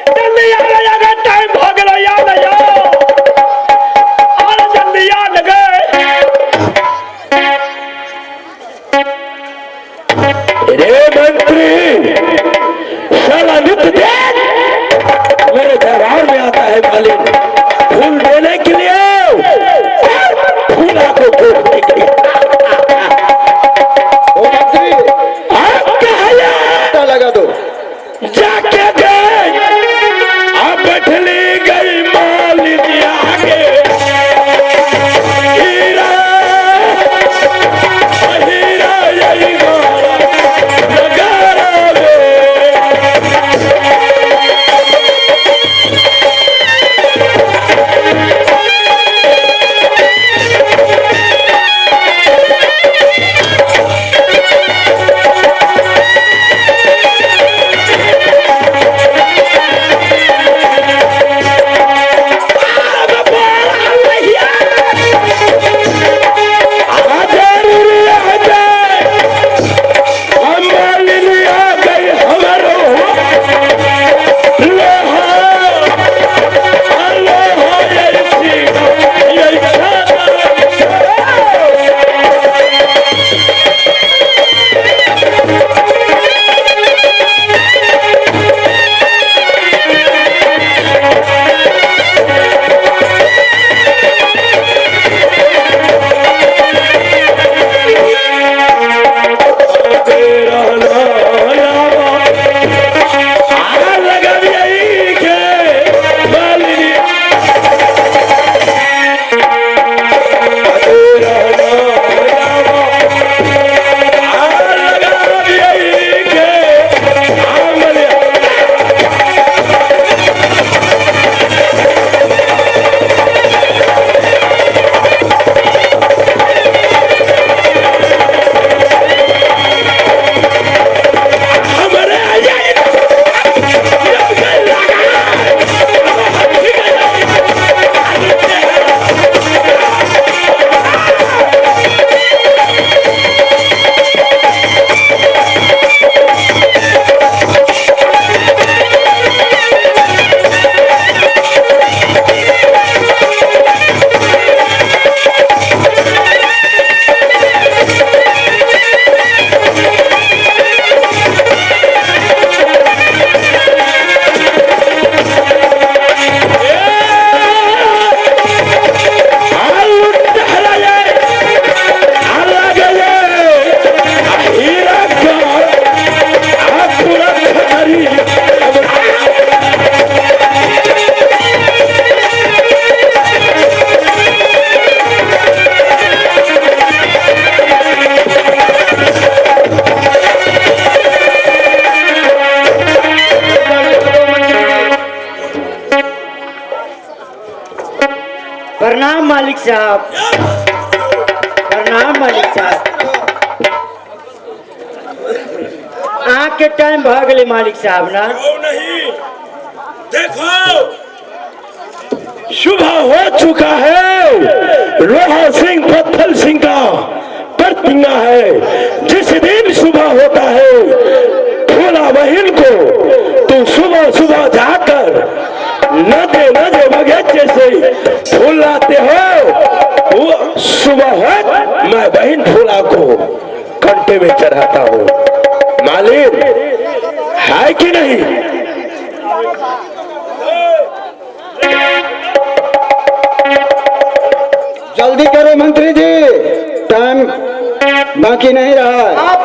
S2: जल्दी आ, टाइम हो गया, याद आ जाओ। और जल्दी आ लगे। रे मंत्री साला नित्य देख मेरे दरबार में आता है मालिक फूल देने के लिए, फूला को देखने के लिए।
S4: ओ मंत्री
S2: आप कहा
S4: लगा दो।
S2: जाके देख अब बैठली गई मालिक आगे। हीरा हीरा यही नगारा
S4: प्रणाम मालिक साहब, प्रणाम मालिक साहब। आँख के टाइम भाग गए मालिक साहब ना।
S2: नहीं देखो सुबह हो चुका है। लोहा सिंह पत्थर सिंह का प्रतिज्ञा है, जिस दिन सुबह होता है फूला बहन को तो सुबह सुबह जाकर नदे बगीचे से फूल लाते हो। वो सुबह हो मैं बहन फूला को कंटे में चढ़ाता हूँ। मालिक है कि नहीं?
S4: जल्दी करो मंत्री जी, टाइम बाकी नहीं रहा।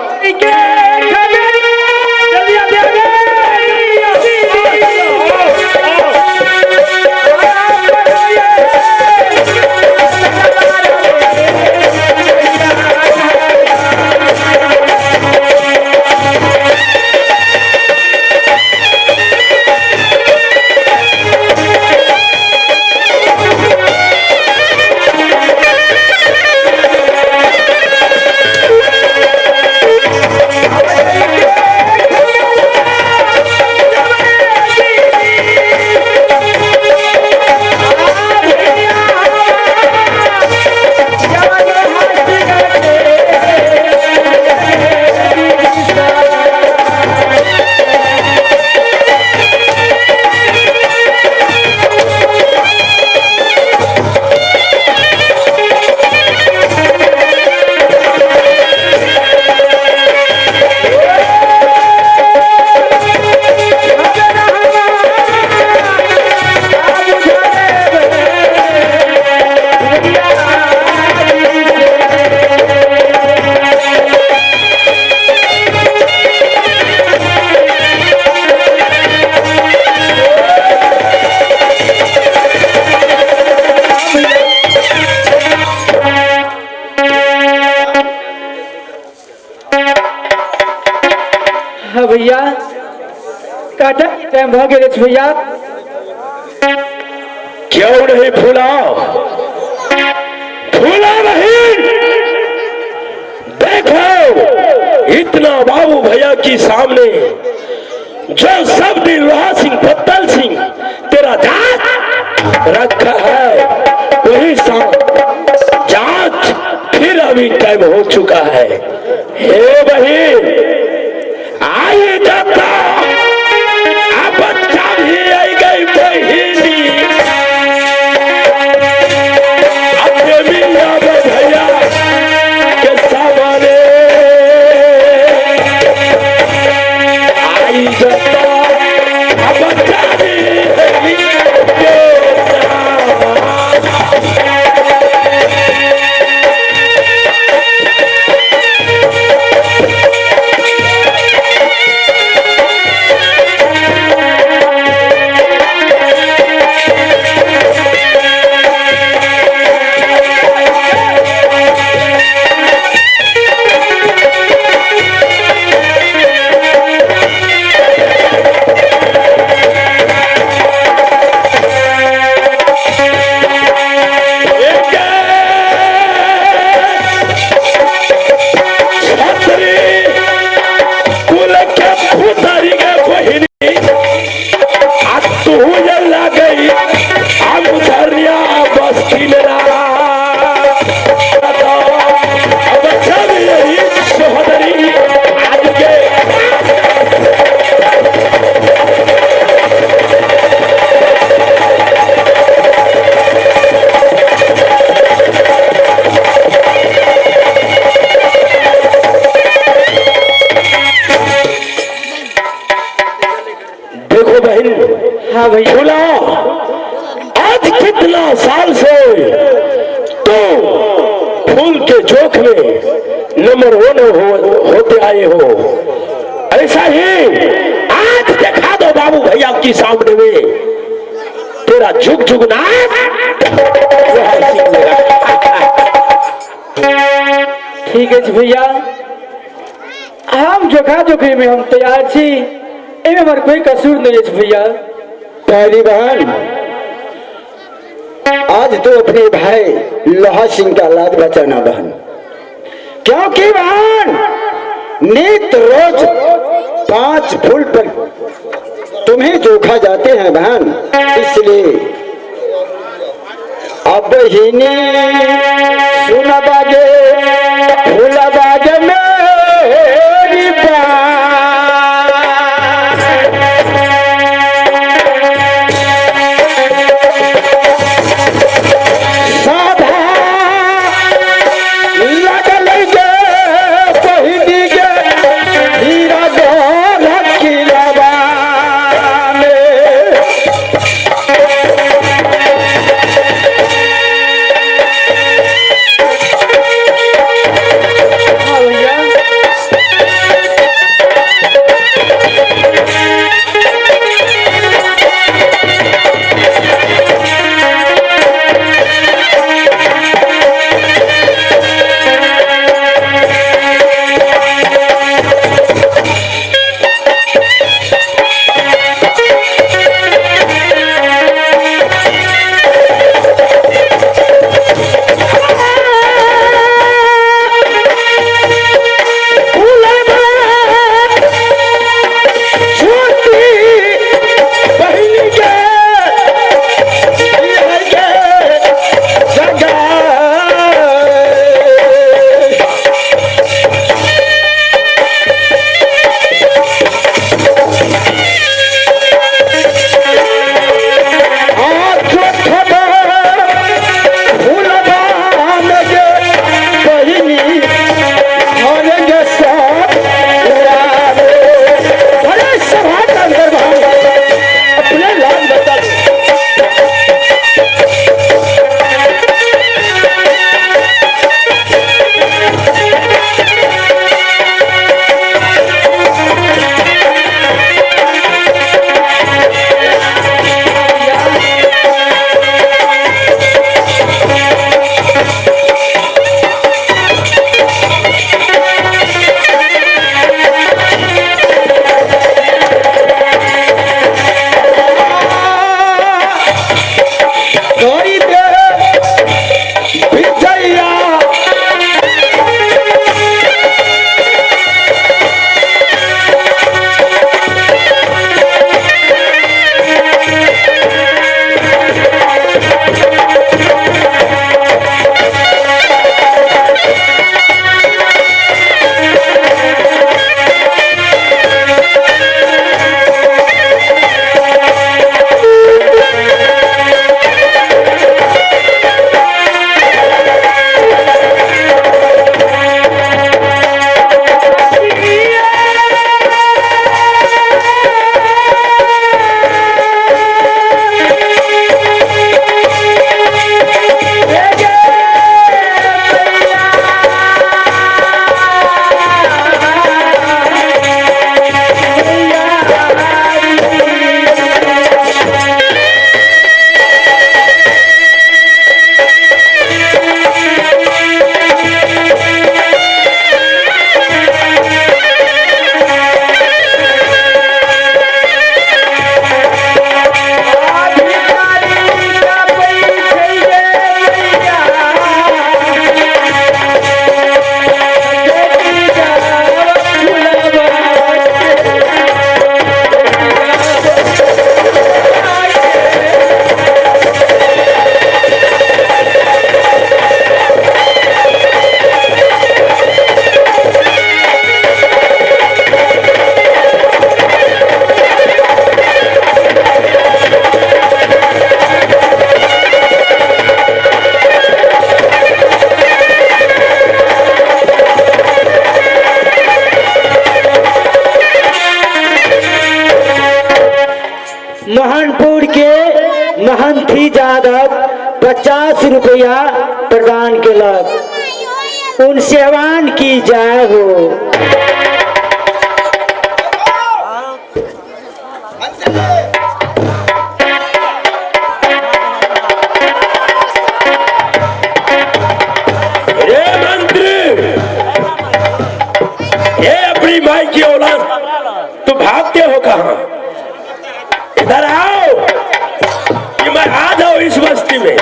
S5: भैया काटा टाइम हो गए भैया
S2: क्यों नहीं फूला फूला नहीं देखो इतना बाबू भैया की सामने जो सब दिन लोहा सिंह पत्तल सिंह तेरा जांच रखा है वही जांच फिर अभी टाइम हो चुका है हे बहन आइए जाता अब बच्चा भी आई गई बहिनी अपने मिया भैया के सामने आई जाता अब बच्चा भी आई के
S5: हाँ भैया
S2: फूला आज कितना साल से तो फूल के जोख में नंबर 1 होते आए हो ऐसा ही आज दिखा दो बाबू भैया की सामने में तेरा झुक झुक ना
S5: ठीक है भैया हम जोखा जोखी में हम तैयार छी एमे हमार कोई कसूर नहीं है भैया
S4: पहली बहन आज तो अपने भाई लोहा सिंह का लाद बचाना बहन क्योंकि बहन नित रोज 5 फूल पर तुम्हें जोखा जाते हैं बहन इसलिए अब हिनी सुन बागे फूल बागे मेरी केलक उनसे आह्वान की जाए हो।
S2: माई की औलाद तुम भागते हो कहां? इधर आओ कि मैं आ जाऊं इस बस्ती में।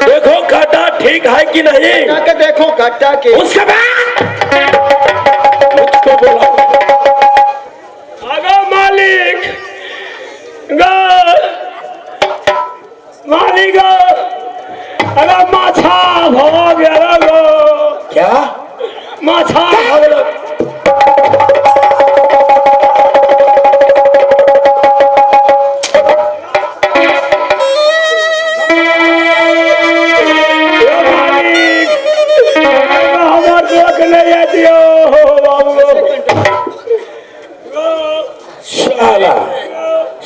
S2: देखो काटा ठीक है कि नहीं?
S1: देखो गड्ढा के
S2: उसके बाद मुझको बोला अगर मालिक मालिक अगर माछा भाग गया क्या? माछा भाग गया।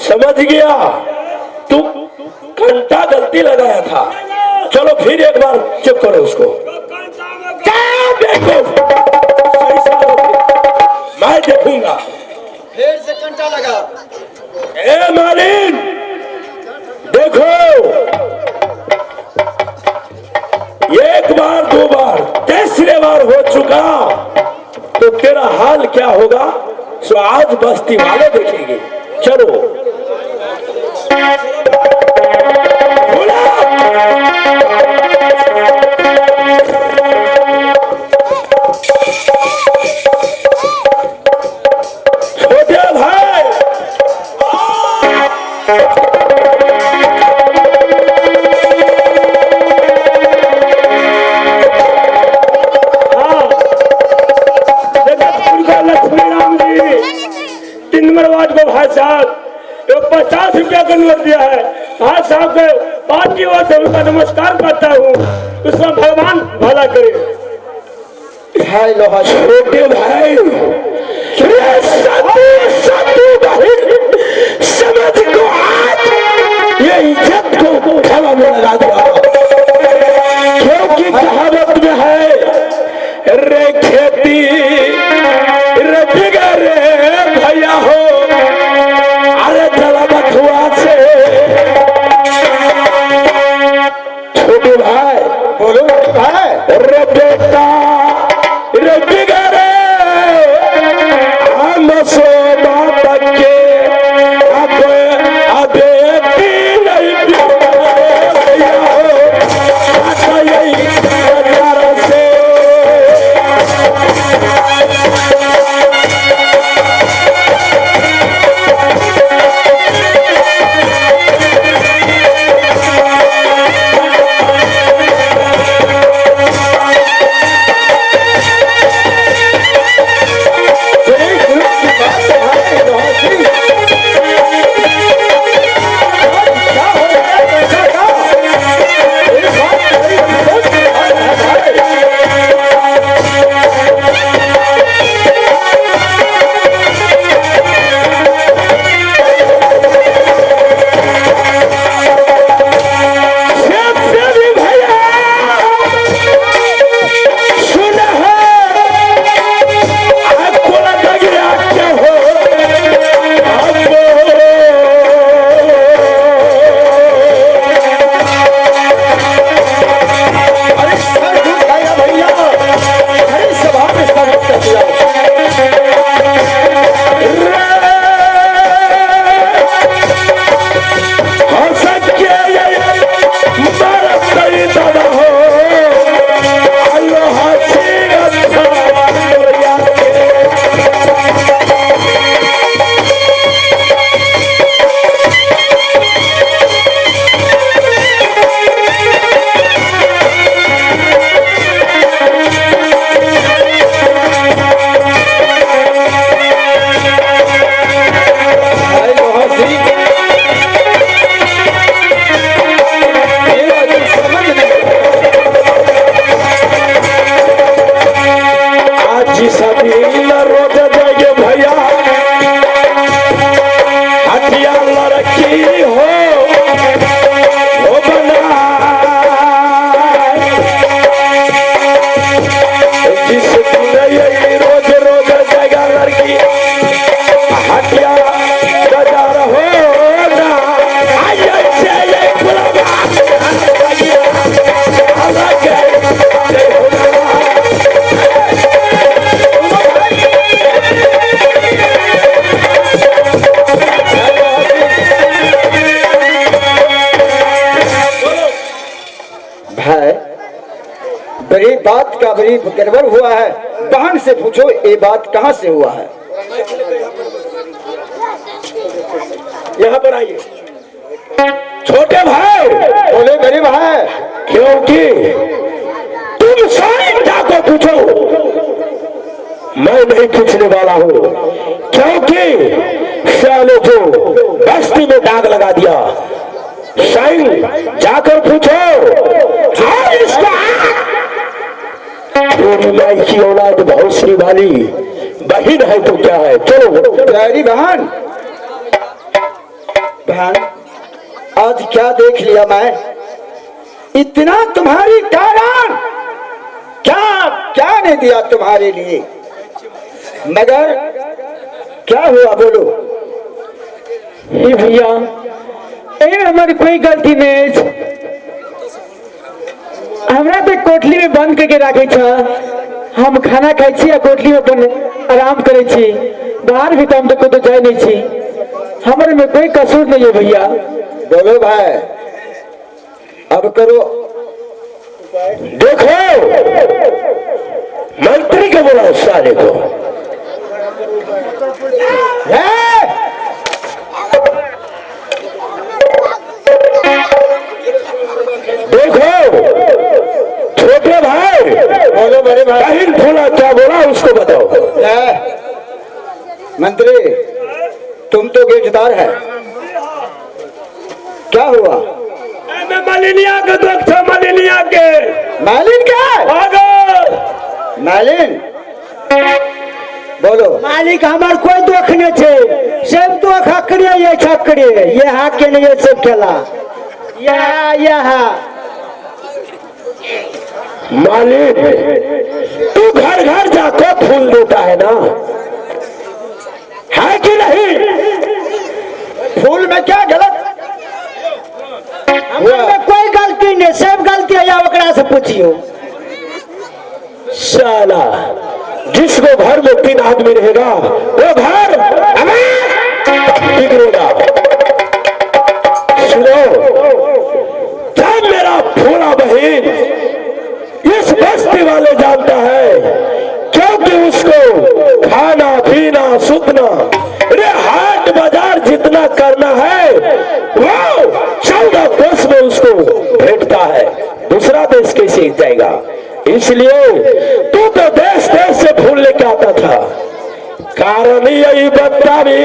S2: समझ गया तू घंटा गलती लगाया था। चलो फिर एक बार चेक करो उसको। मैं देखूंगा
S1: फिर से घंटा लगा।
S2: ए मालिन देखो एक बार दो बार तीसरे बार हो चुका तो तेरा हाल क्या होगा सो आज बस्ती वाले देखेंगे। चलो छोटे भाई लक्ष्मी राम जी 3 नंबर वार्ड को भाई साहब 50 रुपया का नोट दिया है। भाई साहब को पार्टी ओर से उनका नमस्कार करता हूँ। उसमें भगवान भला करे।
S1: भाई लोहा
S2: छोटे भाई समझ को आज ये इज्जत को हवा में लगा दिया क्योंकि कहावत में है रे खेती रे बिगड़े भैया हो अरे जला बथुआ से। छोटे भाई
S1: बोलो भाई
S2: रे बेटा रे बिगड़े हम सो बाप के अब अबे नहीं
S4: बड़ी बात का बड़ी गड़बड़ हुआ है। बहन से पूछो ये बात कहाँ से हुआ है।
S2: यहाँ पर आइए। छोटे भाई
S4: बोले बड़े भाई,
S2: क्योंकि तुम साइन जाकर पूछो, मैं नहीं पूछने वाला हूँ। क्योंकि साले जो बस्ती में दाग लगा दिया, साइन जाकर पूछो। हाँ, इसका तेरी माई की औलाद भौसरी वाली बहन है तो क्या है। चलो
S4: प्यारी बहन, बहन आज क्या देख लिया मैं, इतना तुम्हारी कारण क्या क्या नहीं दिया तुम्हारे लिए, मगर क्या हुआ बोलो।
S5: हे भैया, ए हमारी कोई गलती नहीं है। हमरा तो कोठली में बंद करके रखे छ। हम खाना खाई छी या कोठली में अपन आराम करे छी। बाहर भी तो हम तो जाए नहीं छी। हमारे में कोई कसूर नहीं है भैया।
S4: बोलो भाई, अब करो।
S2: देखो, मंत्री को बोला उस साले को। देखो छोटे भाई,
S4: बोलो बड़े भाई।
S2: बहन बोला क्या बोला उसको बताओ।
S4: मंत्री तुम तो गेटदार है, क्या हुआ।
S2: मैं मालिनिया के दुख था, मालिनिया के।
S4: मालिन क्या मालिन बोलो।
S1: मालिक हमार कोई दुख नहीं छे, सब दुख हकड़े ये छकड़े ये हाथ के नहीं सब खेला यहाँ
S2: मालिक तू घर घर जाकर फूल देता है ना, है कि नहीं।
S4: फूल में क्या गलत
S1: हमारे कोई गलती नहीं, सब गलती है ओकरा से पूछियो।
S2: साला जिसको घर में 3 आदमी रहेगा वो घर बिगड़ेगा। सुनो, जब मेरा फूला बहन इस बस्ती वाले जानता है, क्योंकि उसको खाना पीना सुतना अरे हाट बाजार जितना करना है वो 14 कोस में उसको भेंटता है। दूसरा देश कैसे जाएगा। इसलिए तू तो देश देश से फूल लेके आता था। कारण यही बता भी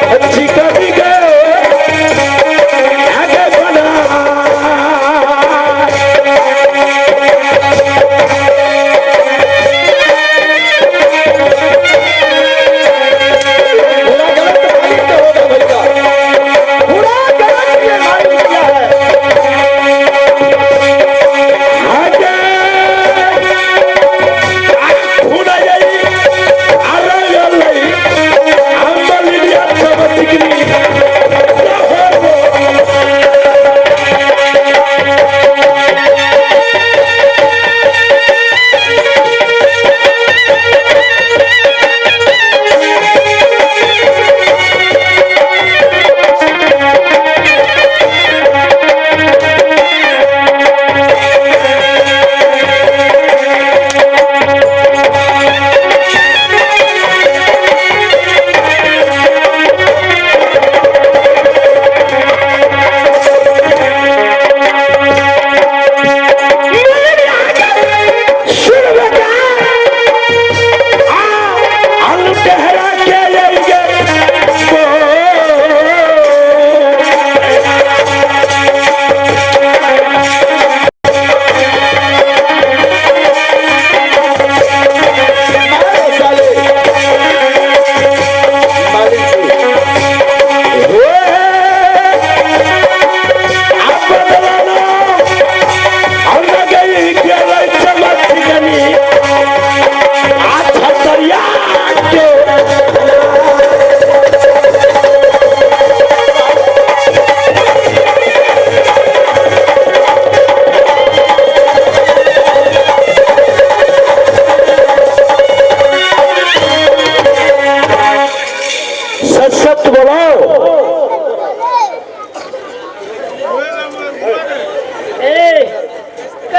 S2: अच्छी कभी गए आगे बना।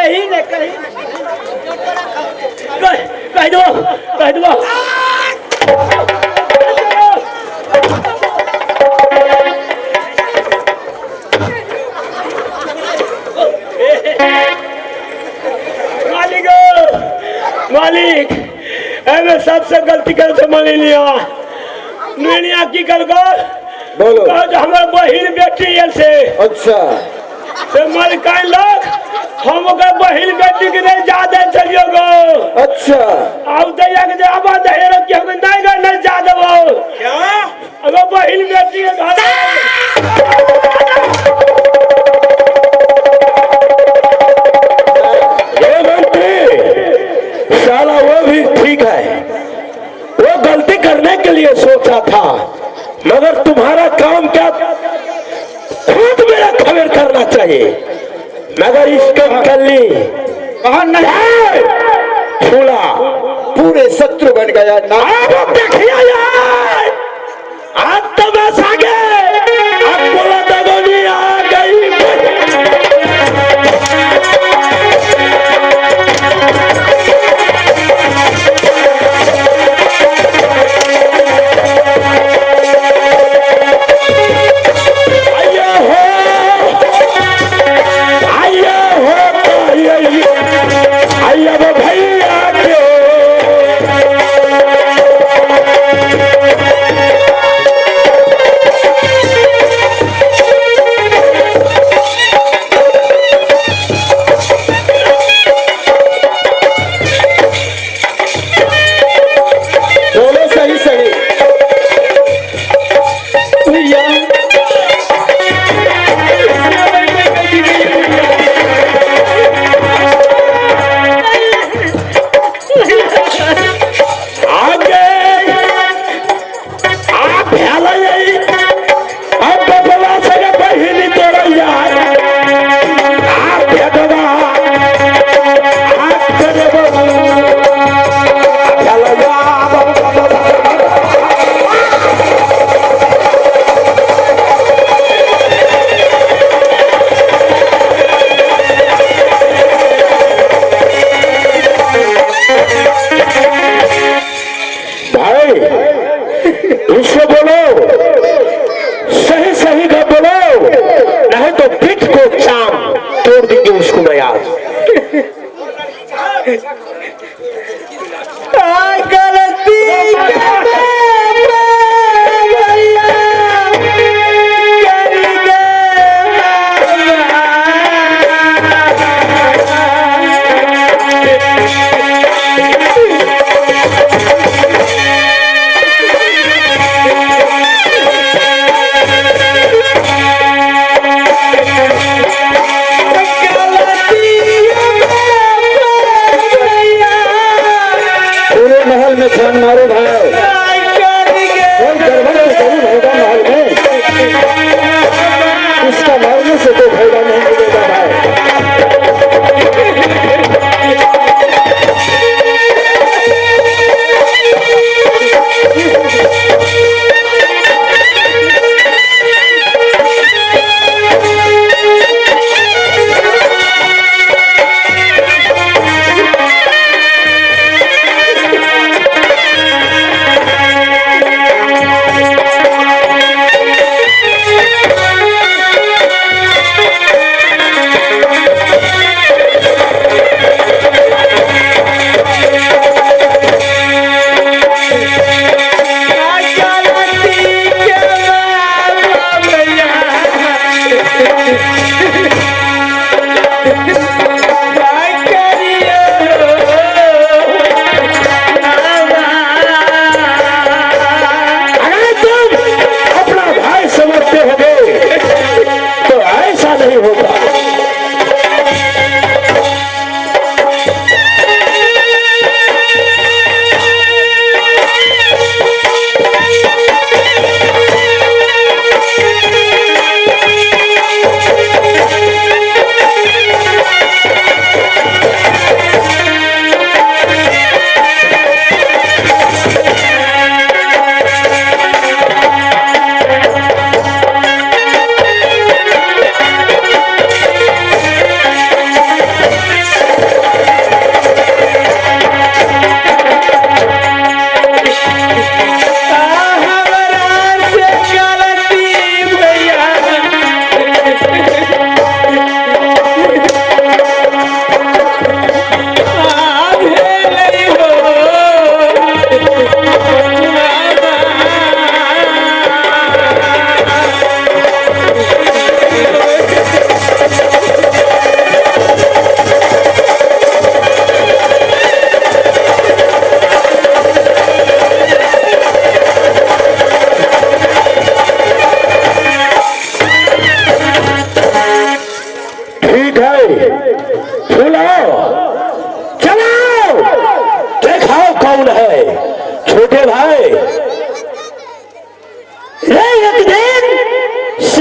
S2: कहीं न कहीं कह दो कह दो मालिक मालिक मैं सबसे गलती कर से मान लिया नैनिया की कर
S7: बोलो।
S2: हमारे बहिन बेटी से
S7: अच्छा
S2: से मालिकाई लोग हम ओकर बहिन बेटी के नहीं जादे चलियो गो
S7: अच्छा
S2: अब दैया के जवाब दे रे कि हम नहीं गो नहीं जा देबो क्या अगर बहिन बेटी के घर
S7: ये मंत्री साला वो भी ठीक है, वो गलती करने के लिए सोचा था, मगर तुम्हारा काम क्या खुद मेरा खबर करना चाहिए, मगर इसका कल्ली फूला
S3: पूरे शत्रु बन गया ना।
S7: अब देखिए यार, आज तो बस आ गए, अब बोला दगोनी आ गई। इससे बोलो, सही सही का बोलो, नहीं तो पीठ को चाम तोड़ देंगे उसको मैं आज।
S4: गलती
S3: महल में छान मारो भाई, कोई गड़बड़ तो जरूर होगा महल में, इसका मारने से तो फायदा नहीं मिलेगा भाई।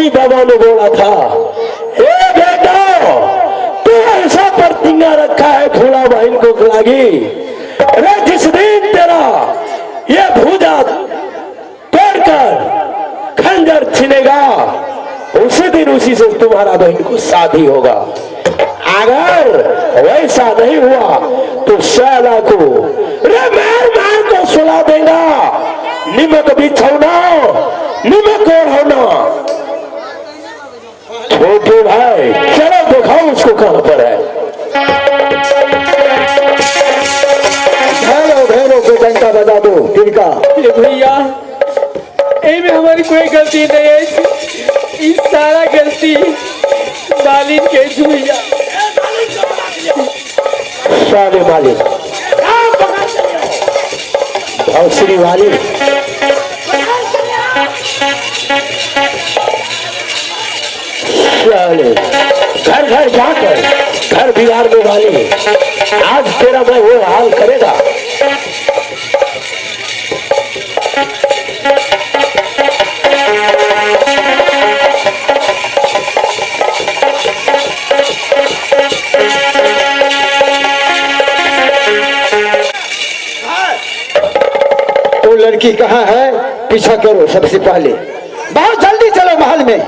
S7: मौसी बाबा ने बोला था, ए बेटा तू ऐसा प्रतिज्ञा रखा है फूला बहन को लागी, अरे जिस दिन तेरा ये भुजा तोड़कर खंजर छिनेगा उसी दिन उसी से तुम्हारा बहन को शादी होगा। अगर वैसा नहीं हुआ तो शाला को मार मार को सुला देगा, निमक बिछौना निमक और होना। छोटे भाई चलो दिखाओ उसको कहां पर है। घरों को डंका बजा दो तिनका।
S5: भैया में हमारी कोई गलती नहीं है, इस सारा गलती मालिक के भैया।
S7: शाले मालिक भौसरी वाली घर घर जाकर घर बिगाड़ने वाली, आज तेरा मैं वो हाल करेगा।
S3: वो लड़की कहाँ है? पीछा करो सबसे पहले, बहुत जल्दी चलो महल में।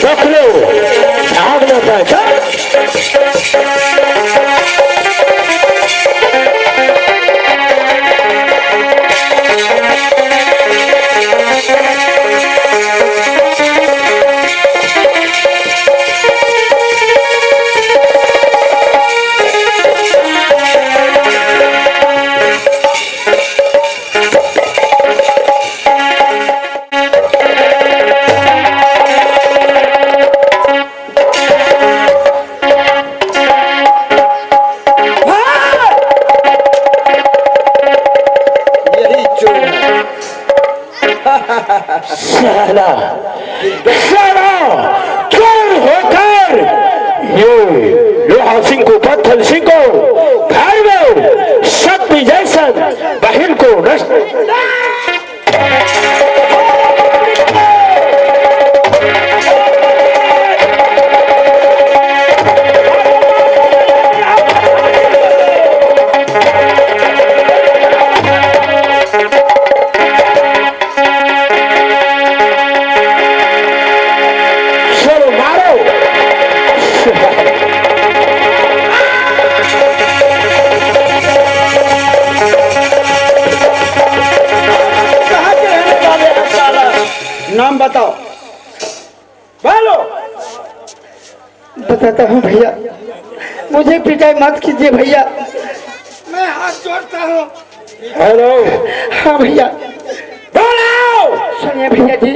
S7: रख लो, भाग ना पाए। साला साला चोर होकर ये लोहा सिंह को पत्थर सिंह को घर में शक्ति जैसन बहन को नष्ट।
S1: नाम बताओ। बोलो। बताता हूँ भैया, मुझे पिटाई मत कीजिए भैया, मैं हाथ जोड़ता हूँ।
S7: हेलो।
S1: हाँ भैया।
S7: बोलो।
S1: सुनिए भैया जी,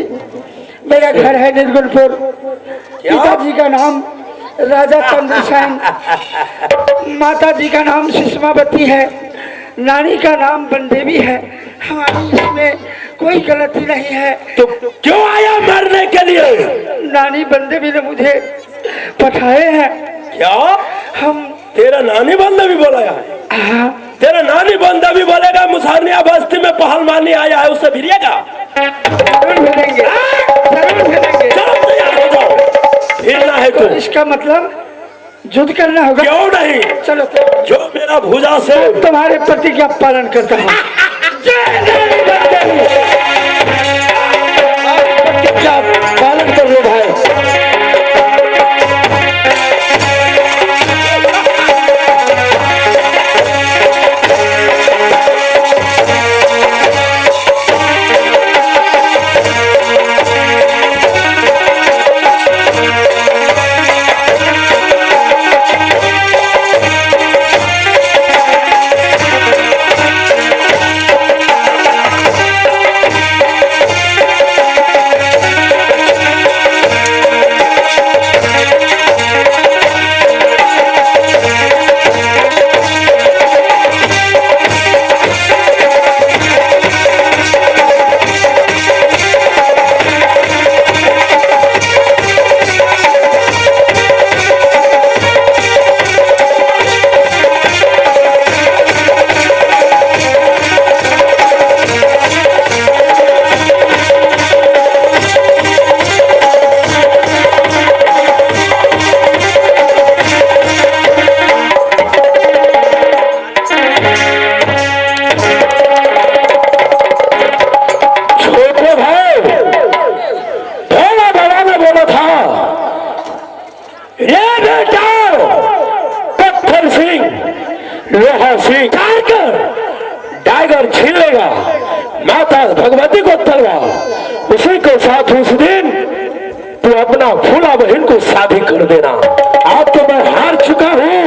S1: मेरा घर है निर्गुणपुर, पिताजी का नाम राजा चंद्रसेन, माता जी का नाम सुषमावती है, नानी का नाम बनदेवी है। हमारी इसमें कोई गलती नहीं है।
S7: तो क्यों आया मरने के लिए?
S1: नानी बनदेवी ने मुझे पठाए हैं।
S7: क्या
S1: हम
S7: तेरा नानी बंदेवी बोलाया है?
S1: हाँ।
S7: तेरा नानी बंदेवी बोलेगा मुसारनिया बस्ती में पहलवानी आया है, उससे भिड़ेगा?
S1: जरूर मिलेंगे, जरूर मिलेंगे।
S7: चलो तैयार हो जाओ, फिरना है
S1: तो इसका मतलब युद्ध करना होगा।
S7: क्यों नहीं?
S1: चलो
S7: जो मेरा भुजा से
S1: तुम्हारे प्रतिज्ञा पालन करता हूँ।
S7: प्रतिज्ञा पालन कर लो भाई। स्वीकार कर, टाइगर छीन लेगा माता भगवती को तलवार, उसी के साथ उस दिन तू अपना फूला बहन को शादी कर देना। आज तो मैं हार चुका हूँ।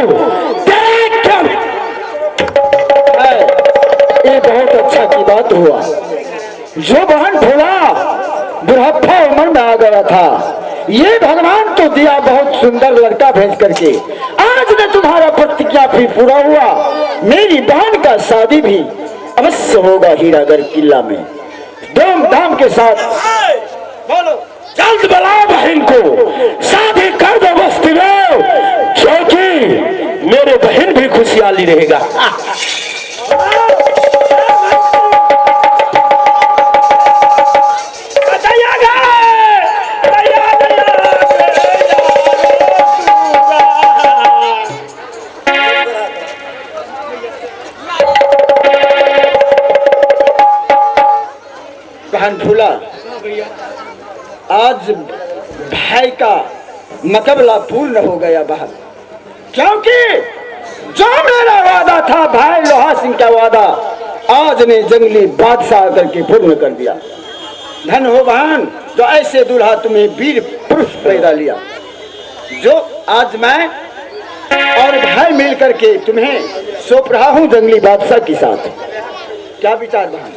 S4: ये बहुत अच्छा की बात हुआ। जो बहन फूला बुढ़ापा उम्र में आ गया था, ये भगवान तो दिया बहुत सुंदर लड़का भेज करके। आज ने तुम्हारा प्रतिज्ञा भी पूरा हुआ। मेरी बहन का शादी भी अवश्य होगा हीरागढ़ किला में धूमधाम के साथ।
S7: बोलो, जल्द बुलाओ बहन को, शादी कर दो बस्ती में, क्योंकि मेरे बहन भी खुशहाली रहेगा।
S4: बहन फूला, आज भाई का मुकाबला पूर्ण हो गया बहन, क्योंकि जो मेरा वादा था भाई लोहा सिंह का वादा आज ने जंगली बादशाह करके पूर्ण कर दिया। धन हो बहन, जो ऐसे दूल्हा तुम्हें वीर पुरुष पैदा लिया, जो आज मैं और भाई मिल करके तुम्हें सौंप रहा हूँ जंगली बादशाह के साथ। क्या विचार बहन?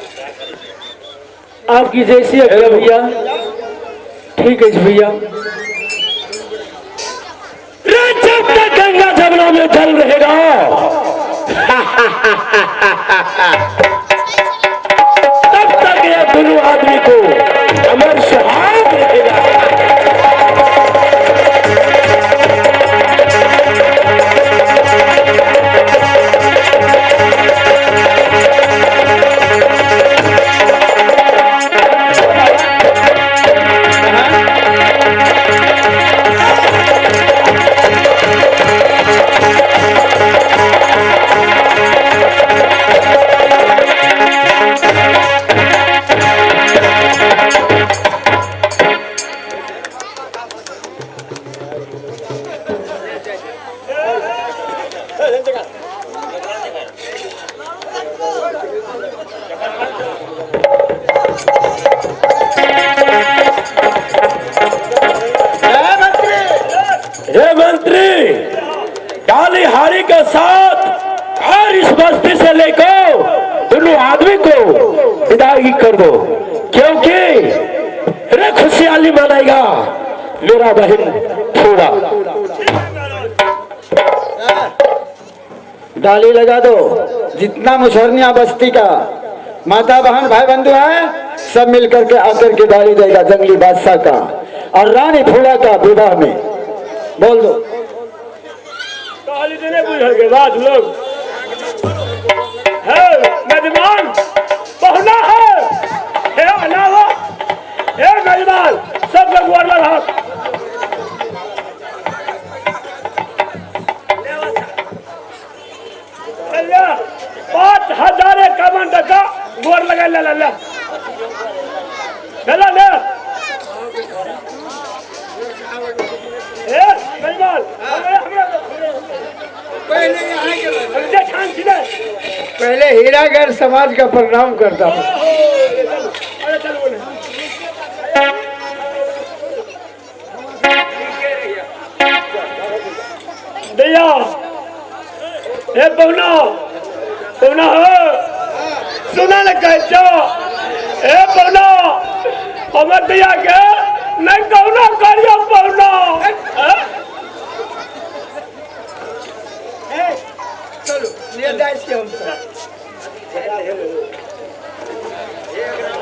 S5: आपकी जैसी आज्ञा भैया। ठीक है भैया।
S7: जब तक गंगा जमुना में जल रहेगा तब तक ये दोनों आदमी को अमर सुहाग रहेगा। हे मंत्री, डाली हारी के साथ और इस बस्ती से लेकर दोनों आदमी को विदाई कर दो, क्योंकि रे खुशहाली मनाएगा मेरा बहन फूला।
S4: डाली लगा दो। जितना मुसहरनिया बस्ती का माता बहन भाई बंधु है, सब मिलकर के आकर के डाली देगा जंगली बादशाह का और रानी फूला का विवाह में। बोल दो।
S2: ताली देने बुझल के बाद लोग है मेजबान पहुना है अलावा है मेजबान, सब लोग वाला हाथ 5000 कमन टका गोर लगा ले ले ले ले ए मेजबान
S1: पहले हीरागढ़ समाज का प्रणाम करता हूँ।
S2: दैया ए पवना पवना सुना न कहचो ए पवना हमर दैया के नहीं कौना करियो पवना।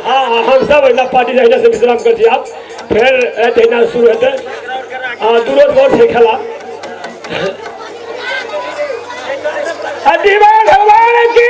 S2: हाँ हम सब ना पार्टी जाइना से विश्राम कर दिया, फिर देना शुरू होते दूरों गौर से खेला। भगवान की